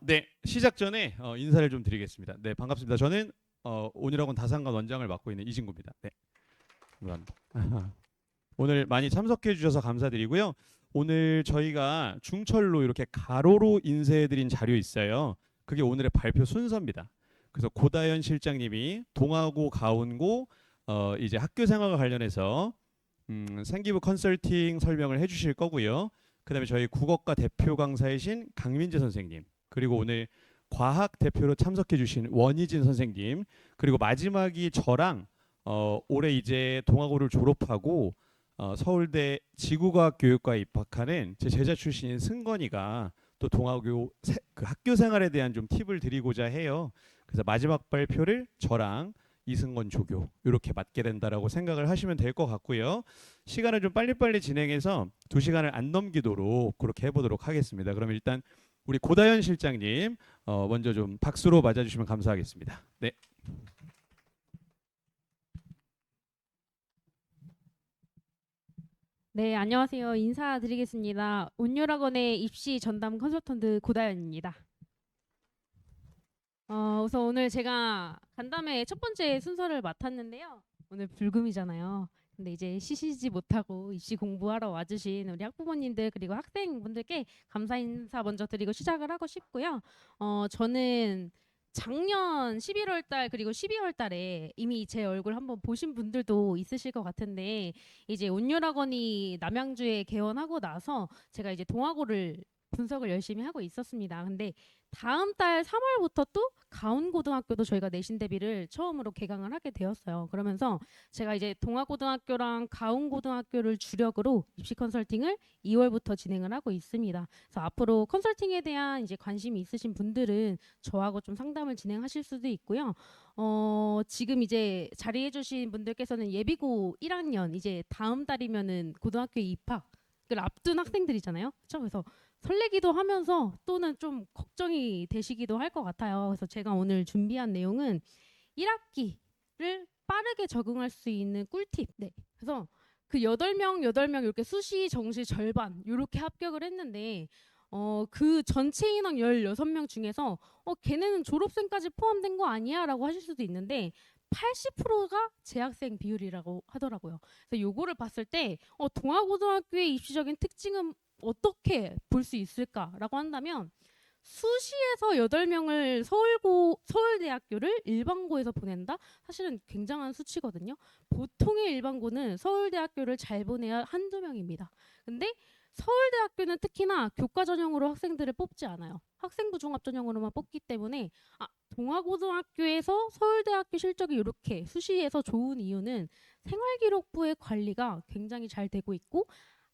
네. 시작 전에 인사를 좀 드리겠습니다. 네, 반갑습니다. 저는 온유라곤 다산관 원장을 맡고 있는 이진구입니다. 네, 감사합니다. 오늘 많이 참석해 주셔서 감사드리고요. 오늘 저희가 중철로 이렇게 가로로 인쇄해 드린 자료 있어요. 그게 오늘의 발표 순서입니다. 그래서 고다현 실장님이 동아고 가운고 이제 학교 생활과 관련해서 생기부 컨설팅 설명을 해 주실 거고요. 그다음에 저희 국어과 대표 강사이신 강민재 선생님, 그리고 오늘 과학 대표로 참석해 주신 원희진 선생님, 그리고 마지막이 저랑 올해 이제 동아고를 졸업하고 서울대 지구과학 교육과에 입학하는 제 제자 출신인 승건이가 또 동아고 그 학교 생활에 대한 좀 팁을 드리고자 해요. 그래서 마지막 발표를 저랑 이승건 조교 이렇게 맡게 된다라고 생각을 하시면 될 것 같고요. 시간을 좀 빨리빨리 진행해서 2시간을 안 넘기도록 그렇게 해보도록 하겠습니다. 그럼 일단 우리 고다현 실장님 먼저 좀 박수로 맞아주시면 감사하겠습니다. 네. 네, 안녕하세요. 인사드리겠습니다. 온유학원의 입시 전담 컨설턴트 고다연입니다. 우선 오늘 제가 간담회 첫 번째 순서를 맡았는데요. 오늘 불금이잖아요. 근데 이제 쉬시지 못하고 입시 공부하러 와주신 우리 학부모님들 그리고 학생분들께 감사 인사 먼저 드리고 시작을 하고 싶고요. 저는 작년 11월 달 그리고 12월 달에 이미 제 얼굴 한번 보신 분들도 있으실 것 같은데 이제 온유학원이 남양주에 개원하고 나서 제가 이제 동아고를 분석을 열심히 하고 있었습니다. 근데 다음 달 3월부터 또 가운고등학교도 저희가 내신 대비를 처음으로 개강을 하게 되었어요. 그러면서 제가 이제 동아고등학교랑 가운고등학교를 주력으로 입시 컨설팅을 2월부터 진행을 하고 있습니다. 그래서 앞으로 컨설팅에 대한 이제 관심이 있으신 분들은 저하고 좀 상담을 진행하실 수도 있고요. 지금 이제 자리해주신 분들께서는 예비고 1학년 이제 다음 달이면은 고등학교 입학을 앞둔 학생들이잖아요. 그렇죠? 그래서 설레기도 하면서 또는 좀 걱정이 되시기도 할 것 같아요. 그래서 제가 오늘 준비한 내용은 1학기를 빠르게 적응할 수 있는 꿀팁. 네. 그래서 그 8명 이렇게 수시, 정시 절반 이렇게 합격을 했는데 그 전체 인원 16명 중에서 걔네는 졸업생까지 포함된 거 아니야? 라고 하실 수도 있는데 80%가 재학생 비율이라고 하더라고요. 그래서 요거를 봤을 때 동아고등학교의 입시적인 특징은 어떻게 볼 수 있을까라고 한다면 수시에서 8명을 서울대학교를 일반고에서 보낸다? 사실은 굉장한 수치거든요. 보통의 일반고는 서울대학교를 잘 보내야 한두 명입니다. 근데 서울대학교는 특히나 교과 전형으로 학생들을 뽑지 않아요. 학생부 종합 전형으로만 뽑기 때문에 동아고등학교에서 서울대학교 실적이 이렇게 수시에서 좋은 이유는 생활기록부의 관리가 굉장히 잘 되고 있고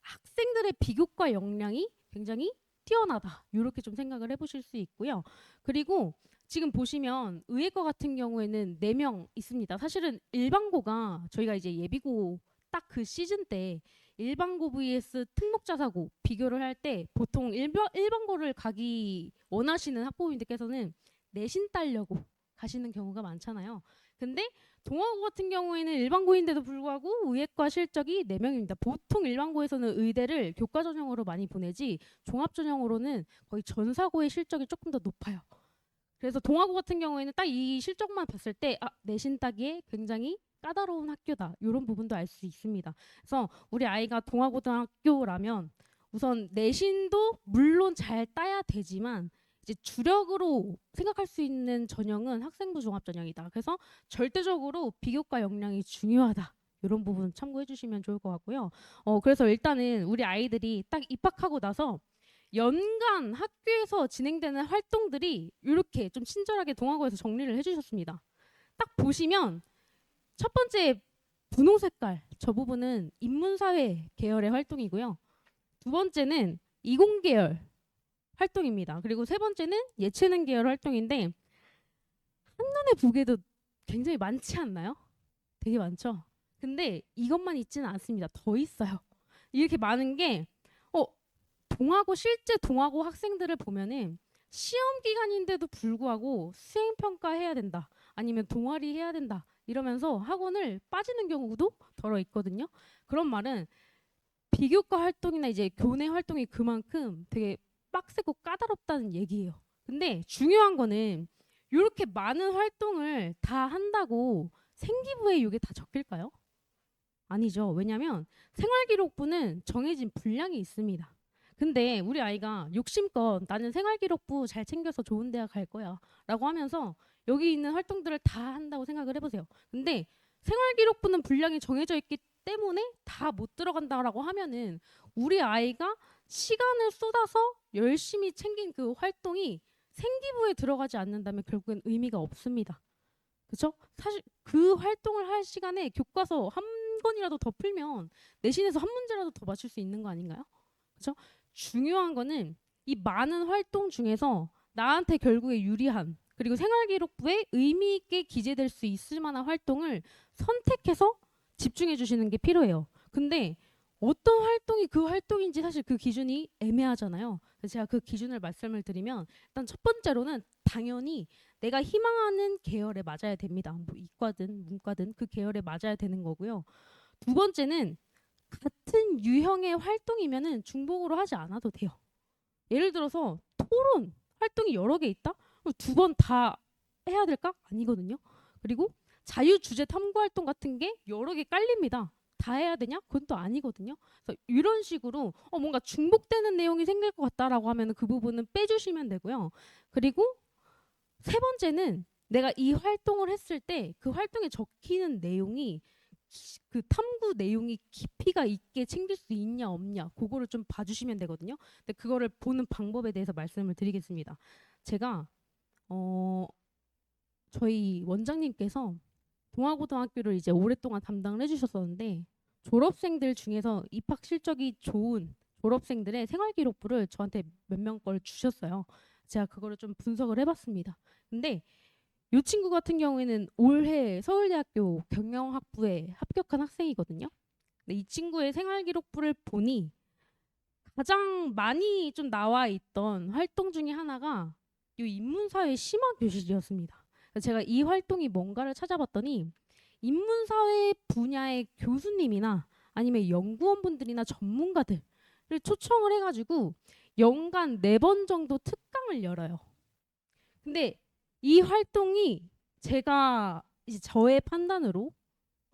학생들의 비교과 역량이 굉장히 뛰어나다. 이렇게 좀 생각을 해보실 수 있고요. 그리고 지금 보시면 의예과 같은 경우에는 4명 있습니다. 사실은 일반고가 저희가 이제 예비고 딱 그 시즌 때 일반고 vs 특목자사고 비교를 할 때 보통 일반고를 가기 원하시는 학부모님들께서는 내신 따려고 가시는 경우가 많잖아요. 근데 동아고 같은 경우에는 일반고인데도 불구하고 의예과 실적이 4명입니다. 보통 일반고에서는 의대를 교과 전형으로 많이 보내지 종합 전형으로는 거의 전사고의 실적이 조금 더 높아요. 그래서 동아고 같은 경우에는 딱 이 실적만 봤을 때 내신 따기에 굉장히 까다로운 학교다. 이런 부분도 알 수 있습니다. 그래서 우리 아이가 동아고등학교라면 우선 내신도 물론 잘 따야 되지만 이제 주력으로 생각할 수 있는 전형은 학생부 종합 전형이다. 그래서 절대적으로 비교과 역량이 중요하다. 이런 부분 참고해 주시면 좋을 것 같고요. 그래서 일단은 우리 아이들이 딱 입학하고 나서 연간 학교에서 진행되는 활동들이 이렇게 좀 친절하게 동아고에서 정리를 해주셨습니다. 딱 보시면 첫 번째 분홍 색깔 저 부분은 인문사회 계열의 활동이고요. 두 번째는 이공계열 활동입니다. 그리고 세 번째는 예체능 계열 활동인데 한눈에 보기에도 굉장히 많지 않나요? 되게 많죠. 근데 이것만 있지는 않습니다. 더 있어요. 이렇게 많은 게 어, 동아고 실제 동아고 학생들을 보면은 시험 기간인데도 불구하고 수행 평가해야 된다. 아니면 동아리 해야 된다. 이러면서 학원을 빠지는 경우도 덜어 있거든요. 그런 말은 비교과 활동이나 이제 교내 활동이 그만큼 되게 빡세고 까다롭다는 얘기예요. 근데 중요한 거는 이렇게 많은 활동을 다 한다고 생기부에 이게 다 적힐까요? 아니죠. 왜냐하면 생활기록부는 정해진 분량이 있습니다. 근데 우리 아이가 욕심껏 나는 생활기록부 잘 챙겨서 좋은 대학 갈 거야 라고 하면서 여기 있는 활동들을 다 한다고 생각을 해보세요. 근데 생활기록부는 분량이 정해져 있기 때문에 다 못 들어간다라고 하면은 우리 아이가 시간을 쏟아서 열심히 챙긴 그 활동이 생기부에 들어가지 않는다면 결국엔 의미가 없습니다. 그렇죠? 사실 그 활동을 할 시간에 교과서 한 권이라도 더 풀면 내신에서 한 문제라도 더 맞출 수 있는 거 아닌가요? 그렇죠? 중요한 거는 이 많은 활동 중에서 나한테 결국에 유리한 그리고 생활기록부에 의미 있게 기재될 수 있을 만한 활동을 선택해서 집중해 주시는 게 필요해요. 근데 어떤 활동이 그 활동인지 사실 그 기준이 애매하잖아요. 그래서 제가 그 기준을 말씀을 드리면 일단 첫 번째로는 당연히 내가 희망하는 계열에 맞아야 됩니다. 뭐 이과든 문과든 그 계열에 맞아야 되는 거고요. 두 번째는 같은 유형의 활동이면은 중복으로 하지 않아도 돼요. 예를 들어서 토론 활동이 여러 개 있다? 두 번 다 해야 될까? 아니거든요. 그리고 자유 주제 탐구 활동 같은 게 여러 개 깔립니다. 다 해야 되냐? 그건 또 아니거든요. 그래서 이런 식으로 뭔가 중복되는 내용이 생길 것 같다라고 하면 그 부분은 빼주시면 되고요. 그리고 세 번째는 내가 이 활동을 했을 때 그 활동에 적히는 내용이 그 탐구 내용이 깊이가 있게 챙길 수 있냐 없냐 그거를 좀 봐주시면 되거든요. 근데 그거를 보는 방법에 대해서 말씀을 드리겠습니다. 제가 저희 원장님께서 동아고등학교를 이제 오랫동안 담당을 해주셨었는데 졸업생들 중에서 입학 실적이 좋은 졸업생들의 생활기록부를 저한테 몇 명 걸 주셨어요. 제가 그거를 좀 분석을 해봤습니다. 근데 이 친구 같은 경우에는 올해 서울대학교 경영학부에 합격한 학생이거든요. 근데 이 친구의 생활기록부를 보니 가장 많이 좀 나와 있던 활동 중에 하나가 이 인문사회 심화 교실이었습니다. 그래서 제가 이 활동이 뭔가를 찾아봤더니 인문사회 분야의 교수님이나 아니면 연구원분들이나 전문가들을 초청을 해가지고 연간 4번 정도 특강을 열어요. 근데 이 활동이 제가 이제 저의 판단으로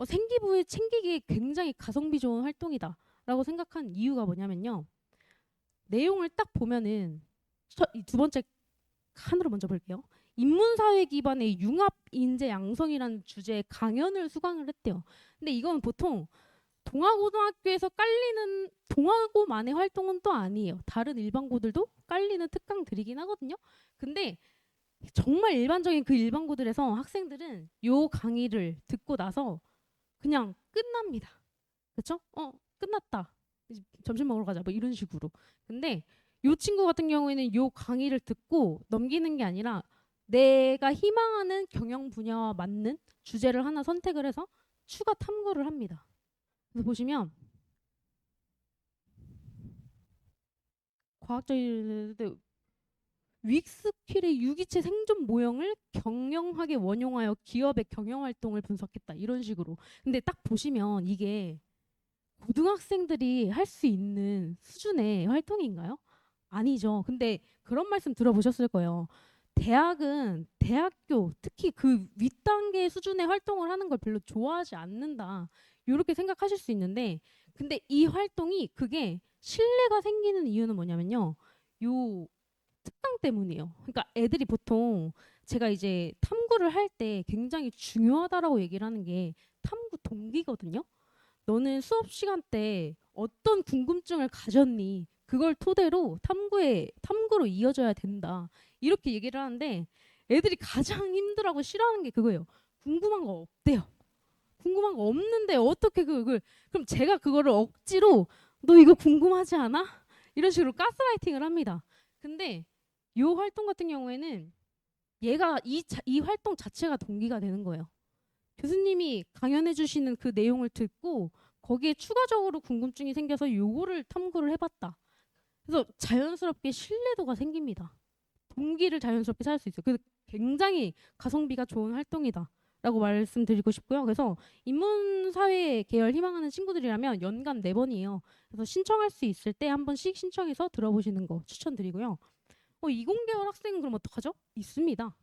생기부에 챙기기에 굉장히 가성비 좋은 활동이다라고 생각한 이유가 뭐냐면요. 내용을 딱 보면은 이 두 번째 칸으로 먼저 볼게요. 인문사회 기반의 융합 인재 양성이라는 주제의 강연을 수강을 했대요. 근데 이건 보통 동아고등학교에서 깔리는 동아고만의 활동은 또 아니에요. 다른 일반고들도 깔리는 특강들이긴 하거든요. 근데 정말 일반적인 그 일반고들에서 학생들은 요 강의를 듣고 나서 그냥 끝납니다. 그렇죠? 끝났다. 이제 점심 먹으러 가자. 뭐 이런 식으로. 근데 요 친구 같은 경우에는 요 강의를 듣고 넘기는 게 아니라 내가 희망하는 경영 분야와 맞는 주제를 하나 선택을 해서 추가 탐구를 합니다. 그래서 보시면 과학적인 윅스킬의 유기체 생존 모형을 경영학에 원용하여 기업의 경영 활동을 분석했다. 이런 식으로. 근데 딱 보시면 이게 고등학생들이 할 수 있는 수준의 활동인가요? 아니죠. 근데 그런 말씀 들어보셨을 거예요. 대학은 대학교 특히 그 윗단계 수준의 활동을 하는 걸 별로 좋아하지 않는다. 이렇게 생각하실 수 있는데 근데 이 활동이 그게 신뢰가 생기는 이유는 뭐냐면요. 요 특강 때문이에요. 그러니까 애들이 보통 제가 이제 탐구를 할 때 굉장히 중요하다라고 얘기를 하는 게 탐구 동기거든요. 너는 수업 시간 때 어떤 궁금증을 가졌니? 그걸 토대로 탐구로 이어져야 된다. 이렇게 얘기를 하는데 애들이 가장 힘들어하고 싫어하는 게 그거예요. 궁금한 거 없대요. 궁금한 거 없는데 어떻게 그걸 그럼 제가 그거를 억지로 너 이거 궁금하지 않아? 이런 식으로 가스라이팅을 합니다. 근데 이 활동 같은 경우에는 얘가 이 활동 자체가 동기가 되는 거예요. 교수님이 강연해 주시는 그 내용을 듣고 거기에 추가적으로 궁금증이 생겨서 요거를 탐구를 해봤다. 그래서 자연스럽게 신뢰도가 생깁니다. 동기를 자연스럽게 찾을 수 있어요. 그래서 굉장히 가성비가 좋은 활동이다 라고 말씀드리고 싶고요. 그래서 인문사회 계열 희망하는 친구들이라면 연간 4번이에요. 그래서 신청할 수 있을 때 한 번씩 신청해서 들어보시는 거 추천드리고요. 이공계열 학생은 그럼 어떡하죠? 있습니다.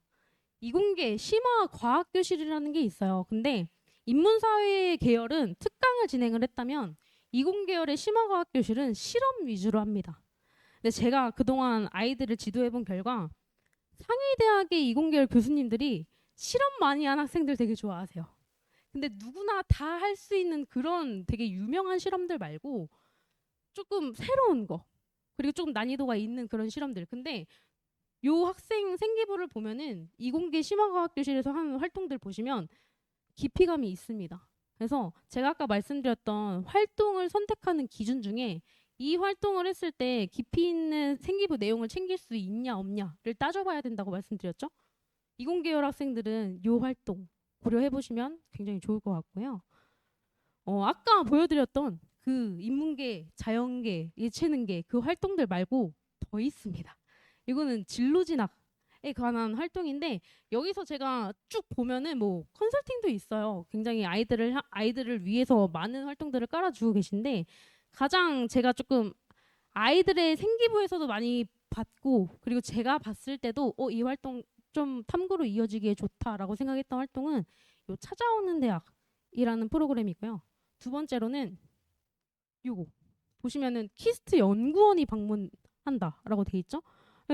이공계 심화 과학 교실이라는 게 있어요. 근데 인문사회 계열은 특강을 진행을 했다면 이공계열의 심화 과학 교실은 실험 위주로 합니다. 근데 제가 그동안 아이들을 지도해 본 결과 상위대학의 이공계열 교수님들이 실험 많이 한 학생들 되게 좋아하세요. 근데 누구나 다 할 수 있는 그런 되게 유명한 실험들 말고 조금 새로운 거, 그리고 조금 난이도가 있는 그런 실험들. 근데 요 학생 생기부를 보면은 이공계 심화과학교실에서 하는 활동들 보시면 깊이감이 있습니다. 그래서 제가 아까 말씀드렸던 활동을 선택하는 기준 중에 이 활동을 했을 때 깊이 있는 생기부 내용을 챙길 수 있냐 없냐를 따져봐야 된다고 말씀드렸죠. 이공계열 학생들은 요 활동 고려해 보시면 굉장히 좋을 것 같고요. 아까 보여드렸던 그 인문계, 자연계, 예체능계 그 활동들 말고 더 있습니다. 이거는 진로 진학에 관한 활동인데 여기서 제가 쭉 보면은 뭐 컨설팅도 있어요. 굉장히 아이들을 위해서 많은 활동들을 깔아주고 계신데 가장 제가 조금 아이들의 생기부에서도 많이 봤고 그리고 제가 봤을 때도 이 활동 좀 탐구로 이어지기에 좋다라고 생각했던 활동은 요 찾아오는 대학이라는 프로그램이고요. 두 번째로는 요거 보시면은 키스트 연구원이 방문한다라고 돼 있죠.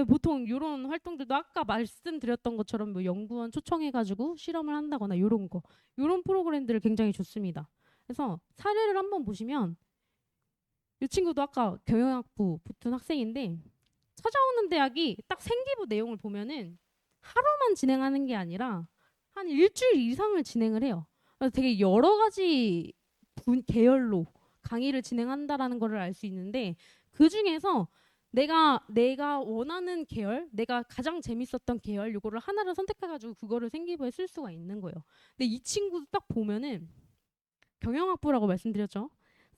보통 이런 활동들도 아까 말씀드렸던 것처럼 뭐 연구원 초청해가지고 실험을 한다거나 이런 거, 이런 프로그램들을 굉장히 좋습니다. 그래서 사례를 한번 보시면 이 친구도 아까 경영학부 붙은 학생인데 찾아오는 대학이 딱 생기부 내용을 보면은 하루만 진행하는 게 아니라 한 일주일 이상을 진행을 해요. 그래서 되게 여러 가지 계열로 강의를 진행한다라는 거를 알 수 있는데 그 중에서 내가 원하는 계열, 내가 가장 재밌었던 계열 요거를 하나를 선택해가지고 그거를 생기부에 쓸 수가 있는 거예요. 근데 이 친구도 딱 보면은 경영학부라고 말씀드렸죠.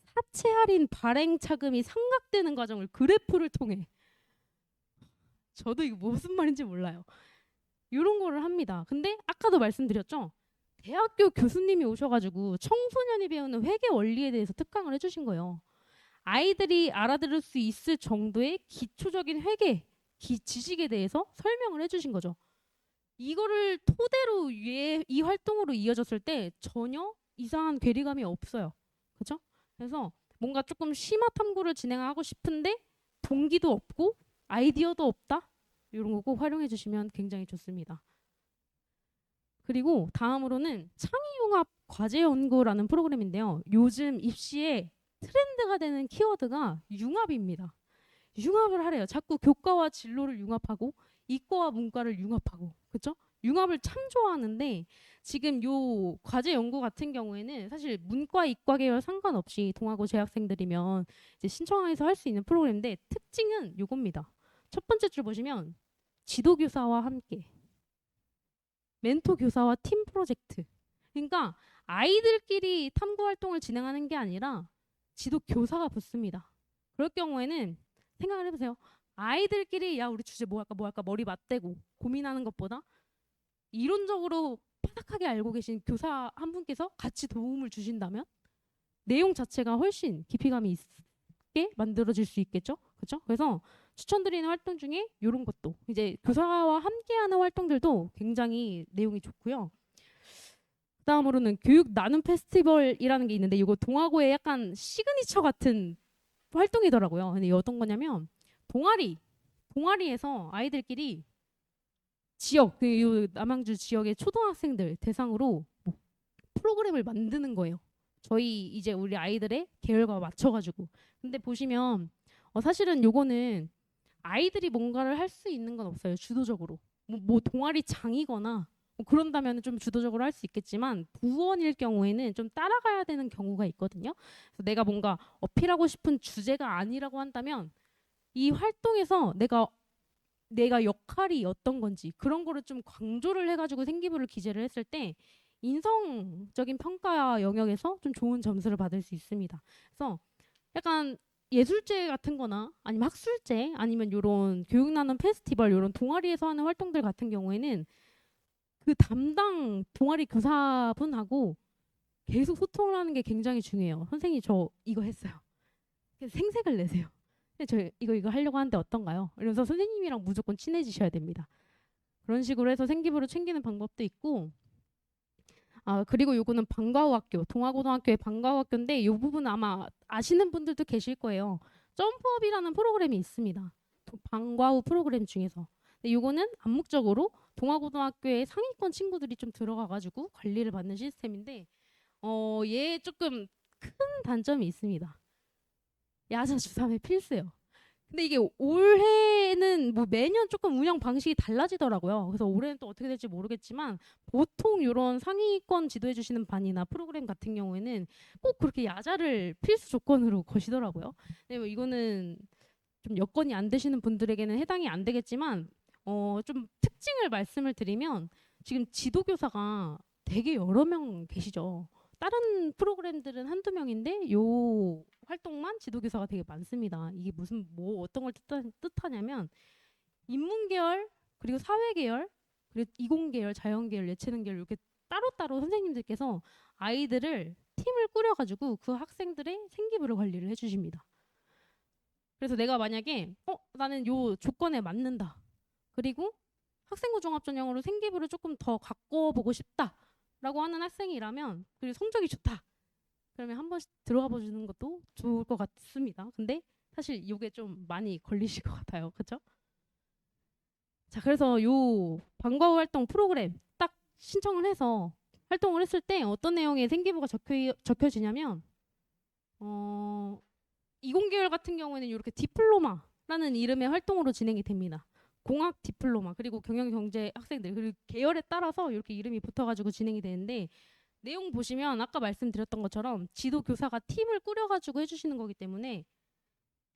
사채 할인 발행 차금이 상각되는 과정을 그래프를 통해 저도 이거 무슨 말인지 몰라요. 이런 거를 합니다. 근데 아까도 말씀드렸죠. 대학교 교수님이 오셔가지고 청소년이 배우는 회계 원리에 대해서 특강을 해주신 거예요. 아이들이 알아들을 수 있을 정도의 기초적인 회계 지식에 대해서 설명을 해주신 거죠. 이거를 토대로 이 활동으로 이어졌을 때 전혀 이상한 괴리감이 없어요. 그렇죠? 그래서 뭔가 조금 심화 탐구를 진행하고 싶은데 동기도 없고 아이디어도 없다? 이런 거 꼭 활용해 주시면 굉장히 좋습니다. 그리고 다음으로는 창의융합 과제연구라는 프로그램인데요. 요즘 입시에 트렌드가 되는 키워드가 융합입니다. 융합을 하래요. 자꾸 교과와 진로를 융합하고 이과와 문과를 융합하고 그렇죠? 융합을 참 좋아하는데 지금 요 과제 연구 같은 경우에는 사실 문과 이과 계열 상관없이 동아고 재학생들이면 이제 신청해서 할 수 있는 프로그램인데 특징은 요겁니다. 첫 번째 줄 보시면 지도교사와 함께 멘토 교사와 팀 프로젝트. 그러니까 아이들끼리 탐구 활동을 진행하는 게 아니라 지도 교사가 붙습니다. 그럴 경우에는 생각을 해보세요. 아이들끼리 야 우리 주제 뭐 할까 머리 맞대고 고민하는 것보다 이론적으로 빠삭하게 알고 계신 교사 한 분께서 같이 도움을 주신다면 내용 자체가 훨씬 깊이감이 있게 만들어질 수 있겠죠. 그렇죠? 그래서 추천드리는 활동 중에 이런 것도 이제 교사와 함께하는 활동들도 굉장히 내용이 좋고요. 그다음으로는 교육 나눔 페스티벌이라는 게 있는데 이거 동아고의 약간 시그니처 같은 활동이더라고요. 근데 이게 어떤 거냐면 동아리에서 아이들끼리 지역 그 남양주 지역의 초등학생들 대상으로 뭐 프로그램을 만드는 거예요. 저희 이제 우리 아이들의 계열과 맞춰가지고. 근데 보시면 사실은 요거는 아이들이 뭔가를 할 수 있는 건 없어요. 주도적으로. 뭐 동아리 장이거나 뭐 그런다면 좀 주도적으로 할 수 있겠지만 부원일 경우에는 좀 따라가야 되는 경우가 있거든요. 그래서 내가 뭔가 어필하고 싶은 주제가 아니라고 한다면 이 활동에서 내가 역할이 어떤 건지 그런 거를 좀 강조를 해가지고 생기부를 기재를 했을 때 인성적인 평가 영역에서 좀 좋은 점수를 받을 수 있습니다. 그래서 약간 예술제 같은 거나 아니면 학술제 아니면 요런 교육 나눔 페스티벌 요런 동아리에서 하는 활동들 같은 경우에는 그 담당 동아리 교사분하고 계속 소통을 하는 게 굉장히 중요해요. 선생님 저 이거 했어요. 그래서 생색을 내세요. 근데 저 이거 하려고 하는데 어떤가요? 이러면서 선생님이랑 무조건 친해지셔야 됩니다. 그런 식으로 해서 생기부를 챙기는 방법도 있고, 그리고 요거는 방과후 학교, 동아고등학교의 방과후 학교인데 이 부분 아마 아시는 분들도 계실 거예요. 점프업이라는 프로그램이 있습니다. 방과후 프로그램 중에서. 근데 요거는 암묵적으로 동아고등학교의 상위권 친구들이 좀 들어가가지고 관리를 받는 시스템인데, 얘 조금 큰 단점이 있습니다. 야자 주삼회 필수예요. 근데 이게 올해는 뭐 매년 조금 운영 방식이 달라지더라고요. 그래서 올해는 또 어떻게 될지 모르겠지만 보통 이런 상위권 지도해 주시는 반이나 프로그램 같은 경우에는 꼭 그렇게 야자를 필수 조건으로 거시더라고요. 근데 뭐 이거는 좀 여건이 안 되시는 분들에게는 해당이 안 되겠지만 좀 특징을 말씀을 드리면 지금 지도교사가 되게 여러 명 계시죠. 다른 프로그램들은 한두 명인데 요 활동만 지도교사가 되게 많습니다. 이게 무슨 뭐 어떤 걸 뜻하냐면 인문계열 그리고 사회계열 그리고 이공계열 자연계열 예체능계열 이렇게 따로따로 선생님들께서 아이들을 팀을 꾸려가지고 그 학생들의 생기부를 관리를 해주십니다. 그래서 내가 만약에 나는 요 조건에 맞는다. 그리고 학생부 종합전형으로 생기부를 조금 더 바꿔보고 싶다라고 하는 학생이라면 그리고 성적이 좋다. 그러면 한 번씩 들어가 보시는 것도 좋을 것 같습니다. 근데 사실 이게 좀 많이 걸리실 것 같아요. 그렇죠? 자, 그래서 요 방과후 활동 프로그램 딱 신청을 해서 활동을 했을 때 어떤 내용의 생기부가 적혀지냐면 이공계열 같은 경우에는 이렇게 디플로마라는 이름의 활동으로 진행이 됩니다. 공학 디플로마 그리고 경영경제 학생들 그리고 계열에 따라서 이렇게 이름이 붙어가지고 진행이 되는데 내용 보시면 아까 말씀드렸던 것처럼 지도 교사가 팀을 꾸려가지고 해주시는 거기 때문에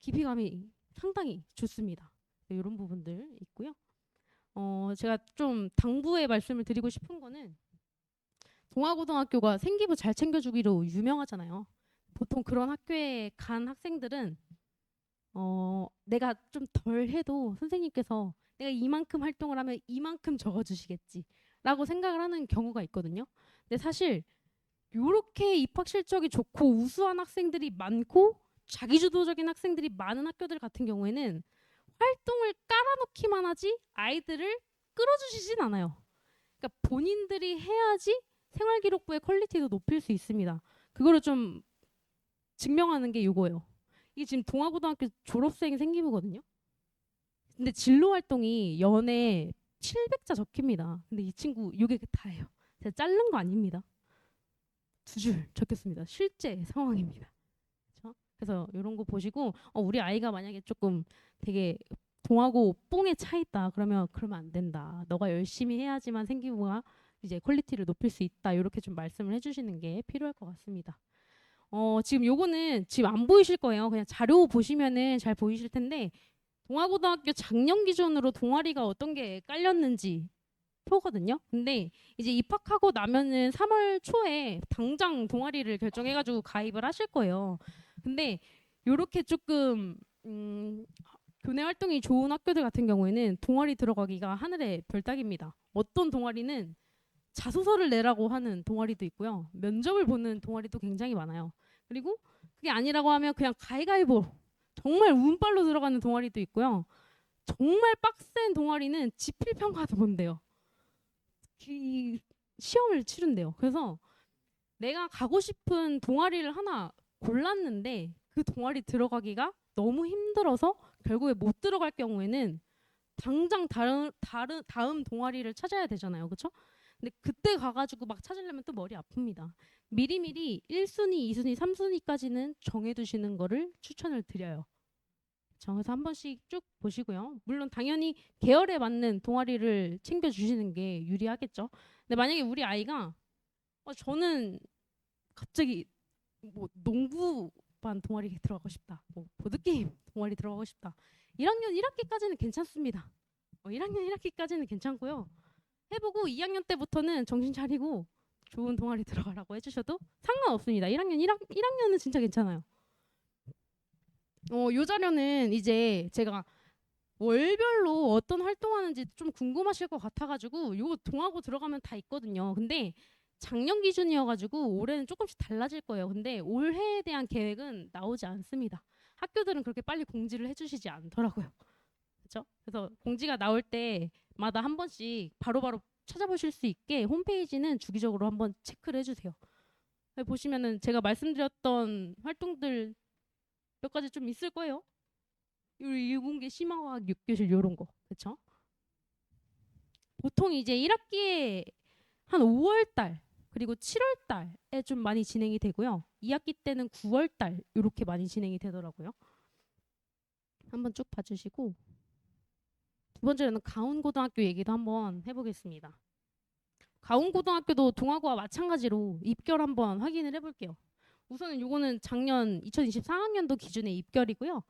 깊이감이 상당히 좋습니다. 이런 부분들 있고요. 제가 좀 당부의 말씀을 드리고 싶은 거는 동아고등학교가 생기부 잘 챙겨주기로 유명하잖아요. 보통 그런 학교에 간 학생들은 내가 좀 덜 해도 선생님께서 내가 이만큼 활동을 하면 이만큼 적어주시겠지 라고 생각을 하는 경우가 있거든요. 근데 사실 이렇게 입학 실적이 좋고 우수한 학생들이 많고 자기주도적인 학생들이 많은 학교들 같은 경우에는 활동을 깔아놓기만 하지 아이들을 끌어주시진 않아요. 그러니까 본인들이 해야지 생활기록부의 퀄리티도 높일 수 있습니다. 그거를 좀 증명하는 게 이거예요. 이게 지금 동아고등학교 졸업생 생기부거든요. 근데 진로 활동이 연에 700자 적힙니다. 근데 이 친구 이게 다예요. 제가 자른 거 아닙니다. 2줄 적혔습니다. 실제 상황입니다. 그렇죠? 그래서 이런 거 보시고 우리 아이가 만약에 조금 되게 동하고 뽕에 차 있다 그러면 안 된다. 너가 열심히 해야지만 생기부가 이제 퀄리티를 높일 수 있다. 이렇게 좀 말씀을 해주시는 게 필요할 것 같습니다. 지금 요거는 지금 안 보이실 거예요. 그냥 자료 보시면은 잘 보이실 텐데 동아고등학교 작년 기준으로 동아리가 어떤 게 깔렸는지 표거든요. 근데 이제 입학하고 나면은 3월 초에 당장 동아리를 결정해가지고 가입을 하실 거예요. 근데 요렇게 조금 교내 활동이 좋은 학교들 같은 경우에는 동아리 들어가기가 하늘의 별 따기입니다. 어떤 동아리는 자소서를 내라고 하는 동아리도 있고요. 면접을 보는 동아리도 굉장히 많아요. 그리고 그게 아니라고 하면 그냥 가위가위보 정말 운빨로 들어가는 동아리도 있고요. 정말 빡센 동아리는 지필평가도 본대요. 시험을 치른대요. 그래서 내가 가고 싶은 동아리를 하나 골랐는데 그 동아리 들어가기가 너무 힘들어서 결국에 못 들어갈 경우에는 당장 다음 동아리를 찾아야 되잖아요. 그렇죠? 근데 그때 가가지고 막 찾으려면 또 머리 아픕니다. 미리미리 1순위, 2순위, 3순위까지는 정해두시는 거를 추천을 드려요. 그래서 한 번씩 쭉 보시고요. 물론 당연히 계열에 맞는 동아리를 챙겨주시는 게 유리하겠죠. 근데 만약에 우리 아이가 저는 갑자기 뭐 농구반 동아리 들어가고 싶다. 뭐 보드게임 동아리 들어가고 싶다. 1학년 1학기까지는 괜찮습니다. 1학년 1학기까지는 괜찮고요. 해보고 2학년 때부터는 정신 차리고 좋은 동아리 들어가라고 해주셔도 상관없습니다. 1학년은 진짜 괜찮아요. 요 자료는 이제 제가 월별로 어떤 활동하는지 좀 궁금하실 것 같아가지고 이거 동하고 들어가면 다 있거든요. 근데 작년 기준이어가지고 올해는 조금씩 달라질 거예요. 근데 올해에 대한 계획은 나오지 않습니다. 학교들은 그렇게 빨리 공지를 해주시지 않더라고요. 그렇죠? 그래서 공지가 나올 때마다 한 번씩 바로바로 찾아보실 수 있게 홈페이지는 주기적으로 한번 체크를 해주세요. 보시면은 제가 말씀드렸던 활동들 몇 가지 좀 있을 거예요. 일공계 심화과학 6교실 요런 거. 그렇죠? 보통 이제 1학기에 한 5월 달 그리고 7월 달에 좀 많이 진행이 되고요. 2학기 때는 9월 달 이렇게 많이 진행이 되더라고요. 한번 쭉 봐주시고 두 번째로는 가운고등학교 얘기도 한번 해보겠습니다. 가운고등학교도 동아고와 마찬가지로 입결 한번 확인을 해볼게요. 우선은 요거는 작년 2024학년도 기준의 입결이고요.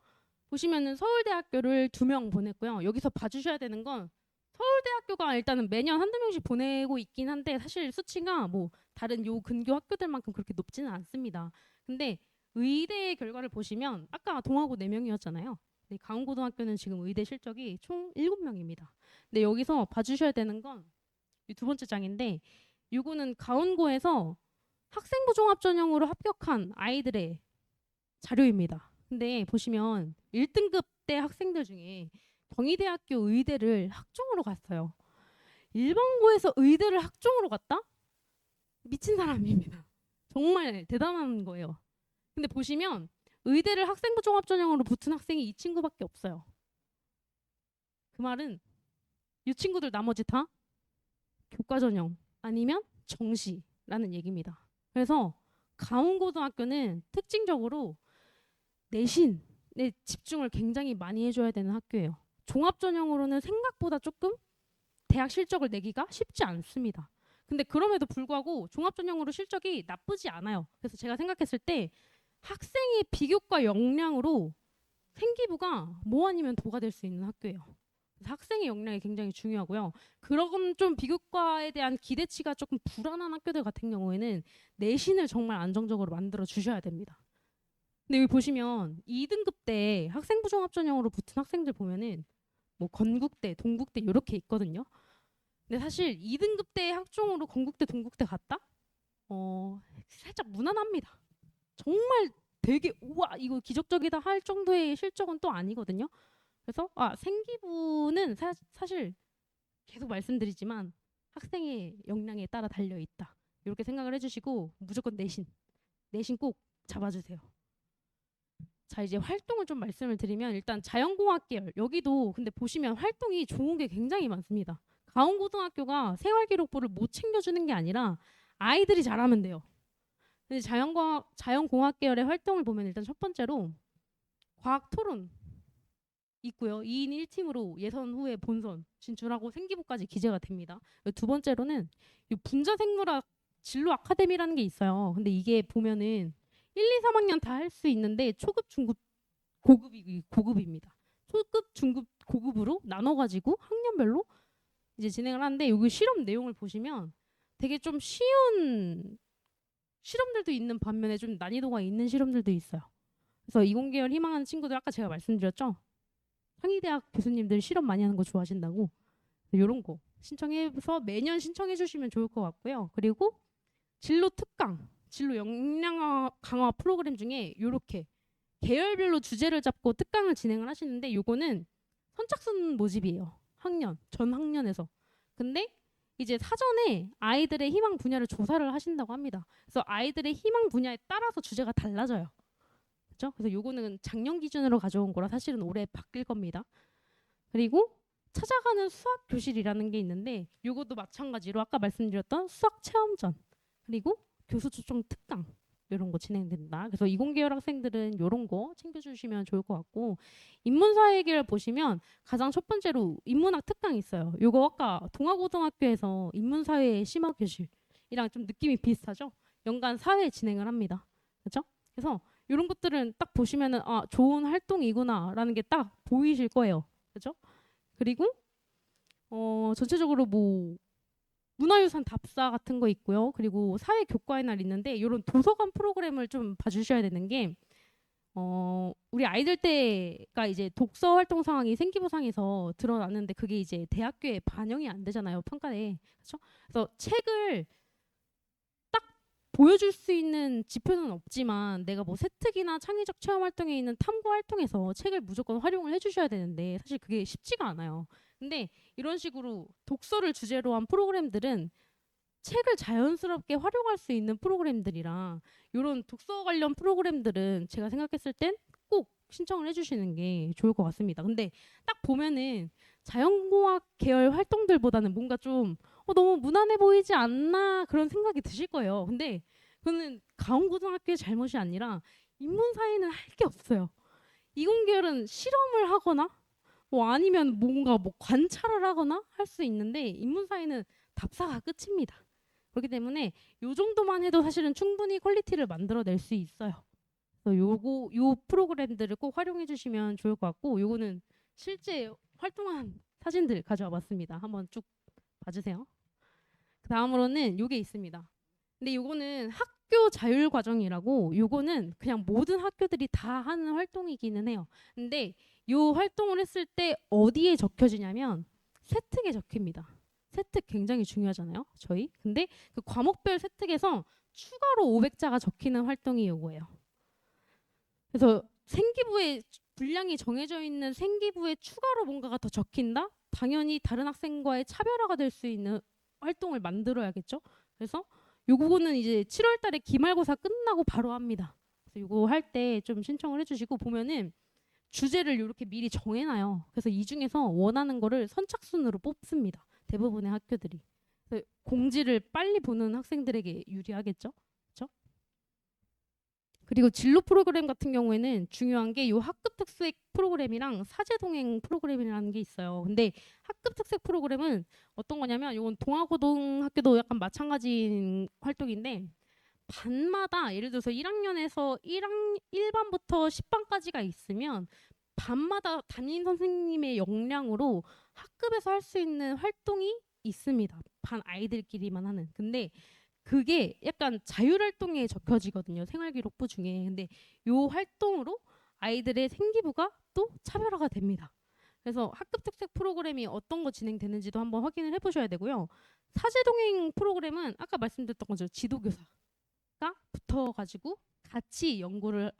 보시면은 서울대학교를 2명 보냈고요. 여기서 봐주셔야 되는 건 서울대학교가 일단은 매년 한두 명씩 보내고 있긴 한데 사실 수치가 뭐 다른 요 근교 학교들만큼 그렇게 높지는 않습니다. 근데 의대 결과를 보시면 아까 동아고 4명이었잖아요. 강원고등학교는 지금 의대 실적이 총 7명입니다. 근데 여기서 봐주셔야 되는 건 이 두 번째 장인데 요거는 가운고에서 학생부 종합 전형으로 합격한 아이들의 자료입니다. 근데 보시면 1등급 대 학생들 중에 경희대학교 의대를 학종으로 갔어요. 일반고에서 의대를 학종으로 갔다? 미친 사람입니다. 정말 대단한 거예요. 근데 보시면 의대를 학생부 종합 전형으로 붙은 학생이 이 친구밖에 없어요. 그 말은 이 친구들 나머지 다 교과 전형 아니면 정시라는 얘기입니다. 그래서 가운고등학교는 특징적으로 내신에 집중을 굉장히 많이 해줘야 되는 학교예요. 종합 전형으로는 생각보다 조금 대학 실적을 내기가 쉽지 않습니다. 근데 그럼에도 불구하고 종합 전형으로 실적이 나쁘지 않아요. 그래서 제가 생각했을 때 학생의 비교과 역량으로 생기부가 뭐 아니면 도가 될 수 있는 학교예요. 그래서 학생의 역량이 굉장히 중요하고요. 그런 좀 비교과에 대한 기대치가 조금 불안한 학교들 같은 경우에는 내신을 정말 안정적으로 만들어 주셔야 됩니다. 근데 여기 보시면 2등급 때 학생부 종합 전형으로 붙은 학생들 보면은 뭐 건국대, 동국대 이렇게 있거든요. 근데 사실 2등급 때 학종으로 건국대, 동국대 갔다? 살짝 무난합니다. 정말 되게 우와 이거 기적적이다 할 정도의 실적은 또 아니거든요. 그래서 생기부는 사실 계속 말씀드리지만 학생의 역량에 따라 달려 있다. 이렇게 생각을 해주시고 무조건 내신 꼭 잡아주세요. 자 이제 활동을 좀 말씀을 드리면 일단 자연공학 계열 여기도 근데 보시면 활동이 좋은 게 굉장히 많습니다. 가온고등학교가 생활기록부를 못 챙겨주는 게 아니라 아이들이 잘하면 돼요. 근데 자연공학 계열의 활동을 보면 일단 첫 번째로 과학토론 있고요. 2인 1팀으로 예선 후에 본선 진출하고 생기부까지 기재가 됩니다. 두 번째로는 분자생물학 진로 아카데미라는 게 있어요. 근데 이게 보면은 1, 2, 3학년 다 할 수 있는데 초급, 중급, 고급입니다. 초급, 중급, 고급으로 나눠가지고 학년별로 이제 진행을 하는데 여기 실험 내용을 보시면 되게 좀 쉬운 실험들도 있는 반면에 좀 난이도가 있는 실험들도 있어요. 그래서 이공계열 희망하는 친구들 아까 제가 말씀드렸죠. 상위대학 교수님들 실험 많이 하는 거 좋아하신다고 이런 거 신청해서 매년 신청해 주시면 좋을 것 같고요. 그리고 진로 특강, 진로 역량 강화 프로그램 중에 이렇게 계열별로 주제를 잡고 특강을 진행을 하시는데 요거는 선착순 모집이에요. 전 학년에서. 근데 이제 사전에 아이들의 희망 분야를 조사를 하신다고 합니다. 그래서 아이들의 희망 분야에 따라서 주제가 달라져요. 그렇죠? 그래서 요거는 작년 기준으로 가져온 거라 사실은 올해 바뀔 겁니다. 그리고 찾아가는 수학 교실이라는 게 있는데 요것도 마찬가지로 아까 말씀드렸던 수학 체험전 그리고 교수 초청 특강 이런 거 진행된다. 그래서 이공계열 학생들은 이런 거 챙겨주시면 좋을 것 같고 인문사회 계열 보시면 가장 첫 번째로 인문학 특강이 있어요. 요거 아까 동아고등학교에서 인문사회 심화 교실이랑 좀 느낌이 비슷하죠. 연간 사회 진행을 합니다. 그렇죠? 그래서 이런 것들은 딱 보시면은 좋은 활동이구나라는 게 딱 보이실 거예요. 그렇죠? 그리고 전체적으로 뭐 문화유산 답사 같은 거 있고요. 그리고 사회 교과의 날 있는데 이런 도서관 프로그램을 좀 봐주셔야 되는 게 우리 아이들 때가 이제 독서 활동 상황이 생기부상에서 드러났는데 그게 이제 대학교에 반영이 안 되잖아요, 평가에. 그렇죠? 그래서 책을 딱 보여줄 수 있는 지표는 없지만 내가 뭐 세특이나 창의적 체험 활동에 있는 탐구 활동에서 책을 무조건 활용을 해주셔야 되는데 사실 그게 쉽지가 않아요. 근데 이런 식으로 독서를 주제로 한 프로그램들은 책을 자연스럽게 활용할 수 있는 프로그램들이랑 이런 독서 관련 프로그램들은 제가 생각했을 땐 꼭 신청을 해주시는 게 좋을 것 같습니다. 근데 딱 보면은 자연공학 계열 활동들보다는 뭔가 좀 너무 무난해 보이지 않나 그런 생각이 드실 거예요. 근데 그거는 가온고등학교의 잘못이 아니라 인문사회는 할 게 없어요. 이공계열은 실험을 하거나 뭐 아니면 뭔가 뭐 관찰을 하거나 할 수 있는데 인문사회는 답사가 끝입니다. 그렇기 때문에 요 정도만 해도 사실은 충분히 퀄리티를 만들어낼 수 있어요. 그래서 요 프로그램들을 꼭 활용해 주시면 좋을 것 같고 요거는 실제 활동한 사진들 가져와 봤습니다. 한번 쭉 봐주세요. 그 다음으로는 요게 있습니다. 근데 요거는 학교 자율 과정이라고 요거는 그냥 모든 학교들이 다 하는 활동이기는 해요. 근데 요 활동을 했을 때 어디에 적혀지냐면 세특에 적힙니다. 세특 굉장히 중요하잖아요, 저희. 근데 그 과목별 세특에서 추가로 500자가 적히는 활동이 요거예요. 그래서 생기부에 분량이 정해져 있는 생기부에 추가로 뭔가가 더 적힌다? 당연히 다른 학생과의 차별화가 될 수 있는 활동을 만들어야겠죠. 그래서 요거는 이제 7월 달에 기말고사 끝나고 바로 합니다. 그래서 요거 할 때 좀 신청을 해주시고 보면은 주제를 이렇게 미리 정해놔요. 그래서 이 중에서 원하는 거를 선착순으로 뽑습니다. 대부분의 학교들이. 그래서 공지를 빨리 보는 학생들에게 유리하겠죠. 그렇죠? 그리고 진로 프로그램 같은 경우에는 중요한 게 요 학급 특색 프로그램이랑 사제 동행 프로그램이라는 게 있어요. 근데 학급 특색 프로그램은 어떤 거냐면 요건 동아고등학교도 약간 마찬가지인 활동인데 반마다 예를 들어서 1학년에서 1반부터 10반까지가 있으면 반마다 담임 선생님의 역량으로 학급에서 할 수 있는 활동이 있습니다. 반 아이들끼리만 하는. 근데 그게 약간 자율활동에 적혀지거든요. 생활기록부 중에. 근데 요 활동으로 아이들의 생기부가 또 차별화가 됩니다. 그래서 학급 특색 프로그램이 어떤 거 진행되는지도 한번 확인을 해보셔야 되고요. 사제동행 프로그램은 아까 말씀드렸던 거죠. 지도교사가 붙어가지고 같이 연구를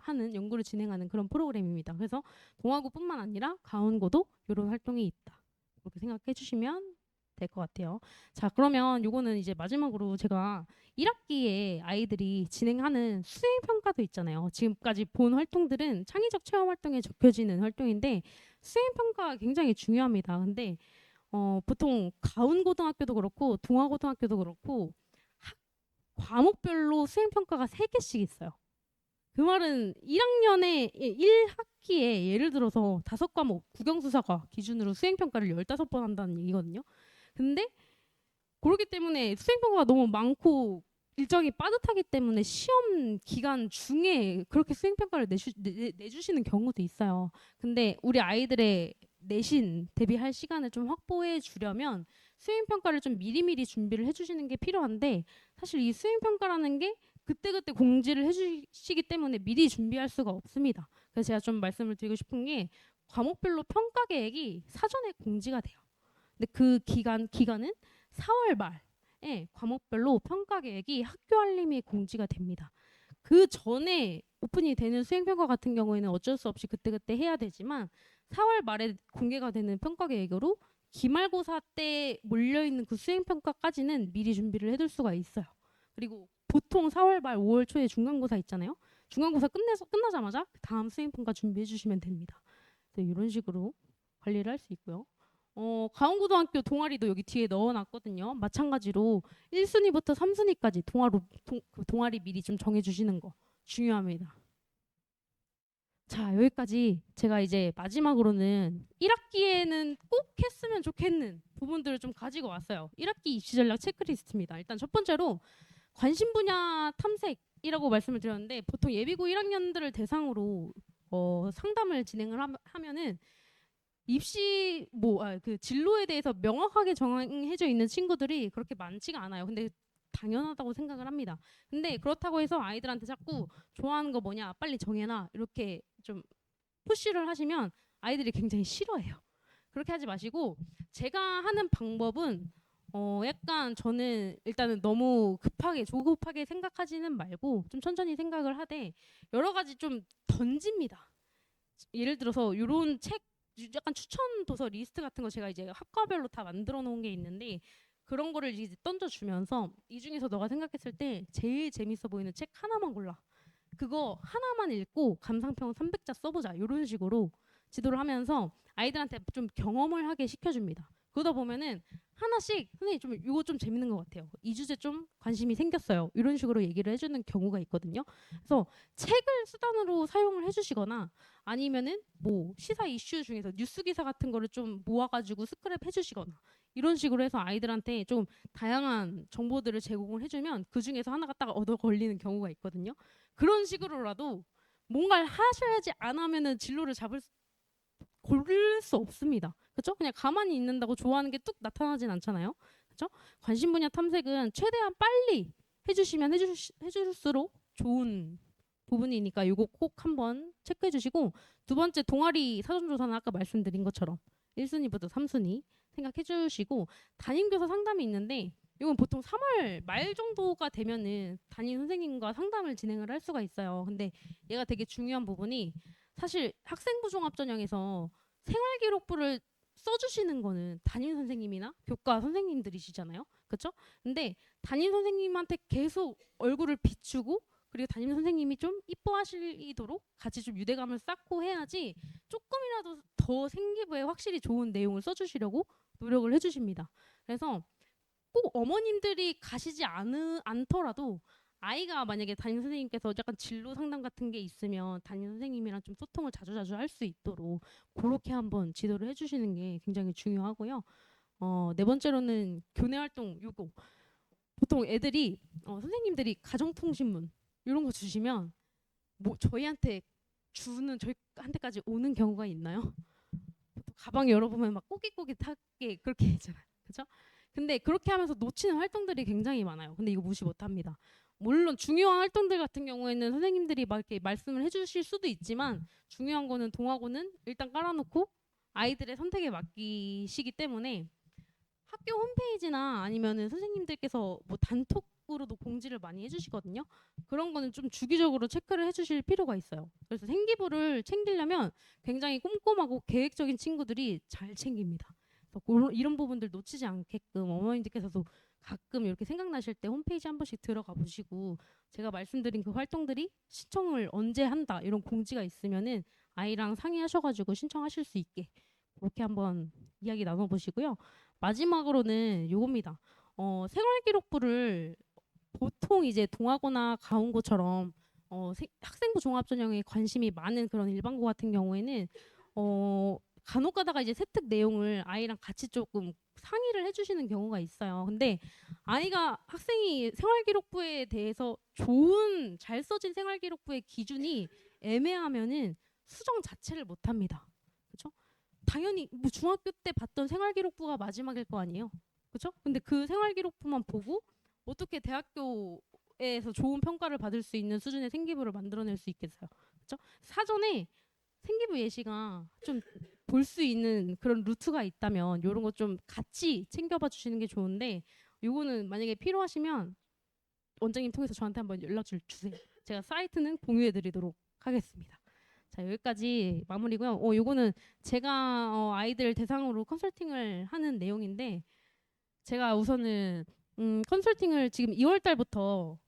진행하는 그런 프로그램입니다. 그래서 동아고뿐만 아니라 가온고도 이런 활동이 있다. 그렇게 생각해 주시면 될 것 같아요. 자, 그러면 요거는 이제 마지막으로 제가 1학기에 아이들이 진행하는 수행평가도 있잖아요. 지금까지 본 활동들은 창의적 체험 활동에 적혀지는 활동인데 수행평가가 굉장히 중요합니다. 근데 보통 가운고등학교도 그렇고 동아고등학교도 그렇고 과목별로 수행평가가 3개씩 있어요. 그 말은 1학년에 1학기에 예를 들어서 5과목 국영수사과 기준으로 수행평가를 15번 한다는 얘기거든요. 근데 그렇기 때문에 수행평가가 너무 많고 일정이 빠듯하기 때문에 시험 기간 중에 그렇게 수행평가를 내주시는 경우도 있어요. 근데 우리 아이들의 내신 대비할 시간을 좀 확보해 주려면 수행평가를 좀 미리미리 준비를 해주시는 게 필요한데 사실 이 수행평가라는 게 그때그때 공지를 해주시기 때문에 미리 준비할 수가 없습니다. 그래서 제가 좀 말씀을 드리고 싶은 게 과목별로 평가 계획이 사전에 공지가 돼요. 근데 그 기간은 4월 말에 과목별로 평가 계획이 학교 알림이 공지가 됩니다. 그 전에 오픈이 되는 수행평가 같은 경우에는 어쩔 수 없이 그때그때 해야 되지만 4월 말에 공개가 되는 평가 계획으로 기말고사 때 몰려있는 그 수행평가까지는 미리 준비를 해둘 수가 있어요. 그리고 보통 4월 말 5월 초에 중간고사 있잖아요. 중간고사 끝나자마자 다음 수행평가 준비해 주시면 됩니다. 이런 식으로 관리를 할 수 있고요. 가온고등학교 동아리도 여기 뒤에 넣어놨거든요. 마찬가지로 1순위부터 3순위까지 동아리 미리 좀 정해주시는 거 중요합니다. 자, 여기까지 제가 이제 마지막으로는 1학기에는 꼭 했으면 좋겠는 부분들을 좀 가지고 왔어요. 1학기 입시 전략 체크리스트입니다. 일단 첫 번째로 관심 분야 탐색이라고 말씀을 드렸는데 보통 예비고 1학년들을 대상으로 상담을 진행을 하면은 입시 그 진로에 대해서 명확하게 정해져 있는 친구들이 그렇게 많지가 않아요. 근데 당연하다고 생각을 합니다. 근데 그렇다고 해서 아이들한테 자꾸 좋아하는 거 뭐냐 빨리 정해놔 이렇게 좀 푸시를 하시면 아이들이 굉장히 싫어해요. 그렇게 하지 마시고 제가 하는 방법은 약간 저는 일단은 너무 급하게 조급하게 생각하지는 말고 좀 천천히 생각을 하되 여러 가지 좀 던집니다. 예를 들어서 요런 책 약간 추천 도서 리스트 같은 거 제가 이제 학과별로 다 만들어 놓은 게 있는데 그런 거를 이제 던져주면서 이 중에서 너가 생각했을 때 제일 재밌어 보이는 책 하나만 골라. 그거 하나만 읽고 감상평 300자 써보자. 이런 식으로 지도를 하면서 아이들한테 좀 경험을 하게 시켜줍니다. 그러다 보면은 하나씩 선생님 좀 이거 좀 재밌는 것 같아요. 이 주제 좀 관심이 생겼어요. 이런 식으로 얘기를 해주는 경우가 있거든요. 그래서 책을 수단으로 사용을 해주시거나 아니면은 뭐 시사 이슈 중에서 뉴스 기사 같은 거를 좀 모아가지고 스크랩 해주시거나 이런 식으로 해서 아이들한테 좀 다양한 정보들을 제공을 해주면 그 중에서 하나가 딱 얻어 걸리는 경우가 있거든요. 그런 식으로라도 뭔가를 하셔야지 안 하면은 진로를 고를 수 없습니다. 그렇죠? 그냥 가만히 있는다고 좋아하는 게 뚝 나타나진 않잖아요. 그렇죠? 관심 분야 탐색은 최대한 빨리 해주시면 해줄수록 좋은 부분이니까 이거 꼭 한번 체크해 주시고 두 번째 동아리 사전조사는 아까 말씀드린 것처럼 1순위부터 3순위 생각해 주시고 담임교사 상담이 있는데 이건 보통 3월 말 정도가 되면은 담임 선생님과 상담을 진행을 할 수가 있어요. 근데 얘가 되게 중요한 부분이 사실 학생부 종합전형에서 생활기록부를 써주시는 거는 담임 선생님이나 교과 선생님들이시잖아요. 그렇죠? 근데 담임 선생님한테 계속 얼굴을 비추고 그리고 담임 선생님이 좀 이뻐하시도록 같이 좀 유대감을 쌓고 해야지 조금이라도 더 생기부에 확실히 좋은 내용을 써주시려고 노력을 해주십니다. 그래서 꼭 어머님들이 가시지 않더라도 아이가 만약에 담임 선생님께서 약간 진로 상담 같은 게 있으면 담임 선생님이랑 좀 소통을 자주자주 할 수 있도록 그렇게 한번 지도를 해주시는 게 굉장히 중요하고요. 네 번째로는 교내 활동 요거 보통 애들이 선생님들이 가정통신문 이런 거 주시면 뭐 저희한테 저희한테까지 오는 경우가 있나요? 가방 열어보면 막 꼬깃꼬깃하게 그렇게 있잖아요. 그렇죠? 근데 그렇게 하면서 놓치는 활동들이 굉장히 많아요. 근데 이거 무시 못합니다. 물론 중요한 활동들 같은 경우에는 선생님들이 막 이렇게 말씀을 해주실 수도 있지만 중요한 거는 동화고는 일단 깔아놓고 아이들의 선택에 맡기시기 때문에 학교 홈페이지나 아니면은 선생님들께서 뭐 단톡으로도 공지를 많이 해주시거든요. 그런 거는 좀 주기적으로 체크를 해주실 필요가 있어요. 그래서 생기부를 챙기려면 굉장히 꼼꼼하고 계획적인 친구들이 잘 챙깁니다. 그래서 이런 부분들 놓치지 않게끔 어머님들께서도 가끔 이렇게 생각나실 때 홈페이지 한 번씩 들어가 보시고 제가 말씀드린 그 활동들이 신청을 언제 한다 이런 공지가 있으면은 아이랑 상의하셔가지고 신청하실 수 있게 그렇게 한번 이야기 나눠보시고요. 마지막으로는 요겁니다. 생활기록부를 보통 이제 동아고나 가운고처럼 학생부 종합전형에 관심이 많은 그런 일반고 같은 경우에는 간혹 가다가 이제 세특 내용을 아이랑 같이 조금 상의를 해주시는 경우가 있어요. 근데 학생이 생활기록부에 대해서 잘 써진 생활기록부의 기준이 애매하면은 수정 자체를 못합니다. 그렇죠? 당연히 뭐 중학교 때 봤던 생활기록부가 마지막일 거 아니에요. 그렇죠? 근데 그 생활기록부만 보고 어떻게 대학교에서 좋은 평가를 받을 수 있는 수준의 생기부를 만들어낼 수 있겠어요. 그렇죠? 사전에 생기부 예시가 좀 볼 수 있는 그런 루트가 있다면 이런 거 좀 같이 챙겨봐 주시는 게 좋은데 요거는 만약에 필요하시면 원장님 통해서 저한테 한번 연락 주세요. 제가 사이트는 공유해 드리도록 하겠습니다. 자, 여기까지 마무리고요. 요거는 제가 아이들 대상으로 컨설팅을 하는 내용인데 제가 우선은 컨설팅을 지금 2월 달부터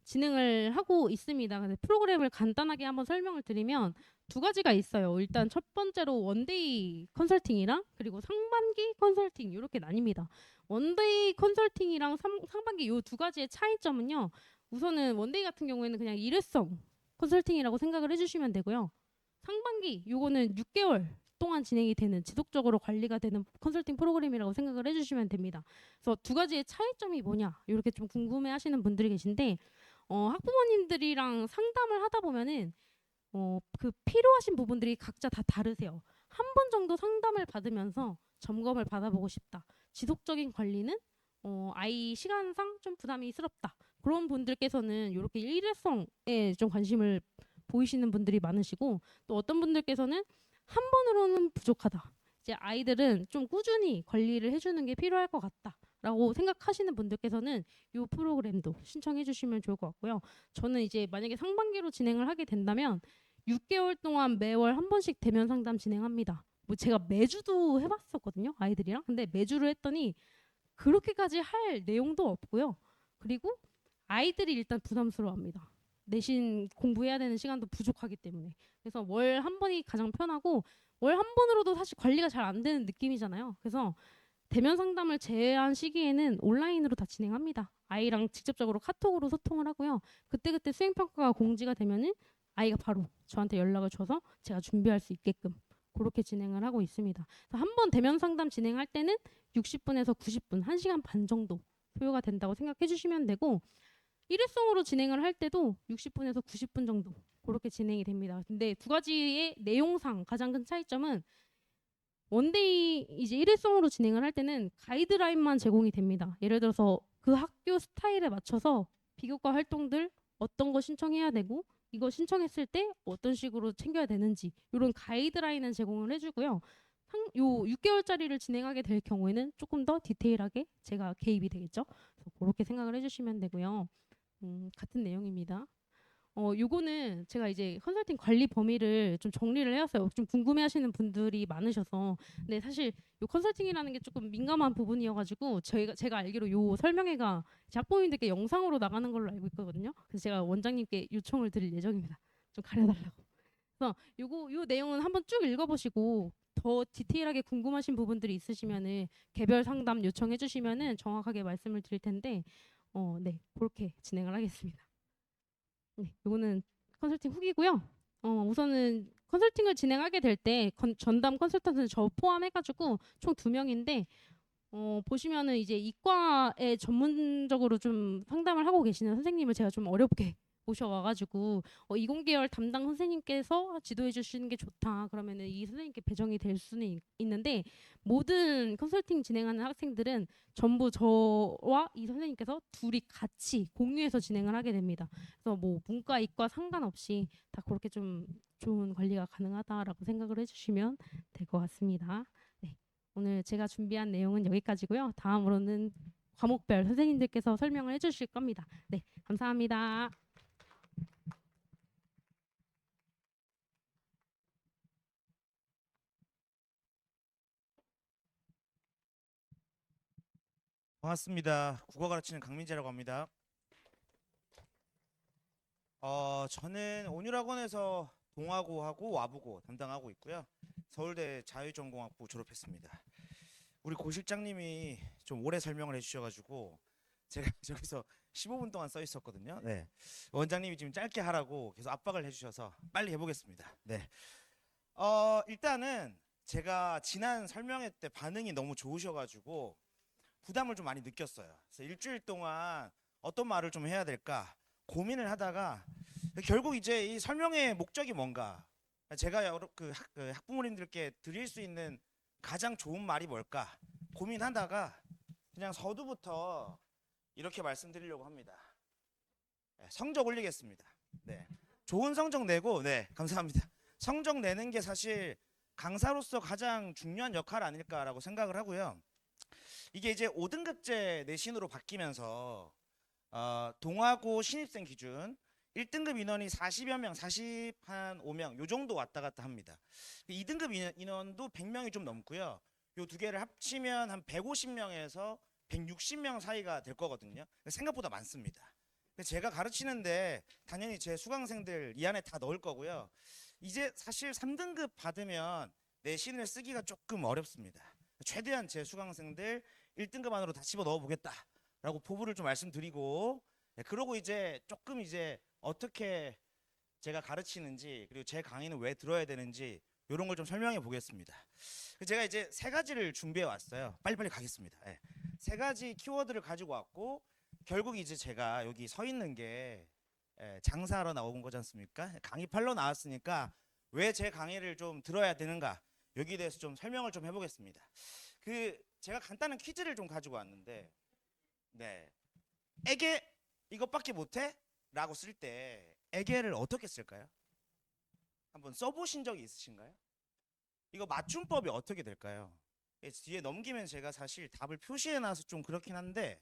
진행을 하고 있습니다. 근데 프로그램을 간단하게 한번 설명을 드리면 두 가지가 있어요. 일단 첫 번째로 원데이 컨설팅이랑 그리고 상반기 컨설팅 이렇게 나뉩니다. 원데이 컨설팅이랑 상반기 이 두 가지의 차이점은요. 우선은 원데이 같은 경우에는 그냥 일회성 컨설팅이라고 생각을 해주시면 되고요. 상반기 요거는 6개월 동안 진행이 되는 지속적으로 관리가 되는 컨설팅 프로그램이라고 생각을 해주시면 됩니다. 그래서 두 가지의 차이점이 뭐냐 이렇게 좀 궁금해하시는 분들이 계신데 학부모님들이랑 상담을 하다 보면은 그 필요하신 부분들이 각자 다 다르세요. 한 번 정도 상담을 받으면서 점검을 받아보고 싶다. 지속적인 관리는 아이 시간상 좀 부담이스럽다. 그런 분들께서는 이렇게 일회성에 좀 관심을 보이시는 분들이 많으시고, 또 어떤 분들께서는 한 번으로는 부족하다. 이제 아이들은 좀 꾸준히 관리를 해주는 게 필요할 것 같다라고 생각하시는 분들께서는 이 프로그램도 신청해 주시면 좋을 것 같고요. 저는 이제 만약에 상반기로 진행을 하게 된다면 6개월 동안 매월 한 번씩 대면 상담 진행합니다. 뭐 제가 매주도 해봤었거든요, 아이들이랑. 근데 매주를 했더니 그렇게까지 할 내용도 없고요. 그리고 아이들이 일단 부담스러워합니다. 내신 공부해야 되는 시간도 부족하기 때문에. 그래서 월 한 번이 가장 편하고, 월 한 번으로도 사실 관리가 잘 안 되는 느낌이잖아요. 그래서 대면 상담을 제외한 시기에는 온라인으로 다 진행합니다. 아이랑 직접적으로 카톡으로 소통을 하고요. 그때그때 수행평가가 공지가 되면은 아이가 바로 저한테 연락을 줘서 제가 준비할 수 있게끔 그렇게 진행을 하고 있습니다. 한 번 대면 상담 진행할 때는 60분에서 90분, 1시간 반 정도 소요가 된다고 생각해 주시면 되고, 일회성으로 진행을 할 때도 60분에서 90분 정도 그렇게 진행이 됩니다. 근데 두 가지의 내용상 가장 큰 차이점은, 원데이 이제 일회성으로 진행을 할 때는 가이드라인만 제공이 됩니다. 예를 들어서 그 학교 스타일에 맞춰서 비교과 활동들 어떤 거 신청해야 되고, 이거 신청했을 때 어떤 식으로 챙겨야 되는지 이런 가이드라인은 제공을 해주고요. 요 6개월짜리를 진행하게 될 경우에는 조금 더 디테일하게 제가 개입이 되겠죠. 그래서 그렇게 생각을 해주시면 되고요. 같은 내용입니다. 요거는 제가 이제 컨설팅 관리 범위를 좀 정리를 해왔어요. 좀 궁금해하시는 분들이 많으셔서. 근데 사실 요 컨설팅이라는 게 조금 민감한 부분이어가지고 제가 알기로 요 설명회가 이제 학부모님들께 영상으로 나가는 걸로 알고 있거든요. 그래서 제가 원장님께 요청을 드릴 예정입니다. 좀 가려달라고. 그래서 요 내용은 한번 쭉 읽어보시고 더 디테일하게 궁금하신 부분들이 있으시면은 개별 상담 요청해 주시면은 정확하게 말씀을 드릴 텐데, 네, 그렇게 진행을 하겠습니다. 네, 이거는 컨설팅 후기고요. 우선은 컨설팅을 진행하게 될 때 전담 컨설턴트는 저 포함해가지고 총 2명인데, 보시면은 이제 이과에 전문적으로 좀 상담을 하고 계시는 선생님을 제가 좀 어렵게 모셔와가지고, 이공계열 담당 선생님께서 지도해 주시는 게 좋다 그러면은 이 선생님께 배정이 될 수는 있는데, 모든 컨설팅 진행하는 학생들은 전부 저와 이 선생님께서 둘이 같이 공유해서 진행을 하게 됩니다. 그래서 뭐 문과 이과 상관없이 다 그렇게 좀 좋은 관리가 가능하다라고 생각을 해주시면 될 것 같습니다. 네, 오늘 제가 준비한 내용은 여기까지고요. 다음으로는 과목별 선생님들께서 설명을 해주실 겁니다. 네, 감사합니다. 반갑습니다. 국어 가르치는 강민재라고 합니다. 저는 온유학원에서 동아고하고 와부고 담당하고 있고요. 서울대 자유전공학부 졸업했습니다. 우리 고 실장님이 좀 오래 설명을 해주셔가지고 제가 저기서 15분 동안 써 있었거든요. 네. 원장님이 지금 짧게 하라고 계속 압박을 해주셔서 빨리 해보겠습니다. 네. 일단은 제가 지난 설명회 때 반응이 너무 좋으셔가지고 부담을 좀 많이 느꼈어요. 그래서 일주일 동안 어떤 말을 좀 해야 될까 고민을 하다가 결국 이제 이 설명의 목적이 뭔가, 제가 그 학부모님들께 드릴 수 있는 가장 좋은 말이 뭘까 고민하다가 그냥 서두부터 이렇게 말씀드리려고 합니다. 네, 성적 올리겠습니다. 네, 좋은 성적 내고, 네, 감사합니다. 성적 내는 게 사실 강사로서 가장 중요한 역할 아닐까라고 생각을 하고요. 이게 이제 5등급제 내신으로 바뀌면서 동아고 신입생 기준 1등급 인원이 40여 명, 45명 요 정도 왔다 갔다 합니다. 2등급 인원도 100명이 좀 넘고요. 요 두 개를 합치면 한 150명에서 160명 사이가 될 거거든요. 생각보다 많습니다. 제가 가르치는데 당연히 제 수강생들 이 안에 다 넣을 거고요. 이제 사실 3등급 받으면 내신을 쓰기가 조금 어렵습니다. 최대한 제 수강생들 1등급 안으로 다 집어 넣어 보겠다라고 포부를 좀 말씀드리고, 그러고 이제 조금 이제 어떻게 제가 가르치는지, 그리고 제 강의는 왜 들어야 되는지 이런 걸 좀 설명해 보겠습니다. 제가 이제 3가지를 준비해 왔어요. 빨리빨리 가겠습니다. 네. 3가지 키워드를 가지고 왔고, 결국 이제 제가 여기 서 있는 게 장사하러 나온 거지 않습니까? 강의팔러 나왔으니까 왜 제 강의를 좀 들어야 되는가, 여기에 대해서 좀 설명을 좀 해보겠습니다. 제가 간단한 퀴즈를 좀 가지고 왔는데, 네. 에게 이것밖에 못해? 라고 쓸 때 에게를 어떻게 쓸까요? 한번 써보신 적이 있으신가요? 이거 맞춤법이 어떻게 될까요? 뒤에 넘기면 제가 사실 답을 표시해놔서 좀 그렇긴 한데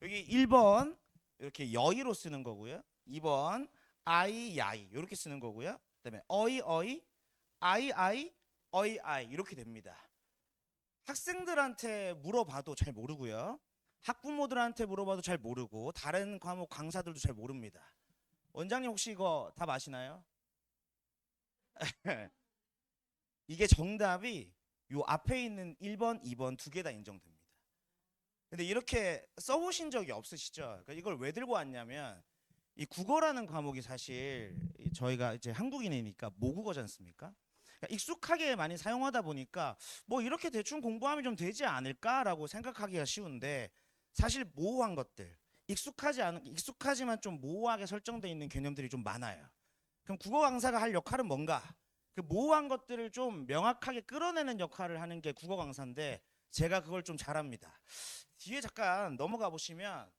여기 1번 이렇게 여의로 쓰는 거고요. 2번 아이 야이 이렇게 쓰는 거고요. 그다음에 어이 어이 아이 아이 어이 아이 이렇게 됩니다. 학생들한테 물어봐도 잘 모르고요. 학부모들한테 물어봐도 잘 모르고 다른 과목 강사들도 잘 모릅니다. 원장님 혹시 이거 답 아시나요? 이게 정답이 요 앞에 있는 1번, 2번 두 개 다 인정됩니다. 근데 이렇게 써보신 적이 없으시죠? 그러니까 이걸 왜 들고 왔냐면 이 국어라는 과목이 사실 저희가 이제 한국인이니까 모국어지 않습니까? 그러니까 익숙하게 많이 사용하다 보니까 뭐 이렇게 대충 공부하면 좀 되지 않을까라고 생각하기가 쉬운데 사실 모호한 것들, 익숙하지만 좀 모호하게 설정되어 있는 개념들이 좀 많아요. 그럼 국어 강사가 할 역할은 뭔가? 그 모호한 것들을 좀 명확하게 끌어내는 역할을 하는 게 국어 강사인데 제가 그걸 좀 잘합니다. 뒤에 잠깐 넘어가 보시면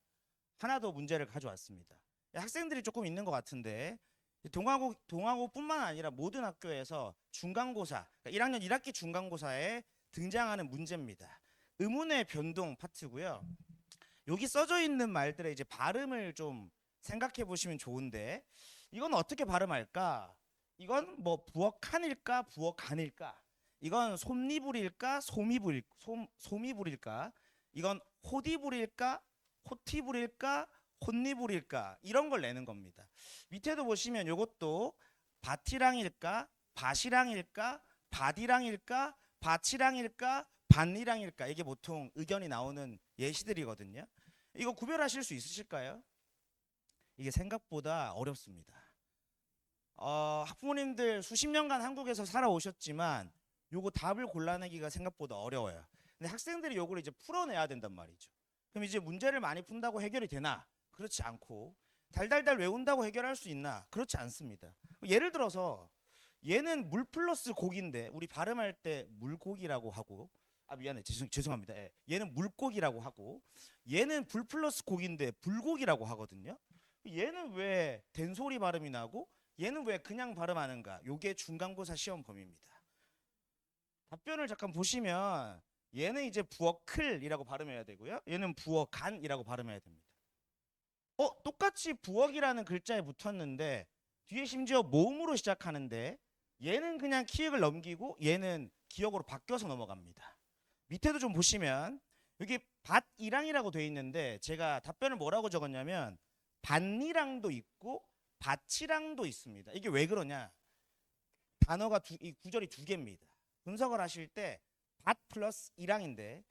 하나 더 문제를 가져왔습니다. 학생들이 조금 있는 것 같은데 동아고뿐만 아니라 모든 학교에서 중간고사, 그러니까 1학년 1학기 중간고사에 등장하는 문제입니다. 의문의 변동 파트고요. 여기 써져 있는 말들의 이제 발음을 좀 생각해 보시면 좋은데 이건 어떻게 발음할까? 이건 뭐 부엌칸일까 부엌간일까? 이건 솜니불일까 소미불일까? 이건 호디불일까 호티불일까 혼니불일까? 이런 걸 내는 겁니다. 밑에도 보시면 이것도 바티랑일까 바시랑일까 바디랑일까 바치랑일까 반리랑일까? 이게 보통 의견이 나오는 예시들이거든요. 이거 구별하실 수 있으실까요? 이게 생각보다 어렵습니다. 학부모님들 수십 년간 한국에서 살아오셨지만 요거 답을 골라내기가 생각보다 어려워요. 근데 학생들이 요걸 이제 풀어내야 된단 말이죠. 그럼 이제 문제를 많이 푼다고 해결이 되나? 그렇지 않고 달달달 외운다고 해결할 수 있나? 그렇지 않습니다. 예를 들어서 얘는 물 플러스 고기인데 우리 발음할 때 물고기라고 하고 미안해 죄송합니다. 예. 얘는 물고기라고 하고 얘는 불 플러스 고기인데 불고기라고 하거든요. 얘는 왜 된소리 발음이 나고 얘는 왜 그냥 발음하는가? 요게 중간고사 시험 범위입니다. 답변을 잠깐 보시면 얘는 이제 부엌클이라고 발음해야 되고요. 얘는 부엌간이라고 발음해야 됩니다. 똑같이 부엌이라는 글자에 붙었는데 뒤에 심지어 모음으로 시작하는데 얘는 그냥 키읔을 넘기고 얘는 기역으로 바뀌어서 넘어갑니다. 밑에도 좀 보시면 여기 밭이랑이라고 되어 있는데 제가 답변을 뭐라고 적었냐면 밭이랑도 있고 밭이랑도 있습니다. 이게 왜 그러냐? 단어가 이 구절이 두 개입니다. 분석을 하실 때 밭 플러스 이랑인데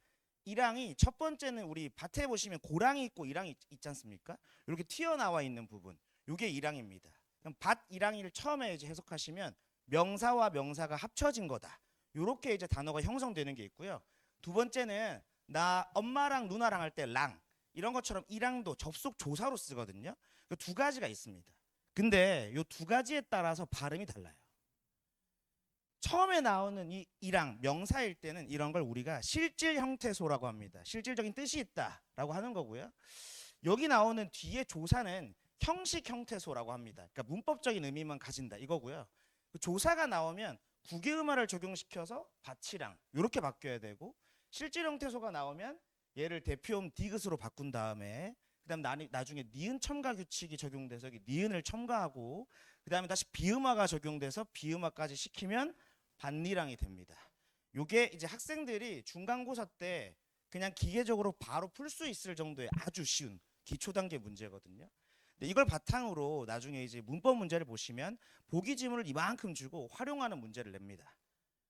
이랑이 첫 번째는 우리 밭에 보시면 고랑이 있고 이랑이 있지 않습니까? 이렇게 튀어나와 있는 부분, 이게 이랑입니다. 그럼 밭 이랑이를 처음에 이제 해석하시면 명사와 명사가 합쳐진 거다. 이렇게 이제 단어가 형성되는 게 있고요. 두 번째는 나 엄마랑 누나랑 할 때 랑 이런 것처럼 이랑도 접속 조사로 쓰거든요. 그 두 가지가 있습니다. 근데 이 두 가지에 따라서 발음이 달라요. 처음에 나오는 이 이랑 명사일 때는 이런 걸 우리가 실질 형태소라고 합니다. 실질적인 뜻이 있다라고 하는 거고요. 여기 나오는 뒤에 조사는 형식 형태소라고 합니다. 그러니까 문법적인 의미만 가진다 이거고요. 그 조사가 나오면 구개음화를 적용시켜서 밭이랑 이렇게 바뀌어야 되고 실질 형태소가 나오면 얘를 대표음 디귿으로 바꾼 다음에 그다음 나중에 니은 첨가 규칙이 적용돼서 니은을 첨가하고 그다음에 다시 비음화가 적용돼서 비음화까지 시키면 반리랑이 됩니다. 요게 이제 학생들이 중간고사 때 그냥 기계적으로 바로 풀 수 있을 정도의 아주 쉬운 기초 단계 문제거든요. 근데 이걸 바탕으로 나중에 이제 문법 문제를 보시면 보기 지문을 이만큼 주고 활용하는 문제를 냅니다.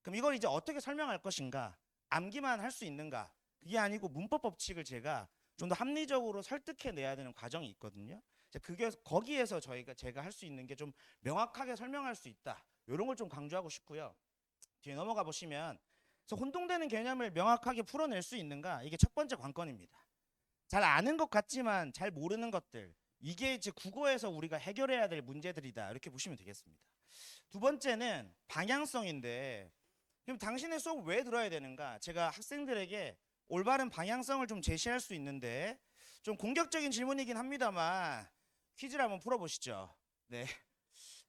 그럼 이걸 이제 어떻게 설명할 것인가? 암기만 할 수 있는가? 그게 아니고 문법 법칙을 제가 좀 더 합리적으로 설득해 내야 되는 과정이 있거든요. 그게 거기에서 제가 할 수 있는 게 좀 명확하게 설명할 수 있다. 이런 걸 좀 강조하고 싶고요. 뒤에 넘어가 보시면 그래서 혼동되는 개념을 명확하게 풀어낼 수 있는가? 이게 첫 번째 관건입니다. 잘 아는 것 같지만 잘 모르는 것들 이게 이제 국어에서 우리가 해결해야 될 문제들이다 이렇게 보시면 되겠습니다. 두 번째는 방향성인데 그럼 당신의 수업 왜 들어야 되는가? 제가 학생들에게 올바른 방향성을 좀 제시할 수 있는데 좀 공격적인 질문이긴 합니다만 퀴즈를 한번 풀어보시죠. 네.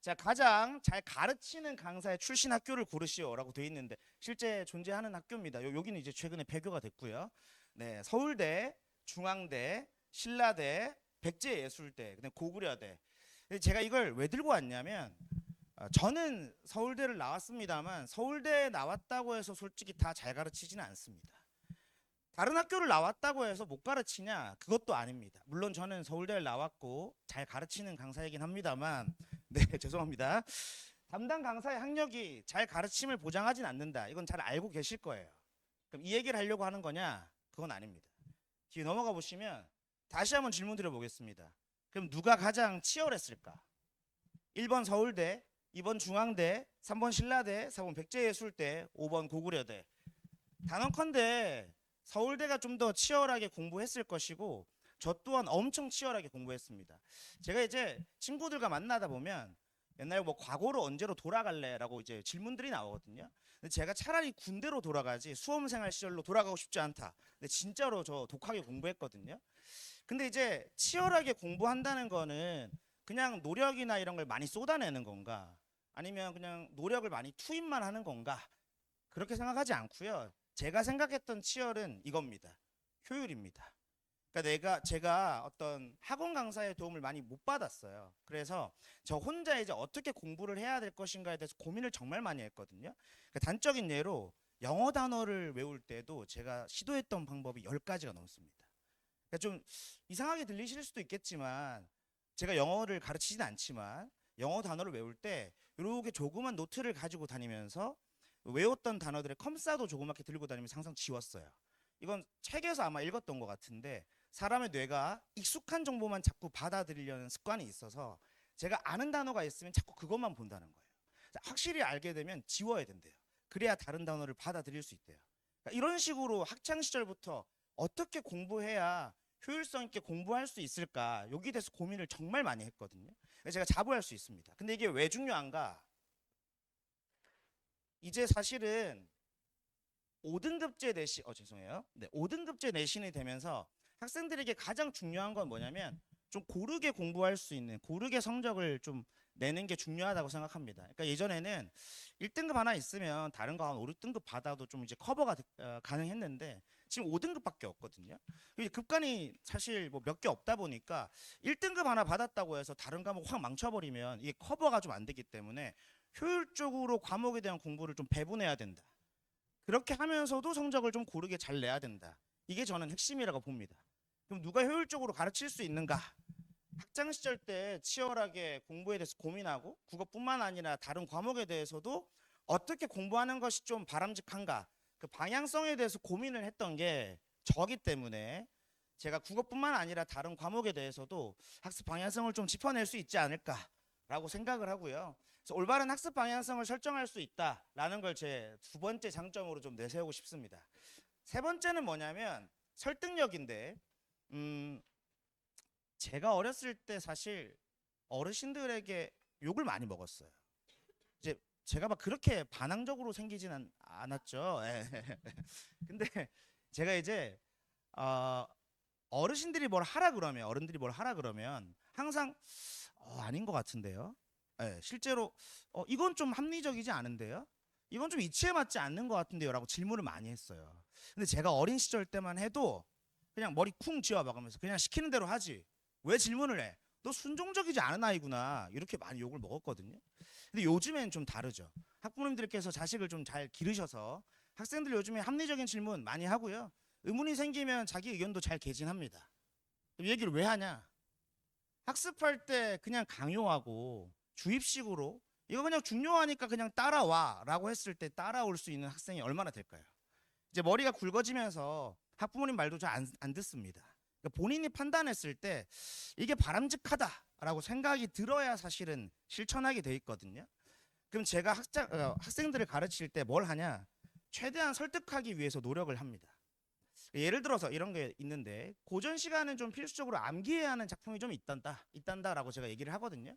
자, 가장 잘 가르치는 강사의 출신 학교를 고르시오라고 돼 있는데 실제 존재하는 학교입니다. 여기는 이제 최근에 폐교가 됐고요. 네, 서울대, 중앙대, 신라대, 백제예술대, 그다음 고구려대. 근데 제가 이걸 왜 들고 왔냐면 저는 서울대를 나왔습니다만 서울대에 나왔다고 해서 솔직히 다 잘 가르치지는 않습니다. 다른 학교를 나왔다고 해서 못 가르치냐? 그것도 아닙니다. 물론 저는 서울대를 나왔고 잘 가르치는 강사이긴 합니다만 네, 죄송합니다. 담당 강사의 학력이 잘 가르침을 보장하진 않는다. 이건 잘 알고 계실 거예요. 그럼 이 얘기를 하려고 하는 거냐? 그건 아닙니다. 뒤에 넘어가 보시면 다시 한번 질문 드려보겠습니다. 그럼 누가 가장 치열했을까? 1번 서울대, 2번 중앙대, 3번 신라대, 4번 백제예술대, 5번 고구려대. 단언컨대 서울대가 좀 더 치열하게 공부했을 것이고 저 또한 엄청 치열하게 공부했습니다. 제가 이제 친구들과 만나다 보면 옛날 뭐 과거로 언제로 돌아갈래라고 이제 질문들이 나오거든요. 근데 제가 차라리 군대로 돌아가지 수험생활 시절로 돌아가고 싶지 않다. 근데 진짜로 저 독하게 공부했거든요. 근데 이제 치열하게 공부한다는 거는 그냥 노력이나 이런 걸 많이 쏟아내는 건가? 아니면 그냥 노력을 많이 투입만 하는 건가? 그렇게 생각하지 않고요. 제가 생각했던 치열은 이겁니다. 효율입니다. 그러니까 제가 어떤 학원 강사의 도움을 많이 못 받았어요. 그래서 저 혼자 이제 어떻게 공부를 해야 될 것인가에 대해서 고민을 정말 많이 했거든요. 그러니까 단적인 예로 영어 단어를 외울 때도 제가 시도했던 방법이 10가지가 넘습니다. 그러니까 좀 이상하게 들리실 수도 있겠지만 제가 영어를 가르치진 않지만 영어 단어를 외울 때 이렇게 조그만 노트를 가지고 다니면서 외웠던 단어들의 컴싸도 조그맣게 들고 다니면서 항상 지웠어요. 이건 책에서 아마 읽었던 것 같은데 사람의 뇌가 익숙한 정보만 자꾸 받아들이려는 습관이 있어서 제가 아는 단어가 있으면 자꾸 그것만 본다는 거예요. 확실히 알게 되면 지워야 된대요. 그래야 다른 단어를 받아들일 수 있대요. 그러니까 이런 식으로 학창 시절부터 어떻게 공부해야 효율성 있게 공부할 수 있을까 여기 대해서 고민을 정말 많이 했거든요. 제가 자부할 수 있습니다. 근데 이게 왜 중요한가? 이제 사실은 5등급제 내신 죄송해요. 네, 5등급제 내신이 되면서 학생들에게 가장 중요한 건 뭐냐면 좀 고르게 공부할 수 있는 고르게 성적을 좀 내는 게 중요하다고 생각합니다. 그러니까 예전에는 1등급 하나 있으면 다른 거 한 5, 6등급 받아도 좀 이제 커버가 가능했는데 지금 5등급밖에 없거든요. 급간이 사실 뭐 몇 개 없다 보니까 1등급 하나 받았다고 해서 다른 과목 확 망쳐버리면 이게 커버가 좀 안 되기 때문에 효율적으로 과목에 대한 공부를 좀 배분해야 된다. 그렇게 하면서도 성적을 좀 고르게 잘 내야 된다. 이게 저는 핵심이라고 봅니다. 그럼 누가 효율적으로 가르칠 수 있는가? 학창 시절 때 치열하게 공부에 대해서 고민하고 국어뿐만 아니라 다른 과목에 대해서도 어떻게 공부하는 것이 좀 바람직한가? 그 방향성에 대해서 고민을 했던 게 저기 때문에 제가 국어뿐만 아니라 다른 과목에 대해서도 학습 방향성을 좀 짚어낼 수 있지 않을까라고 생각을 하고요. 그래서 올바른 학습 방향성을 설정할 수 있다라는 걸 제 두 번째 장점으로 좀 내세우고 싶습니다. 세 번째는 뭐냐면 설득력인데 제가 어렸을 때 사실 어르신들에게 욕을 많이 먹었어요. 이제 제가 막 그렇게 반항적으로 생기지는 않았죠. 예. 근데 제가 이제 어르신들이 뭘 하라 그러면 어른들이 뭘 하라 그러면 항상 아닌 것 같은데요. 예, 실제로 이건 좀 합리적이지 않은데요. 이건 좀 이치에 맞지 않는 것 같은데요라고 질문을 많이 했어요. 근데 제가 어린 시절 때만 해도 그냥 머리 쿵 쥐어박으면서 그냥 시키는 대로 하지. 왜 질문을 해? 너 순종적이지 않은 아이구나. 이렇게 많이 욕을 먹었거든요. 근데 요즘엔 좀 다르죠. 학부모님들께서 자식을 좀 잘 기르셔서 학생들 요즘에 합리적인 질문 많이 하고요. 의문이 생기면 자기 의견도 잘 개진합니다. 이 얘기를 왜 하냐? 학습할 때 그냥 강요하고 주입식으로 이거 그냥 중요하니까 그냥 따라와 라고 했을 때 따라올 수 있는 학생이 얼마나 될까요? 이제 머리가 굵어지면서 학부모님 말도 잘 안 듣습니다. 그러니까 본인이 판단했을 때 이게 바람직하다라고 생각이 들어야 사실은 실천하게 돼 있거든요. 그럼 제가 학생들을 가르칠 때 뭘 하냐? 최대한 설득하기 위해서 노력을 합니다. 예를 들어서 이런 게 있는데 고전 시간은 좀 필수적으로 암기해야 하는 작품이 좀 있단다라고 제가 얘기를 하거든요.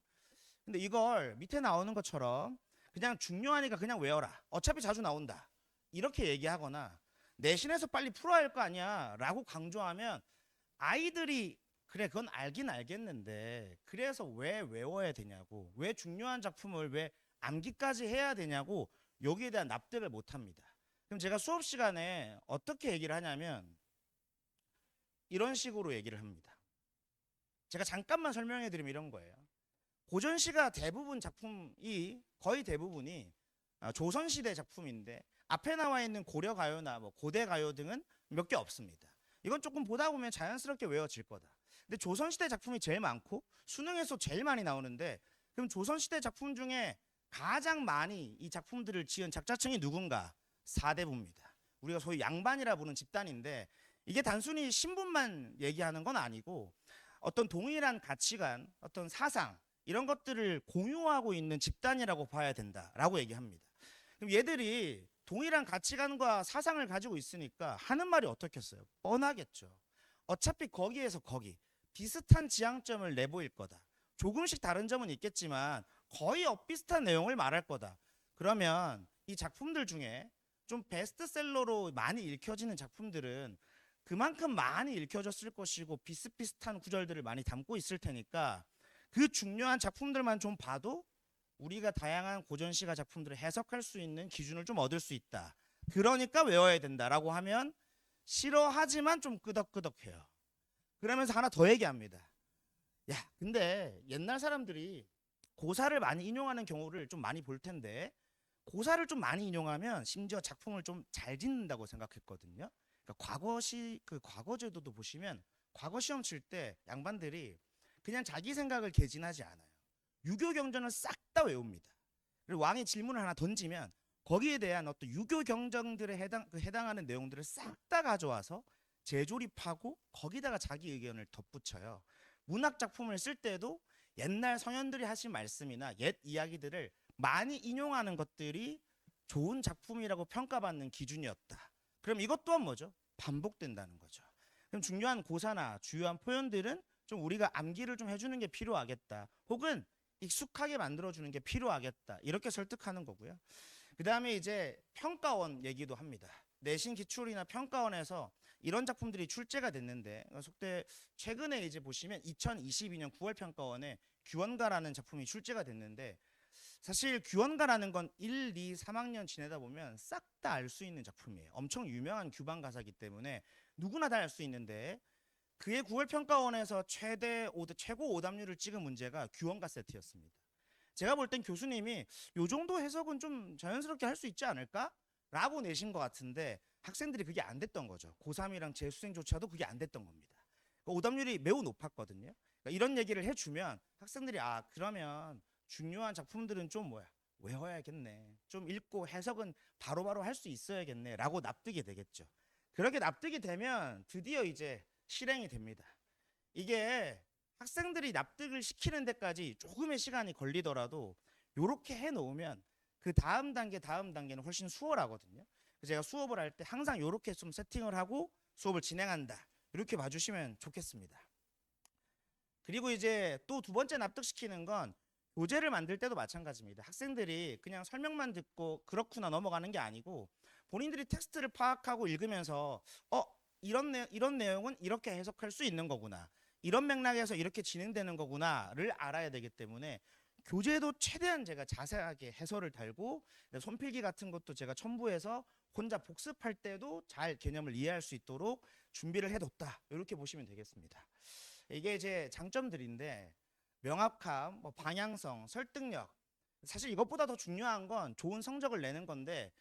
근데 이걸 밑에 나오는 것처럼 그냥 중요하니까 그냥 외워라. 어차피 자주 나온다. 이렇게 얘기하거나 내신에서 빨리 풀어야 할 거 아니야 라고 강조하면 아이들이 그래 그건 알긴 알겠는데 그래서 왜 외워야 되냐고, 왜 중요한 작품을 왜 암기까지 해야 되냐고 여기에 대한 납득을 못 합니다. 그럼 제가 수업 시간에 어떻게 얘기를 하냐면 이런 식으로 얘기를 합니다. 제가 잠깐만 설명해 드리면 이런 거예요. 고전시가 대부분 작품이 거의 대부분이 조선시대 작품인데 앞에 나와 있는 고려가요나 뭐 고대가요 등은 몇 개 없습니다. 이건 조금 보다 보면 자연스럽게 외워질 거다. 근데 조선시대 작품이 제일 많고 수능에서 제일 많이 나오는데 그럼 조선시대 작품 중에 가장 많이 이 작품들을 지은 작자층이 누군가? 사대부입니다. 우리가 소위 양반이라 부르는 집단인데 이게 단순히 신분만 얘기하는 건 아니고 어떤 동일한 가치관, 어떤 사상 이런 것들을 공유하고 있는 집단이라고 봐야 된다라고 얘기합니다. 그럼 얘들이 동일한 가치관과 사상을 가지고 있으니까 하는 말이 어떻겠어요? 뻔하겠죠. 어차피 거기에서 거기 비슷한 지향점을 내보일 거다. 조금씩 다른 점은 있겠지만 거의 엇비슷한 내용을 말할 거다. 그러면 이 작품들 중에 좀 베스트셀러로 많이 읽혀지는 작품들은 그만큼 많이 읽혀졌을 것이고 비슷비슷한 구절들을 많이 담고 있을 테니까 그 중요한 작품들만 좀 봐도 우리가 다양한 고전시가 작품들을 해석할 수 있는 기준을 좀 얻을 수 있다. 그러니까 외워야 된다라고 하면 싫어하지만 좀 끄덕끄덕해요. 그러면서 하나 더 얘기합니다. 야, 근데 옛날 사람들이 고사를 많이 인용하는 경우를 좀 많이 볼 텐데 고사를 좀 많이 인용하면 심지어 작품을 좀 잘 짓는다고 생각했거든요. 그러니까 과거 제도도 보시면 과거 시험 칠 때 양반들이 그냥 자기 생각을 개진하지 않아요. 유교 경전을 싹 다 외웁니다. 그리고 왕이 질문을 하나 던지면 거기에 대한 어떤 유교 경전들에 해당하는 내용들을 싹 다 가져와서 재조립하고 거기다가 자기 의견을 덧붙여요. 문학 작품을 쓸 때도 옛날 성현들이 하신 말씀이나 옛 이야기들을 많이 인용하는 것들이 좋은 작품이라고 평가받는 기준이었다. 그럼 이것 또한 뭐죠? 반복된다는 거죠. 그럼 중요한 고사나 주요한 표현들은 좀 우리가 암기를 좀 해주는 게 필요하겠다. 혹은 익숙하게 만들어주는 게 필요하겠다. 이렇게 설득하는 거고요. 그 다음에 이제 평가원 얘기도 합니다. 내신 기출이나 평가원에서 이런 작품들이 출제가 됐는데 속대 최근에 이제 보시면 2022년 9월 평가원에 규원가라는 작품이 출제가 됐는데 사실 규원가라는 건 1, 2, 3학년 지내다 보면 싹 다 알 수 있는 작품이에요. 엄청 유명한 규방 가사이기 때문에 누구나 다 알 수 있는데 그의 9월 평가원에서 최고 오답률을 찍은 문제가 규원가 세트였습니다. 제가 볼 땐 교수님이 요 정도 해석은 좀 자연스럽게 할 수 있지 않을까? 라고 내신 것 같은데 학생들이 그게 안 됐던 거죠. 고3이랑 재수생조차도 그게 안 됐던 겁니다. 그러니까 오답률이 매우 높았거든요. 그러니까 이런 얘기를 해주면 학생들이 그러면 중요한 작품들은 좀 외워야겠네. 좀 읽고 해석은 바로바로 할 수 있어야겠네. 라고 납득이 되겠죠. 그렇게 납득이 되면 드디어 이제 실행이 됩니다. 이게 학생들이 납득을 시키는 데까지 조금의 시간이 걸리더라도 이렇게 해놓으면 그 다음 단계는 훨씬 수월하거든요. 그래서 제가 수업을 할 때 항상 이렇게 좀 세팅을 하고 수업을 진행한다. 이렇게 봐주시면 좋겠습니다. 그리고 이제 또 두 번째 납득시키는 건 교재를 만들 때도 마찬가지입니다. 학생들이 그냥 설명만 듣고 그렇구나 넘어가는 게 아니고 본인들이 텍스트를 파악하고 읽으면서 이런 내용은 이렇게 해석할 수 있는 거구나. 이런 맥락에서 이렇게 진행되는 거구나를 알아야 되기 때문에 교재도 최대한 제가 자세하게 해설을 달고 손필기 같은 것도 제가 첨부해서 혼자 복습할 때도 잘 개념을 이해할 수 있도록 준비를 해뒀다. 이렇게 보시면 되겠습니다. 이게 제 장점들인데 명확함, 방향성, 설득력 사실 이것보다 더 중요한 건 좋은 성적을 내는 건데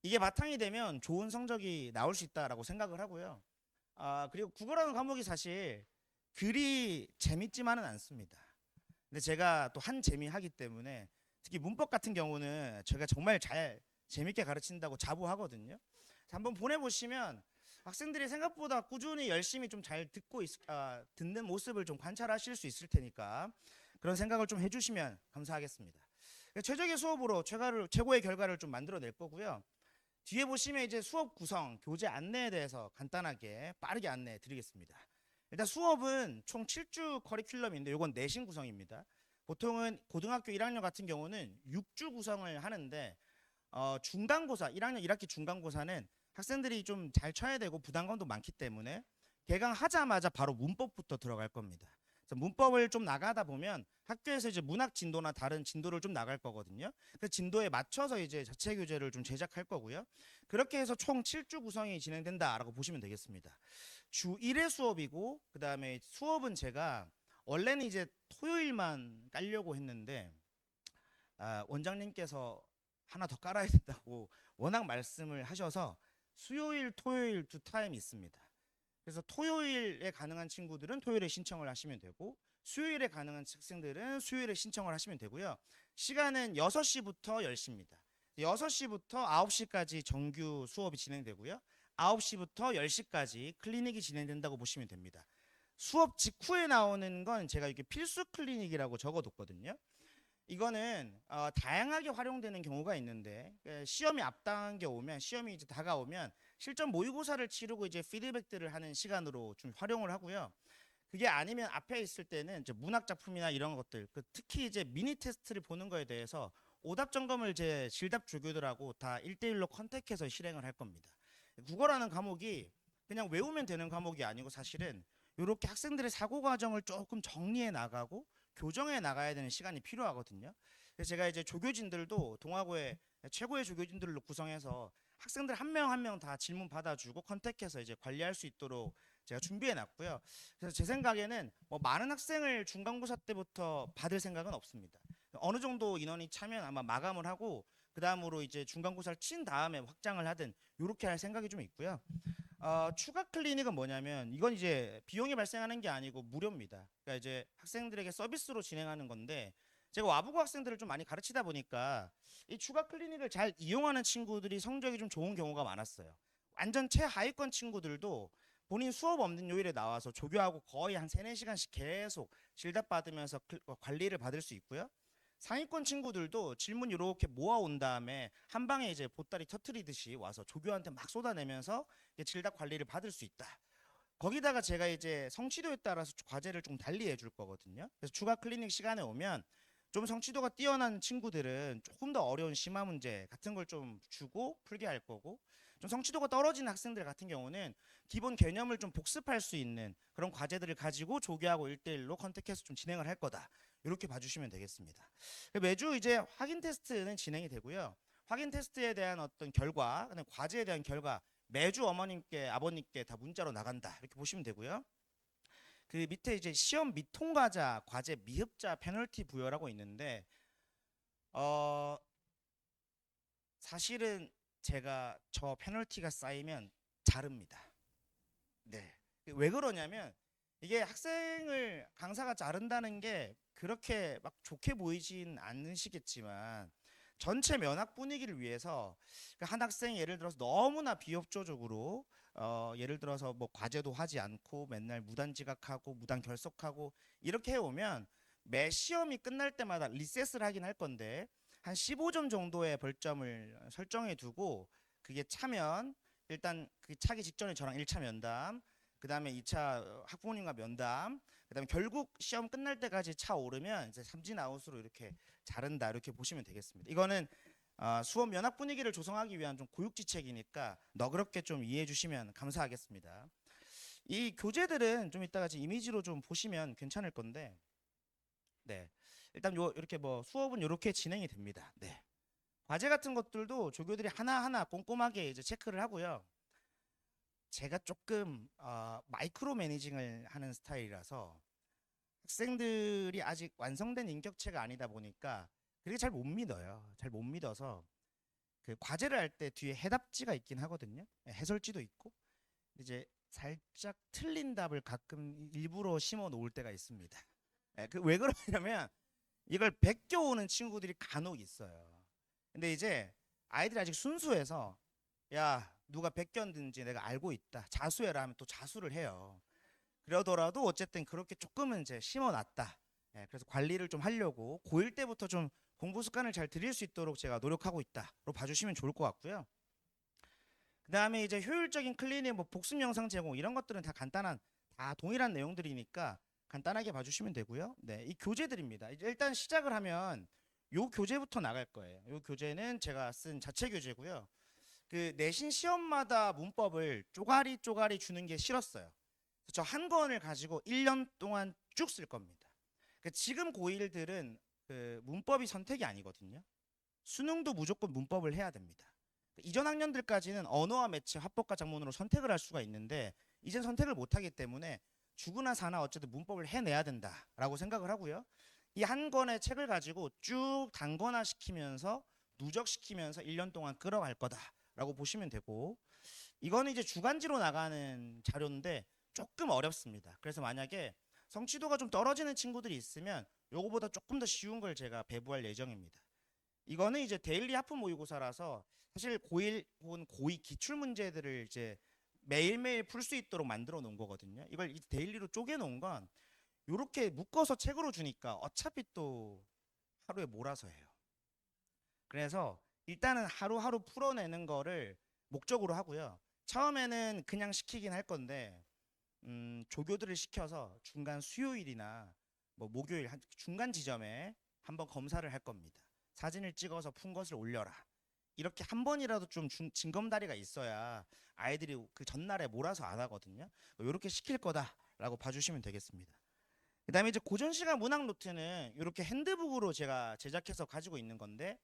이게 바탕이 되면 좋은 성적이 나올 수 있다라고 생각을 하고요. 그리고 국어라는 과목이 사실 그리 재밌지만은 않습니다. 근데 제가 또 한 재미하기 때문에 특히 문법 같은 경우는 제가 정말 잘 재밌게 가르친다고 자부하거든요. 한번 보내보시면 학생들이 생각보다 꾸준히 열심히 좀 잘 듣는 모습을 좀 관찰하실 수 있을 테니까 그런 생각을 좀 해주시면 감사하겠습니다. 최적의 수업으로 최고의 결과를 좀 만들어낼 거고요. 뒤에 보시면 이제 수업 구성, 교재 안내에 대해서 간단하게 빠르게 안내해 드리겠습니다. 일단 수업은 총 7주 커리큘럼인데 이건 내신 구성입니다. 보통은 고등학교 1학년 같은 경우는 6주 구성을 하는데 중간고사 1학년 1학기 중간고사는 학생들이 좀 잘 쳐야 되고 부담감도 많기 때문에 개강하자마자 바로 문법부터 들어갈 겁니다. 그래서 문법을 좀 나가다 보면 학교에서 이제 문학 진도나 다른 진도를 좀 나갈 거거든요. 그 진도에 맞춰서 이제 자체 교재를 좀 제작할 거고요. 그렇게 해서 총 7주 구성이 진행된다라고 보시면 되겠습니다. 주 1회 수업이고 그다음에 수업은 제가 원래는 이제 토요일만 깔려고 했는데 원장님께서 하나 더 깔아야 된다고 워낙 말씀을 하셔서 수요일, 토요일 두 타임이 있습니다. 그래서 토요일에 가능한 친구들은 토요일에 신청을 하시면 되고 수요일에 가능한 학생들은 수요일에 신청을 하시면 되고요. 시간은 6시부터 10시입니다. 6시부터 9시까지 정규 수업이 진행되고요. 9시부터 10시까지 클리닉이 진행된다고 보시면 됩니다. 수업 직후에 나오는 건 제가 이렇게 필수 클리닉이라고 적어뒀거든요. 이거는 다양하게 활용되는 경우가 있는데 시험이 앞당겨 오면 시험이 이제 다가오면 실전 모의고사를 치르고 이제 피드백들을 하는 시간으로 좀 활용을 하고요. 그게 아니면 앞에 있을 때는 이제 문학 작품이나 이런 것들, 특히 이제 미니 테스트를 보는 거에 대해서 오답 점검을 제 질답 조교들하고 다 1대1로 컨택해서 실행을 할 겁니다. 국어라는 과목이 그냥 외우면 되는 과목이 아니고 사실은 이렇게 학생들의 사고 과정을 조금 정리해 나가고 교정해 나가야 되는 시간이 필요하거든요. 그래서 제가 이제 조교진들도 동아고의 최고의 조교진들로 구성해서 학생들 한 명 한 명 다 질문 받아주고 컨택해서 이제 관리할 수 있도록 제가 준비해 놨고요. 그래서 제 생각에는 뭐 많은 학생을 중간고사 때부터 받을 생각은 없습니다. 어느 정도 인원이 차면 아마 마감을 하고 그 다음으로 이제 중간고사를 친 다음에 확장을 하든 이렇게 할 생각이 좀 있고요. 추가 클리닉은 뭐냐면 이건 이제 비용이 발생하는 게 아니고 무료입니다. 그러니까 이제 학생들에게 서비스로 진행하는 건데 제가 와부고 학생들을 좀 많이 가르치다 보니까 이 추가 클리닉을 잘 이용하는 친구들이 성적이 좀 좋은 경우가 많았어요. 완전 최하위권 친구들도 본인 수업 없는 요일에 나와서 조교하고 거의 한 3, 4시간씩 계속 질답 받으면서 관리를 받을 수 있고요. 상위권 친구들도 질문 이렇게 모아온 다음에 한 방에 이제 보따리 터트리듯이 와서 조교한테 막 쏟아내면서 질답 관리를 받을 수 있다. 거기다가 제가 이제 성취도에 따라서 과제를 좀 달리 해줄 거거든요. 그래서 추가 클리닉 시간에 오면 좀 성취도가 뛰어난 친구들은 조금 더 어려운 심화 문제 같은 걸 좀 주고 풀게 할 거고 좀 성취도가 떨어지는 학생들 같은 경우는 기본 개념을 좀 복습할 수 있는 그런 과제들을 가지고 조교하고 1대1로 컨택해서 좀 진행을 할 거다. 이렇게 봐주시면 되겠습니다. 매주 이제 확인 테스트는 진행이 되고요. 확인 테스트에 대한 어떤 결과, 과제에 대한 결과 매주 어머님께 아버님께 다 문자로 나간다. 이렇게 보시면 되고요. 그 밑에 이제 시험 미통과자, 과제 미흡자 페널티 부여라고 있는데 사실은 제가 저 페널티가 쌓이면 자릅니다. 네. 왜 그러냐면 이게 학생을 강사가 자른다는 게 그렇게 막 좋게 보이진 않으시겠지만 전체 면학 분위기를 위해서 한 학생이 예를 들어서 너무나 비협조적으로 예를 들어서 뭐 과제도 하지 않고 맨날 무단 지각하고 무단 결석하고 이렇게 해오면 매 시험이 끝날 때마다 리셋을 하긴 할 건데 한 15점 정도의 벌점을 설정해 두고 그게 차면 일단 그 차기 직전에 저랑 1차 면담 그 다음에 2차 학부모님과 면담 그 다음에 결국 시험 끝날 때까지 차 오르면 이제 삼진 아웃으로 이렇게 자른다 이렇게 보시면 되겠습니다. 이거는 수업 면학 분위기를 조성하기 위한 좀 고육지책이니까 너그럽게 좀 이해해 주시면 감사하겠습니다. 이 교재들은 좀 이따가 이미지로 좀 보시면 괜찮을 건데 네 일단 이렇게 뭐 수업은 이렇게 진행이 됩니다. 네 과제 같은 것들도 조교들이 하나하나 꼼꼼하게 이제 체크를 하고요. 제가 조금 마이크로 매니징을 하는 스타일이라서 학생들이 아직 완성된 인격체가 아니다 보니까 그게 잘 못 믿어요. 잘 못 믿어서 그 과제를 할 때 뒤에 해답지가 있긴 하거든요. 해설지도 있고 이제 살짝 틀린 답을 가끔 일부러 심어 놓을 때가 있습니다. 왜 그러냐면 이걸 베껴 오는 친구들이 간혹 있어요. 근데 이제 아이들이 아직 순수해서 야 누가 베꼈는지 내가 알고 있다. 자수해라 하면 또 자수를 해요. 그러더라도 어쨌든 그렇게 조금은 이제 심어놨다. 그래서 관리를 좀 하려고 고1 때부터 좀 공부 습관을 잘 들일 수 있도록 제가 노력하고 있다로 봐주시면 좋을 것 같고요. 그 다음에 이제 효율적인 클리닉, 뭐 복습 영상 제공 이런 것들은 다 간단한 다 동일한 내용들이니까 간단하게 봐주시면 되고요. 네, 이 교재들입니다. 이제 일단 시작을 하면 요 교재부터 나갈 거예요. 요 교재는 제가 쓴 자체 교재고요. 그 내신 시험마다 문법을 쪼가리 주는 게 싫었어요. 저 한 권을 가지고 1년 동안 쭉 쓸 겁니다. 지금 고1들은 그 문법이 선택이 아니거든요. 수능도 무조건 문법을 해야 됩니다. 이전 학년들까지는 언어와 매체, 화법과 작문으로 선택을 할 수가 있는데 이젠 선택을 못하기 때문에 죽으나 사나 어쨌든 문법을 해내야 된다라고 생각을 하고요. 이 한 권의 책을 가지고 쭉 단권화시키면서 누적시키면서 1년 동안 끌어갈 거다라고 보시면 되고, 이거는 이제 주간지로 나가는 자료인데 조금 어렵습니다. 그래서 만약에 성취도가 좀 떨어지는 친구들이 있으면 요거보다 조금 더 쉬운 걸 제가 배부할 예정입니다. 이거는 이제 데일리 하프 모의고사라서 사실 고1 혹은 고2 기출 문제들을 이제 매일매일 풀 수 있도록 만들어 놓은 거거든요. 이걸 이 데일리로 쪼개 놓은 건 요렇게 묶어서 책으로 주니까 어차피 또 하루에 몰아서 해요. 그래서 일단은 하루하루 풀어내는 거를 목적으로 하고요. 처음에는 그냥 시키긴 할 건데 조교들을 시켜서 중간 수요일이나 뭐 목요일 중간 지점에 한번 검사를 할 겁니다. 사진을 찍어서 푼 것을 올려라. 이렇게 한 번이라도 좀 징검다리가 있어야 아이들이 그 전날에 몰아서 안 하거든요. 이렇게 시킬 거다라고 봐주시면 되겠습니다. 그다음에 이제 고전 시간 문학 노트는 이렇게 핸드북으로 제가 제작해서 가지고 있는 건데